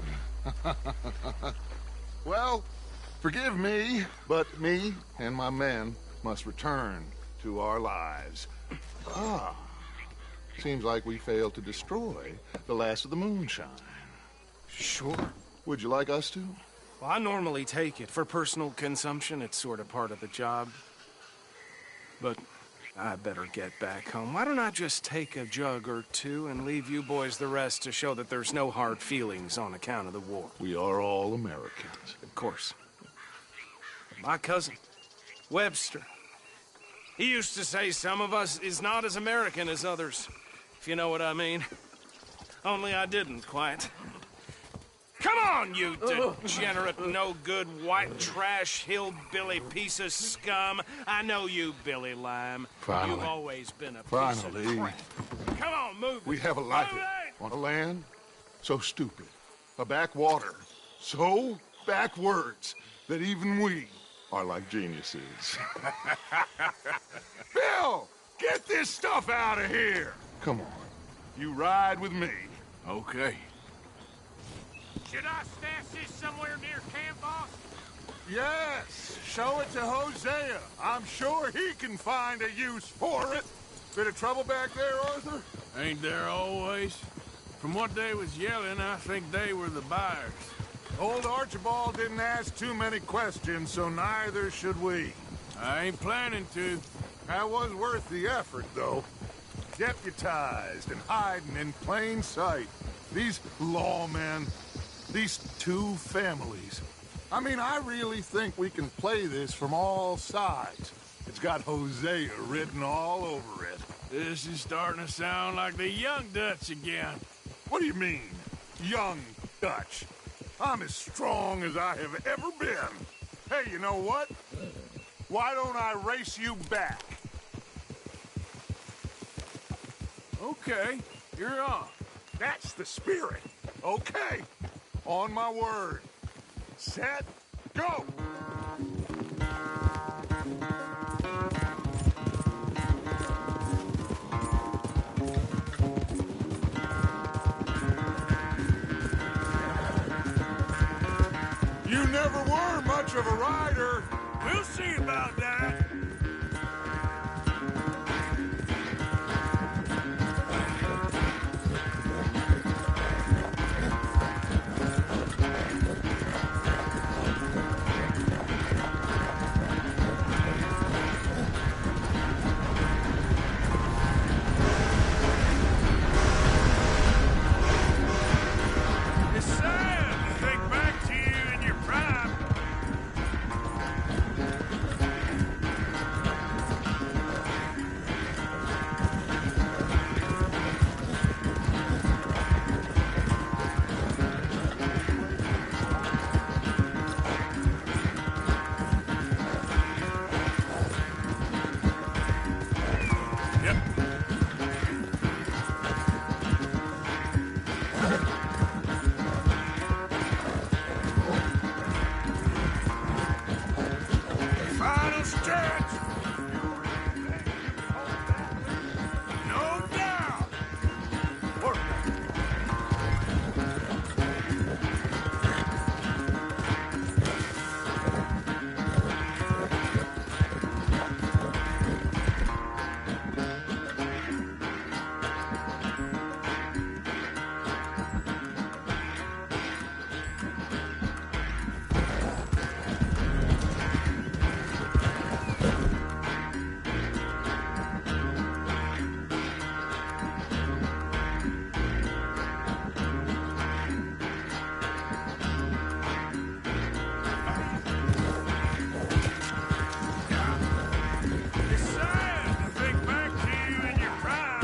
Well, forgive me, but me and my men must return to our lives. Seems like we failed to destroy the last of the moonshine. Sure. Would you like us to? Well, I normally take it. For personal consumption, it's sort of part of the job. But I better get back home. Why don't I just take a jug or two and leave you boys the rest to show that there's no hard feelings on account of the war? We are all Americans. Of course. My cousin, Webster, he used to say some of us is not as American as others, if you know what I mean. Only I didn't quite. Come on, you degenerate, no-good, white trash, hillbilly piece of scum. I know you, Billy Lime. Finally. You've always been a piece Finally. of crap. Come on, move it. We have a life Move it! on a land so stupid, a backwater so backwards that even we are like geniuses. Bill, get this stuff out of here. Come on, you ride with me. Okay. Should I stash this somewhere near camp, boss? Yes, show it to Hosea. I'm sure he can find a use for it. Bit of trouble back there, Arthur? Ain't there always? From what they was yelling, I think they were the buyers. Old Archibald didn't ask too many questions, so neither should we. I ain't planning to. That was worth the effort, though. Deputized and hiding in plain sight. These lawmen, these two families. I mean, I really think we can play this from all sides. It's got Hosea written all over it. This is starting to sound like the young Dutch again. What do you mean, young Dutch? I'm as strong as I have ever been. Hey, you know what? Why don't I race you back? Okay, you're on. That's the spirit. Okay, on my word. Set, go! You never were much of a rider. We'll see about that. It's sad to think back to you in your prime. Final stretch! No doubt! Work. It's sad to think back to you in your prime.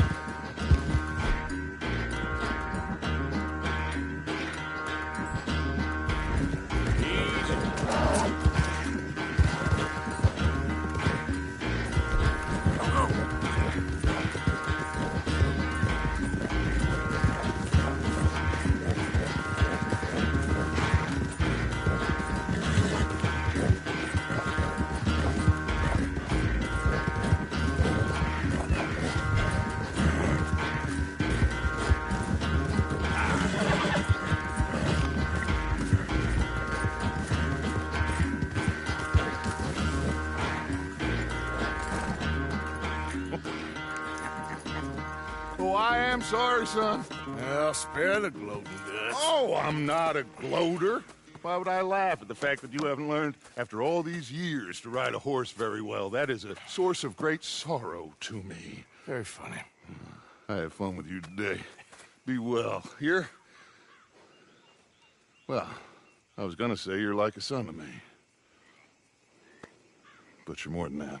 Oh, I am sorry, son. Well, spare the gloating guts. Oh, I'm not a gloater. Why would I laugh at the fact that you haven't learned, after all these years, to ride a horse very well? That is a source of great sorrow to me. Very funny. I had fun with you today. Be well. Here? Well, I was gonna say you're like a son to me. But you're more than that.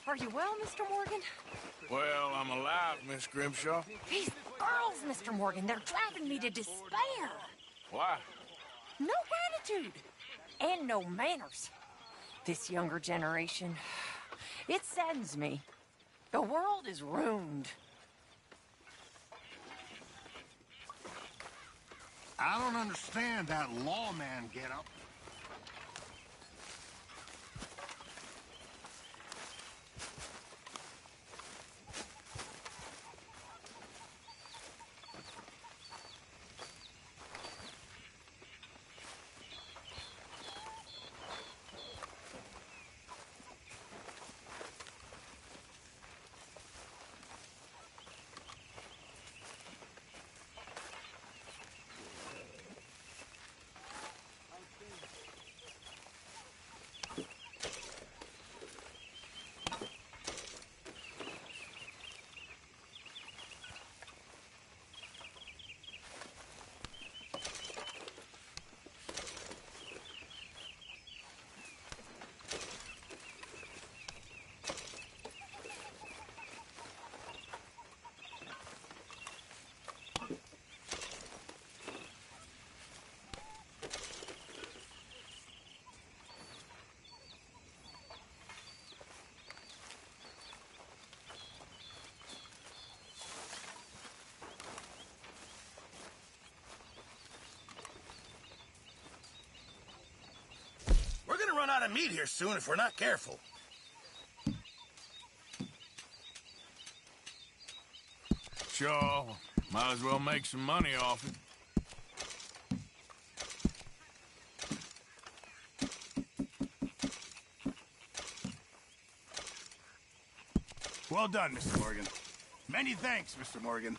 Are you well, Mr. Morgan? Well, I'm alive, Miss Grimshaw. These girls, Mr. Morgan, they're driving me to despair. Why? No gratitude and no manners. This younger generation, it saddens me. The world is ruined. I don't understand that lawman get-up. of meat here soon if we're not careful. Sure. Might as well make some money off it. Well done, Mr. Morgan. Many thanks, Mr. Morgan.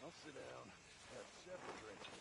I'll sit down, have a separate drink.